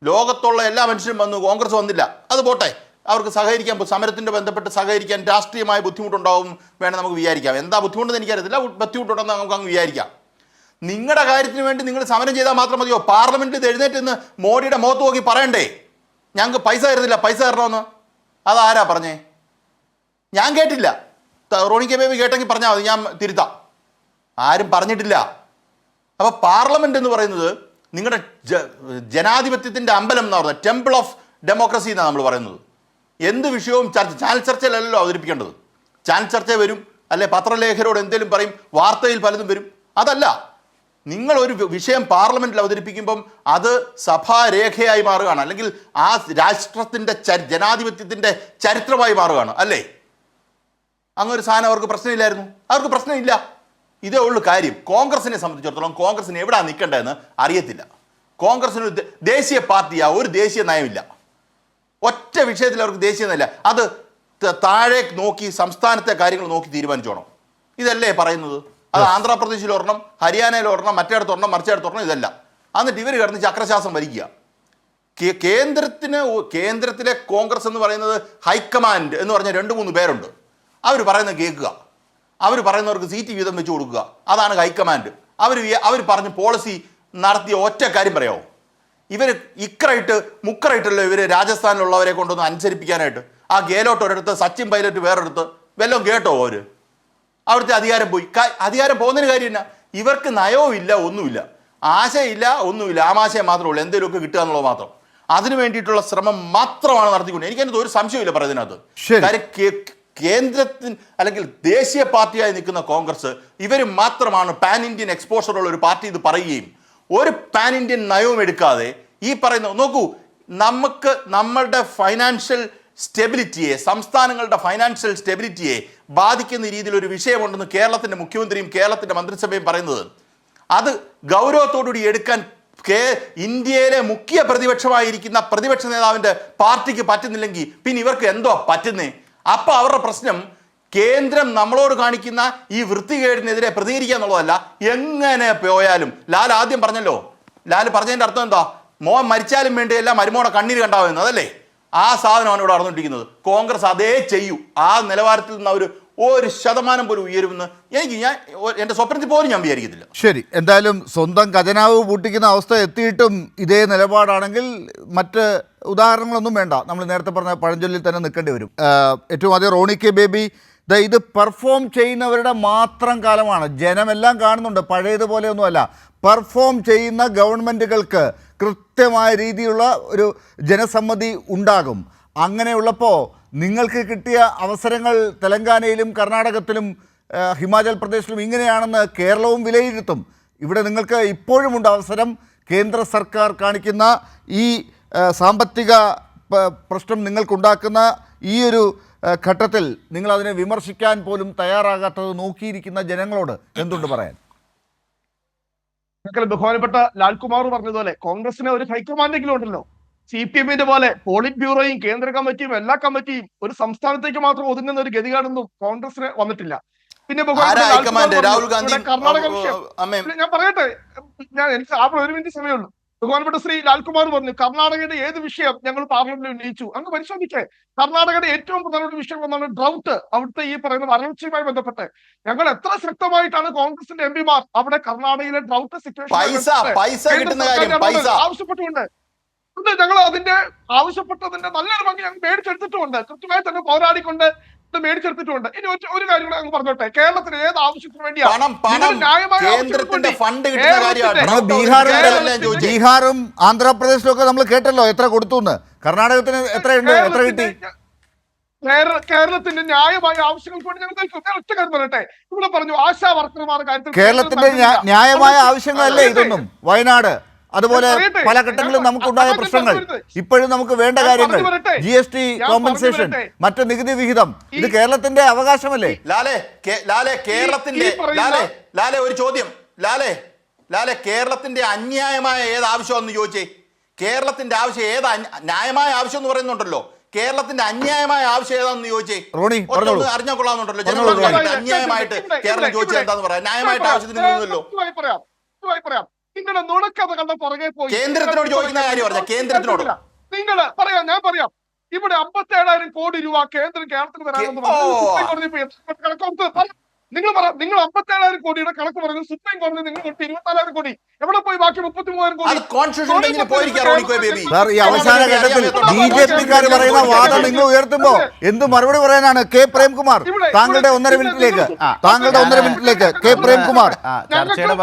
ലോകത്തുള്ള എല്ലാ മനുഷ്യരും വന്നു, കോൺഗ്രസ് വന്നില്ല. അത് പോട്ടെ, അവർക്ക് സഹകരിക്കാൻ, സമരത്തിൻ്റെ ബന്ധപ്പെട്ട് സഹകരിക്കാൻ രാഷ്ട്രീയമായ ബുദ്ധിമുട്ടുണ്ടാവും വേണം നമുക്ക് വിചാരിക്കാം. എന്താ ബുദ്ധിമുട്ടെന്ന് എനിക്കറിയത്തില്ല, ബുദ്ധിമുട്ടുണ്ടെന്ന് നമുക്ക് അങ്ങ് വിചാരിക്കാം. നിങ്ങളുടെ കാര്യത്തിന് വേണ്ടി നിങ്ങൾ സമരം ചെയ്താൽ മാത്രം മതിയോ? പാർലമെൻറ്റിൽ എഴുന്നേറ്റ് നിന്ന് മോഡിയുടെ മുഖത്ത് നോക്കി പറയണ്ടേ, ഞങ്ങൾക്ക് പൈസ തരുന്നില്ല, പൈസ തരണമെന്ന്? അതാരാ പറഞ്ഞേ? ഞാൻ കേട്ടില്ല. റോണി കെ ബേബി കേട്ടെങ്കിൽ പറഞ്ഞാൽ മതി, ഞാൻ തിരുത്താം. ആരും പറഞ്ഞിട്ടില്ല. അപ്പോൾ പാർലമെൻറ്റ് എന്ന് പറയുന്നത് നിങ്ങളുടെ ജനാധിപത്യത്തിൻ്റെ അമ്പലം എന്ന് പറയുന്നത്, ടെമ്പിൾ ഓഫ് ഡെമോക്രസി എന്നാണ് നമ്മൾ പറയുന്നത്. എന്ത് വിഷയവും ചാനൽ ചർച്ചയിലല്ലോ അവതരിപ്പിക്കേണ്ടത്. ചാനൽ ചർച്ച വരും, അല്ലെ പത്രലേഖകരോട് എന്തെങ്കിലും പറയും, വാർത്തയിൽ പലതും വരും. അതല്ല, നിങ്ങളൊരു വിഷയം പാർലമെൻറ്റിൽ അവതരിപ്പിക്കുമ്പം അത് സഭാരേഖയായി മാറുകയാണ്, അല്ലെങ്കിൽ ആ രാഷ്ട്രത്തിൻ്റെ ജനാധിപത്യത്തിൻ്റെ ചരിത്രമായി മാറുകയാണ്, അല്ലേ? അങ്ങനൊരു സാധനം അവർക്ക് പ്രശ്നമില്ലായിരുന്നു. അവർക്ക് പ്രശ്നമില്ല. ഇതേ ഉള്ളൂ കാര്യം. കോൺഗ്രസിനെ സംബന്ധിച്ചിടത്തോളം കോൺഗ്രസിന് എവിടെ നിൽക്കേണ്ടതെന്ന് അറിയത്തില്ല. കോൺഗ്രസിന് ദേശീയ പാർട്ടിയാ, ഒരു ദേശീയ നയമില്ല. ഒറ്റ വിഷയത്തിൽ അവർക്ക് ദേശീയ നയമില്ല. അത് താഴെ നോക്കി സംസ്ഥാനത്തെ കാര്യങ്ങൾ നോക്കി തീരുമാനിച്ചോണം. ഇതല്ലേ പറയുന്നത്? അത് ആന്ധ്രാപ്രദേശിൽ ഒരെണ്ണം, ഹരിയാനയിൽ ഒരെണ്ണം, മറ്റേടത്ത് ഒരെണ്ണം, മറിച്ചയിടത്ത് ഒരെണ്ണം, ഇതല്ല. എന്നിട്ട് ഇവർ കിടന്ന് ചക്രശ്വാസം വലിക്കുക. കേന്ദ്രത്തിലെ കോൺഗ്രസ് എന്ന് പറയുന്നത് ഹൈക്കമാൻഡ് എന്ന് പറഞ്ഞ 2-3 പേരുണ്ട്. അവർ പറയുന്നത് കേൾക്കുക, അവർ പറയുന്നവർക്ക് സീറ്റ് വീതം വെച്ച് കൊടുക്കുക. അതാണ് ഹൈക്കമാൻഡ്. അവർ പറഞ്ഞ് പോളിസി നടത്തിയ ഒറ്റ കാര്യം പറയാമോ? ഇവർ മുക്കറായിട്ടല്ലോ ഇവർ രാജസ്ഥാനിലുള്ളവരെ കൊണ്ടൊന്ന് അനുസരിപ്പിക്കാനായിട്ട്. ആ ഗെഹ്ലോട്ട് ഒരിടത്ത്, സച്ചിൻ പൈലറ്റ് വേറൊരിടത്ത്, വല്ലതും കേട്ടോ? അവിടുത്തെ അധികാരം പോയി. അധികാരം പോകുന്നതിന് കാര്യമില്ല. ഇവർക്ക് നയവും ഇല്ല, ഒന്നുമില്ല, ആശയമില്ല, ഒന്നുമില്ല. ആമാശയം മാത്രമേ ഉള്ളൂ, എന്തെങ്കിലുമൊക്കെ കിട്ടുക എന്നുള്ളത് മാത്രം. അതിനു വേണ്ടിയിട്ടുള്ള ശ്രമം മാത്രമാണ് നടത്തിക്കൊണ്ട്. എനിക്കതിനകത്ത് ഒരു സംശയമില്ല പറയുന്നതിനകത്ത്. കാര്യം കേന്ദ്രത്തിൽ അല്ലെങ്കിൽ ദേശീയ പാർട്ടിയായി നിൽക്കുന്ന കോൺഗ്രസ് ഇവർ മാത്രമാണ് പാൻ ഇന്ത്യൻ എക്സ്പോഷറുള്ള ഒരു പാർട്ടി ഇത് പറയുകയും ഒരു പാൻ ഇന്ത്യൻ നയവും എടുക്കാതെ ഈ പറയുന്ന, നോക്കൂ, നമുക്ക് നമ്മളുടെ ഫൈനാൻഷ്യൽ സ്റ്റെബിലിറ്റിയെ, സംസ്ഥാനങ്ങളുടെ ഫൈനാൻഷ്യൽ സ്റ്റെബിലിറ്റിയെ ബാധിക്കുന്ന രീതിയിൽ ഒരു വിഷയമുണ്ടെന്ന് കേരളത്തിൻ്റെ മുഖ്യമന്ത്രിയും കേരളത്തിൻ്റെ മന്ത്രിസഭയും പറയുന്നത്. അത് ഗൗരവത്തോടുകൂടി എടുക്കാൻ ഇന്ത്യയിലെ മുഖ്യ പ്രതിപക്ഷമായിരിക്കുന്ന പ്രതിപക്ഷ നേതാവിൻ്റെ പാർട്ടിക്ക് പറ്റുന്നില്ലെങ്കിൽ പിന്നെ ഇവർക്ക് എന്തോ പറ്റുന്നേ? അപ്പോൾ അവരുടെ പ്രശ്നം കേന്ദ്രം നമ്മളോട് കാണിക്കുന്ന ഈ വൃത്തികേടിനെതിരെ പ്രതികരിക്കുക എന്നുള്ളതല്ല. എങ്ങനെ പോയാലും ലാൽ ആദ്യം പറഞ്ഞല്ലോ, ലാൽ പറഞ്ഞതിൻ്റെ അർത്ഥം എന്താ? മോൻ മരിച്ചാലും വേണ്ടിയല്ല മരുമോടെ കണ്ണീര് കണ്ടാവുന്നത്, അതല്ലേ? ആ സാധനമാണ് ഇവിടെ നടന്നുകൊണ്ടിരിക്കുന്നത്. കോൺഗ്രസ് അതേ ചെയ്യൂ. ആ നിലവാരത്തിൽ നിന്ന് അവർ 1% പോലും ഉയരുമെന്ന് ഞാൻ എൻ്റെ സ്വപ്നത്തിൽ പോലും ഞാൻ വിചാരിക്കത്തില്ല. ശരി, എന്തായാലും സ്വന്തം ഖജനാവ് പൂട്ടിക്കുന്ന അവസ്ഥ എത്തിയിട്ടും ഇതേ നിലപാടാണെങ്കിൽ മറ്റ് ഉദാഹരണങ്ങളൊന്നും വേണ്ട. നമ്മൾ നേരത്തെ പറഞ്ഞ പഴഞ്ചൊല്ലിൽ തന്നെ നിൽക്കേണ്ടി വരും. ഏറ്റവും ആദ്യം റോണി കെ ബേബി, ഇത് പെർഫോം ചെയ്യുന്നവരുടെ മാത്രം കാലമാണ്. ജനമെല്ലാം കാണുന്നുണ്ട്, പഴയതുപോലെയൊന്നുമല്ല. പെർഫോം ചെയ്യുന്ന ഗവൺമെൻറ്റുകൾക്ക് കൃത്യമായ രീതിയിലുള്ള ഒരു ജനസമ്മതി ഉണ്ടാകും. അങ്ങനെയുള്ളപ്പോൾ നിങ്ങൾക്ക് കിട്ടിയ അവസരങ്ങൾ തെലങ്കാനയിലും കർണാടകത്തിലും ഹിമാചൽ പ്രദേശിലും ഇങ്ങനെയാണെന്ന് കേരളവും വിലയിരുത്തും. ഇവിടെ നിങ്ങൾക്ക് ഇപ്പോഴുമുണ്ട് അവസരം. കേന്ദ്ര സർക്കാർ കാണിക്കുന്ന ഈ സാമ്പത്തിക പ്രശ്നം നിങ്ങൾക്കുണ്ടാക്കുന്ന ഈ ഒരു ഘട്ടത്തിൽ നിങ്ങളതിനെ വിമർശിക്കാൻ പോലും തയ്യാറാകാത്തത് നോക്കിയിരിക്കുന്ന ജനങ്ങളോട് എന്തുണ്ട് പറയാൻ? ബഹുമാനപ്പെട്ട ലാൽകുമാർ പറഞ്ഞതുപോലെ കോൺഗ്രസിന് ഒരു ഹൈക്കമാൻഡെങ്കിലും ഉണ്ടല്ലോ. CPM പോലെ പോളിറ്റ് ബ്യൂറോയും കേന്ദ്ര കമ്മിറ്റിയും എല്ലാ കമ്മിറ്റിയും ഒരു സംസ്ഥാനത്തേക്ക് മാത്രം ഒതുങ്ങുന്ന ഒരു ഗതികേടൊന്നും കോൺഗ്രസിന് വന്നിട്ടില്ല. പിന്നെ കർണാടക വിഷയം ഞാൻ പറയട്ടെ, എനിക്ക് ആ 1 മിനിറ്റ് സമയമുള്ളൂ. ബഹുമാനപ്പെട്ട ശ്രീ ലാൽകുമാർ പറഞ്ഞു കർണാടകയുടെ ഏത് വിഷയം ഞങ്ങൾ പാർലമെന്റിൽ ഉന്നയിച്ചു. അങ്ങ് പരിശോധിക്കേ. കർണാടകയുടെ ഏറ്റവും പ്രധാനപ്പെട്ട വിഷയം എന്നാണ് ഡ്രൗട്ട്. അവിടുത്തെ ഈ പറയുന്ന വരൾച്ചയുമായി ബന്ധപ്പെട്ട് ഞങ്ങൾ എത്ര ശക്തമായിട്ടാണ് കോൺഗ്രസിന്റെ MP-മാർ അവിടെ കർണാടകയിലെ ഡ്രൗട്ട് സിറ്റുവേഷൻ ആവശ്യപ്പെട്ടുകൊണ്ട് ഞങ്ങൾ അതിന്റെ ആവശ്യപ്പെട്ടതിന്റെ നല്ലൊരു പങ്ക് ഞങ്ങൾ മേടിച്ചെടുത്തിട്ടുമുണ്ട്. കൃത്യമായി തന്നെ പോരാടിക്കൊണ്ട് മേടിച്ചെടുത്തിട്ടുമുണ്ട്. ഇനി ഒരു കാര്യം കൂടെ അങ്ങ് പറഞ്ഞോട്ടെ, കേരളത്തിന് ഏത് ആവശ്യത്തിന് വേണ്ടിയാണ് ബീഹാറും ആന്ധ്രാപ്രദേശിലും ഒക്കെ നമ്മൾ കേട്ടല്ലോ എത്ര കൊടുത്തു എന്ന്. കർണാടകത്തിന് എത്രയുണ്ട്, എത്ര കിട്ടി? കേരളത്തിന്റെ ന്യായമായ ആവശ്യങ്ങൾക്ക് വേണ്ടി ഞങ്ങൾ നിൽക്കും. ഒറ്റ കാര്യം പറയട്ടെ, ഇവിടെ പറഞ്ഞു ആശാ വർക്കർമാരുടെ കാര്യത്തിൽ കേരളത്തിന്റെ ന്യായമായ ആവശ്യങ്ങളല്ലേ ഇതൊന്നും? വയനാട് അതുപോലെ പല ഘട്ടങ്ങളിലും നമുക്കുണ്ടായ പ്രശ്നങ്ങൾ, ഇപ്പോഴും നമുക്ക് വേണ്ട കാര്യങ്ങൾ, GST കോമ്പൻസേഷൻ, മറ്റ് നികുതി വിഹിതം, ഇത് കേരളത്തിന്റെ അവകാശമല്ലേ? ലാലെ ഒരു ചോദ്യം, ലാലെ കേരളത്തിന്റെ അന്യായമായ ഏത് ആവശ്യമെന്ന് ചോദിച്ചേ. കേരളത്തിന്റെ ആവശ്യം ഏതാ? ന്യായമായ ആവശ്യം എന്ന് പറയുന്നുണ്ടല്ലോ. കേരളത്തിന്റെ അന്യായമായ ആവശ്യം ഏതാണെന്ന് ചോദിച്ചേ. റോണി അറിഞ്ഞാൽ കൊള്ളാമെന്നുണ്ടല്ലോ. ജനങ്ങൾ അന്യായമായിട്ട് കേരളം ചോദിച്ചാൽ എന്താന്ന് പറയാം. ന്യായമായിട്ട് ആവശ്യത്തിന് പറയാം. നിങ്ങളുടെ നുണക്കഥ കണ്ട പുറകെ പോയി കേന്ദ്രത്തിനോട് ചോദിക്കുന്ന കാര്യം പറഞ്ഞ കേന്ദ്രത്തിനോട് നിങ്ങൾ പറയാം. ഞാൻ പറയാം, ഇവിടെ 57,000 കോടി രൂപ കേന്ദ്രം കേരളത്തിന് തരാമെന്ന് പറഞ്ഞു. നിങ്ങൾ പറ, നിങ്ങൾ 57,000 കോടിയുടെ കണക്ക് പറഞ്ഞു. സുപ്രീം കോടതി നിങ്ങൾ 24,000 കോടി എവിടെ പോയി? ബാക്കി 33,000 കോടി ഈ അവസാന ഘട്ടത്തിൽ BJP-ക്കാർ പറയുന്ന വാദം നിങ്ങൾ ഉയർത്തുമ്പോ എന്ത് മറുപടി പറയാനാണ്? കെ പ്രേംകുമാർ, താങ്കളുടെ 1.5 മിനിറ്റിലേക്ക് കെ പ്രേംകുമാർ. ചർച്ചയുടെ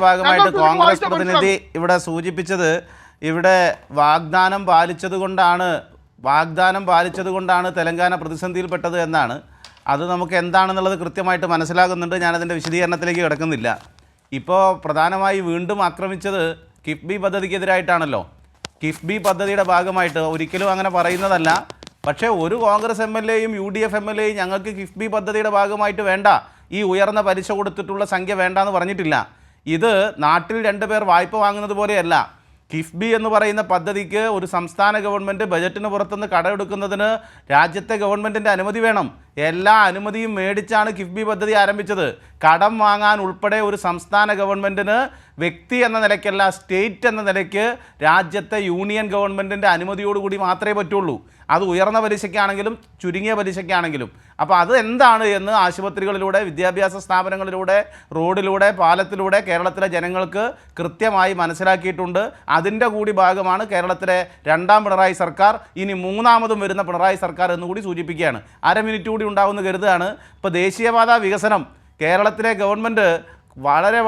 ഭാഗമായിട്ട് കോൺഗ്രസ് പ്രതിനിധി ഇവിടെ സൂചിപ്പിച്ചത്, ഇവിടെ വാഗ്ദാനം പാലിച്ചത് കൊണ്ടാണ് തെലങ്കാന പ്രതിസന്ധിയിൽപ്പെട്ടത് എന്നാണ്. അത് നമുക്ക് എന്താണെന്നുള്ളത് കൃത്യമായിട്ട് മനസ്സിലാകുന്നുണ്ട്. ഞാനതിൻ്റെ വിശദീകരണത്തിലേക്ക് കിടക്കുന്നില്ല. ഇപ്പോൾ പ്രധാനമായി വീണ്ടും ആക്രമിച്ചത് കിഫ്ബി പദ്ധതിക്കെതിരായിട്ടാണല്ലോ. കിഫ്ബി പദ്ധതിയുടെ ഭാഗമായിട്ട് ഒരിക്കലും അങ്ങനെ പറയുന്നതല്ല. പക്ഷേ ഒരു കോൺഗ്രസ് MLA-യും UDF MLA-യും ഞങ്ങൾക്ക് കിഫ്ബി പദ്ധതിയുടെ ഭാഗമായിട്ട് വേണ്ട, ഈ ഉയർന്ന പലിശ കൊടുത്തിട്ടുള്ള സംഖ്യ വേണ്ടാന്ന് പറഞ്ഞിട്ടില്ല. ഇത് നാട്ടിൽ 2 പേർ വായ്പ വാങ്ങുന്നത് പോലെയല്ല. കിഫ്ബി എന്ന് പറയുന്ന പദ്ധതിക്ക് ഒരു സംസ്ഥാന ഗവൺമെൻറ് ബജറ്റിന് പുറത്തുനിന്ന് കടമെടുക്കുന്നതിന് രാജ്യത്തെ ഗവൺമെൻറ്റിൻ്റെ അനുമതി വേണം. എല്ലാ അനുമതിയും മേടിച്ചാണ് കിഫ്ബി പദ്ധതി ആരംഭിച്ചത്. കടം വാങ്ങാൻ ഉൾപ്പെടെ ഒരു സംസ്ഥാന ഗവൺമെൻറ്റിന് വ്യക്തി എന്ന നിലയ്ക്കല്ല, സ്റ്റേറ്റ് എന്ന നിലയ്ക്ക് രാജ്യത്തെ യൂണിയൻ ഗവൺമെൻറ്റിൻ്റെ അനുമതിയോടുകൂടി മാത്രമേ പറ്റുള്ളൂ. അത് ഉയർന്ന പലിശയ്ക്കാണെങ്കിലും ചുരുങ്ങിയ പലിശയ്ക്കാണെങ്കിലും. അപ്പോൾ അത് എന്താണ് എന്ന് ആശുപത്രികളിലൂടെ, വിദ്യാഭ്യാസ സ്ഥാപനങ്ങളിലൂടെ, റോഡിലൂടെ, പാലത്തിലൂടെ കേരളത്തിലെ ജനങ്ങൾക്ക് കൃത്യമായി മനസ്സിലാക്കിയിട്ടുണ്ട്. അതിൻ്റെ കൂടി ഭാഗമാണ് കേരളത്തിലെ 2ാം പിണറായി സർക്കാർ, ഇനി 3ാമതും വരുന്ന പിണറായി സർക്കാർ എന്നുകൂടി സൂചിപ്പിക്കുകയാണ്. 1/2 മിനിറ്റ് കൂടി ഉണ്ടാവുമെന്ന് കരുതുകയാണ്. ഇപ്പോൾ ദേശീയപാത വികസനം കേരളത്തിലെ ഗവൺമെൻറ്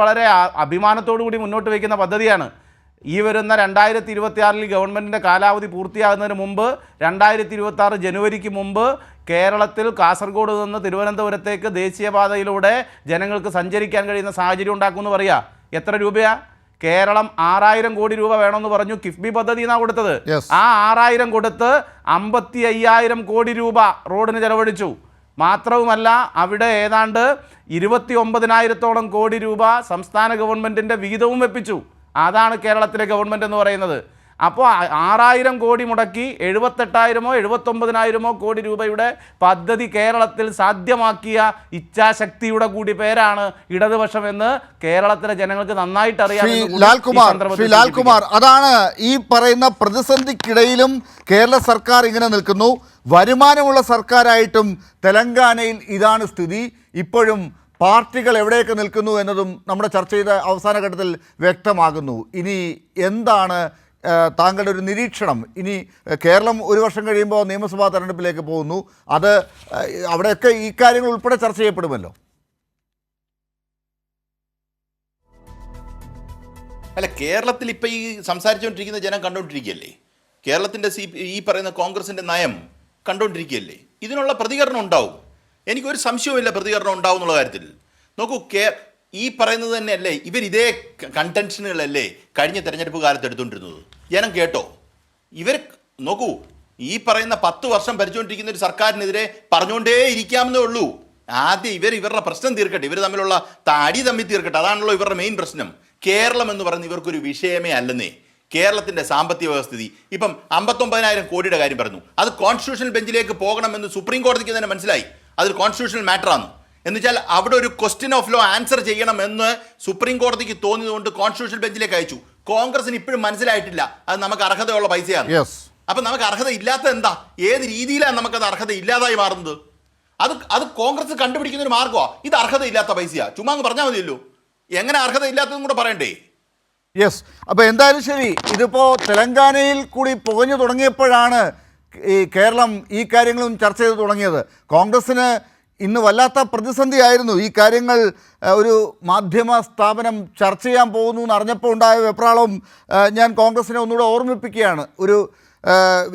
വളരെ അഭിമാനത്തോടു കൂടി മുന്നോട്ട് വയ്ക്കുന്ന പദ്ധതിയാണ്. ഈ വരുന്ന 2026 ഗവൺമെൻറ്റിൻ്റെ കാലാവധി പൂർത്തിയാകുന്നതിന് മുമ്പ് 2026 ജനുവരിക്ക് മുമ്പ് കേരളത്തിൽ കാസർഗോഡ് നിന്ന് തിരുവനന്തപുരത്തേക്ക് ദേശീയപാതയിലൂടെ ജനങ്ങൾക്ക് സഞ്ചരിക്കാൻ കഴിയുന്ന സാഹചര്യം ഉണ്ടാക്കുമെന്ന് പറയുക. എത്ര രൂപയാണ്? കേരളം 6,000 കോടി രൂപ വേണമെന്ന് പറഞ്ഞു. കിഫ്ബി പദ്ധതി എന്നാണ് കൊടുത്തത്. ആ 6,000 കൊടുത്ത് 55,000 കോടി രൂപ റോഡിന് ചെലവഴിച്ചു. മാത്രവുമല്ല അവിടെ ഏതാണ്ട് 29,000-ഓളം കോടി രൂപ സംസ്ഥാന ഗവൺമെൻറ്റിൻ്റെ വിഹിതവും വെപ്പിച്ചു. അതാണ് കേരളത്തിലെ ഗവൺമെൻറ് എന്ന് പറയുന്നത്. അപ്പോൾ 6,000 കോടി മുടക്കി 78,000-ഓ 79,000-ഓ കോടി രൂപയുടെ പദ്ധതി കേരളത്തിൽ സാധ്യമാക്കിയ ഇച്ഛാശക്തിയുടെ കൂടി പേരാണ് ഇടതുപക്ഷമെന്ന് കേരളത്തിലെ ജനങ്ങൾക്ക് നന്നായിട്ട് അറിയാം. ശ്രീ ലാൽകുമാർ, അതാണ് ഈ പറയുന്ന പ്രതിസന്ധിക്കിടയിലും കേരള സർക്കാർ ഇങ്ങനെ നിൽക്കുന്നു. വരുമാനമുള്ള സർക്കാരായിട്ടും തെലങ്കാനയിൽ ഇതാണ് സ്ഥിതി. ഇപ്പോഴും പാർട്ടികൾ എവിടെയൊക്കെ നിൽക്കുന്നു എന്നതും നമ്മുടെ ചർച്ച ചെയ്ത അവസാന ഘട്ടത്തിൽ വ്യക്തമാകുന്നു. ഇനി എന്താണ് താങ്കളുടെ ഒരു നിരീക്ഷണം? ഇനി കേരളം ഒരു വർഷം കഴിയുമ്പോൾ നിയമസഭാ തെരഞ്ഞെടുപ്പിലേക്ക് പോകുന്നു. അത് അവിടെയൊക്കെ ഈ കാര്യങ്ങൾ ഉൾപ്പെടെ ചർച്ച ചെയ്യപ്പെടുമല്ലോ. അല്ല, കേരളത്തിൽ ഇപ്പം ഈ സംസാരിച്ചുകൊണ്ടിരിക്കുന്ന ജനം കണ്ടുകൊണ്ടിരിക്കുകയല്ലേ? കേരളത്തിൻ്റെ ഈ പറയുന്ന കോൺഗ്രസിൻ്റെ നയം കണ്ടുകൊണ്ടിരിക്കുകയല്ലേ? ഇതിനുള്ള പ്രതികരണം ഉണ്ടാവും. എനിക്കൊരു സംശയവുമില്ല പ്രതികരണം ഉണ്ടാവും എന്നുള്ള കാര്യത്തിൽ. നോക്കൂ, ഈ പറയുന്നത് തന്നെയല്ലേ ഇതേ കണ്ടൻഷനുകളല്ലേ കഴിഞ്ഞ തെരഞ്ഞെടുപ്പ് കാലത്ത് എടുത്തുകൊണ്ടിരുന്നത്? ജനം കേട്ടോ? നോക്കൂ, ഈ പറയുന്ന 10 വർഷം ഭരിച്ചുകൊണ്ടിരിക്കുന്ന ഒരു സർക്കാരിനെതിരെ പറഞ്ഞുകൊണ്ടേ ഇരിക്കാമെന്നേ ഉള്ളൂ. ആദ്യം ഇവരുടെ പ്രശ്നം തീർക്കട്ടെ, ഇവർ തമ്മിലുള്ള അടി തമ്മിൽ തീർക്കട്ടെ. അതാണല്ലോ ഇവരുടെ മെയിൻ പ്രശ്നം. കേരളം എന്ന് പറയുന്ന ഇവർക്കൊരു വിഷയമേ അല്ലെന്നേ. കേരളത്തിൻ്റെ സാമ്പത്തിക വ്യവസ്ഥിതി ഇപ്പം 59,000 കോടിയുടെ കാര്യം പറഞ്ഞു. അത് കോൺസ്റ്റിറ്റ്യൂഷണൽ ബെഞ്ചിലേക്ക് പോകണമെന്ന് സുപ്രീം കോടതിക്ക് തന്നെ മനസ്സിലായി. അതൊരു കോൺസ്റ്റിറ്റ്യൂഷണൽ മാറ്ററാണ്. എന്നുവെച്ചാൽ അവിടെ ഒരു ക്വസ്റ്റ്യൻ ഓഫ് ലോ ആൻസർ ചെയ്യണമെന്ന് സുപ്രീം കോടതിക്ക് തോന്നിയതുകൊണ്ട് കോൺസ്റ്റിറ്റ്യൂഷണൽ ബെഞ്ചിലേക്ക് അയച്ചു. കോൺഗ്രസിന് ഇപ്പോഴും മനസ്സിലായിട്ടില്ല അത് നമുക്ക് അർഹതയുള്ള പൈസയാണ്. അപ്പം നമുക്ക് അർഹത ഇല്ലാത്തത് എന്താ? ഏത് രീതിയിലാണ് നമുക്കത് അർഹത ഇല്ലാതായി മാറുന്നത്? അത് കോൺഗ്രസ് കണ്ടുപിടിക്കുന്ന ഒരു മാർഗമാണ്. ഇത് അർഹത ഇല്ലാത്ത പൈസയാണ്, ചുമ്മാ അങ്ങ് പറഞ്ഞാൽ മതിയല്ലോ. എങ്ങനെ അർഹത ഇല്ലാത്തതും കൂടെ പറയണ്ടേ? യെസ്. അപ്പോൾ എന്തായാലും ശരി, ഇതിപ്പോൾ തെലങ്കാനയിൽ കൂടി പുകഞ്ഞു തുടങ്ങിയപ്പോഴാണ് ഈ കേരളം ഈ കാര്യങ്ങളും ചർച്ച ചെയ്ത് തുടങ്ങിയത്. കോൺഗ്രസ്സിന് ഇന്ന് വല്ലാത്ത പ്രതിസന്ധിയായിരുന്നു. ഈ കാര്യങ്ങൾ ഒരു മാധ്യമ സ്ഥാപനം ചർച്ച ചെയ്യാൻ പോകുന്നു എന്ന് അറിഞ്ഞപ്പോൾ ഉണ്ടായ വെപ്രാളം ഞാൻ കോൺഗ്രസിനെ ഒന്നുകൂടെ ഓർമ്മിപ്പിക്കുകയാണ്.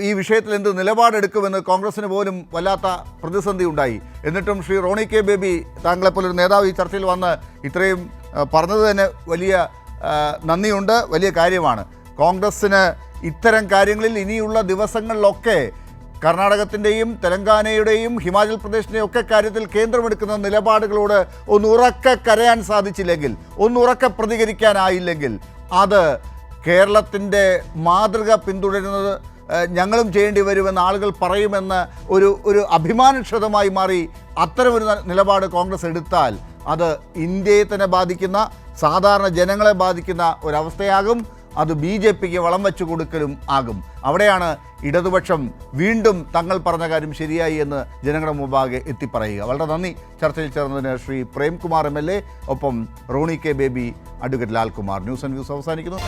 ഈ വിഷയത്തിൽ എന്ത് നിലപാടെടുക്കുമെന്ന് കോൺഗ്രസ്സിന് പോലും വല്ലാത്ത പ്രതിസന്ധി ഉണ്ടായി. എന്നിട്ടും ശ്രീ റോണി കെ ബേബി, താങ്കളെപ്പോലൊരു നേതാവ് ഈ ചർച്ചയിൽ വന്ന് ഇത്രയും പറഞ്ഞത് തന്നെ വലിയ നന്ദിയുണ്ട്, വലിയ കാര്യമാണ്. കോൺഗ്രസ്സിന് ഇത്തരം കാര്യങ്ങളിൽ ഇനിയുള്ള ദിവസങ്ങളിലൊക്കെ കർണാടകത്തിൻ്റെയും തെലങ്കാനയുടെയും ഹിമാചൽ പ്രദേശിൻ്റെയും ഒക്കെ കാര്യത്തിൽ കേന്ദ്രമെടുക്കുന്ന നിലപാടുകളോട് ഒന്നുറക്കെ കരയാൻ സാധിച്ചില്ലെങ്കിൽ, ഒന്നുറക്കെ പ്രതികരിക്കാനായില്ലെങ്കിൽ അത് കേരളത്തിൻ്റെ മാതൃക പിന്തുടരുന്നത് ഞങ്ങളും ചെയ്യേണ്ടി വരുമെന്ന് ആളുകൾ പറയുമെന്ന് ഒരു അഭിമാനക്ഷതമായി മാറി അത്തരമൊരു നിലപാട് കോൺഗ്രസ് എടുത്താൽ അത് ഇന്ത്യയെ തന്നെ ബാധിക്കുന്ന, സാധാരണ ജനങ്ങളെ ബാധിക്കുന്ന ഒരവസ്ഥയാകും. അത് BJPക്ക് വളം വെച്ചു കൊടുക്കലും ആകും. അവിടെയാണ് ഇടതുപക്ഷം വീണ്ടും തങ്ങൾ പറഞ്ഞ കാര്യം ശരിയായി എന്ന് ജനങ്ങളുടെ മുമ്പാകെ എത്തിപ്പറയുക. വളരെ നന്ദി ചർച്ചയിൽ ചേർന്നതിന് ശ്രീ പ്രേംകുമാർ MLA, ഒപ്പം Rony K Baby, advocate Lalkumar. News and views അവസാനിക്കുന്നു.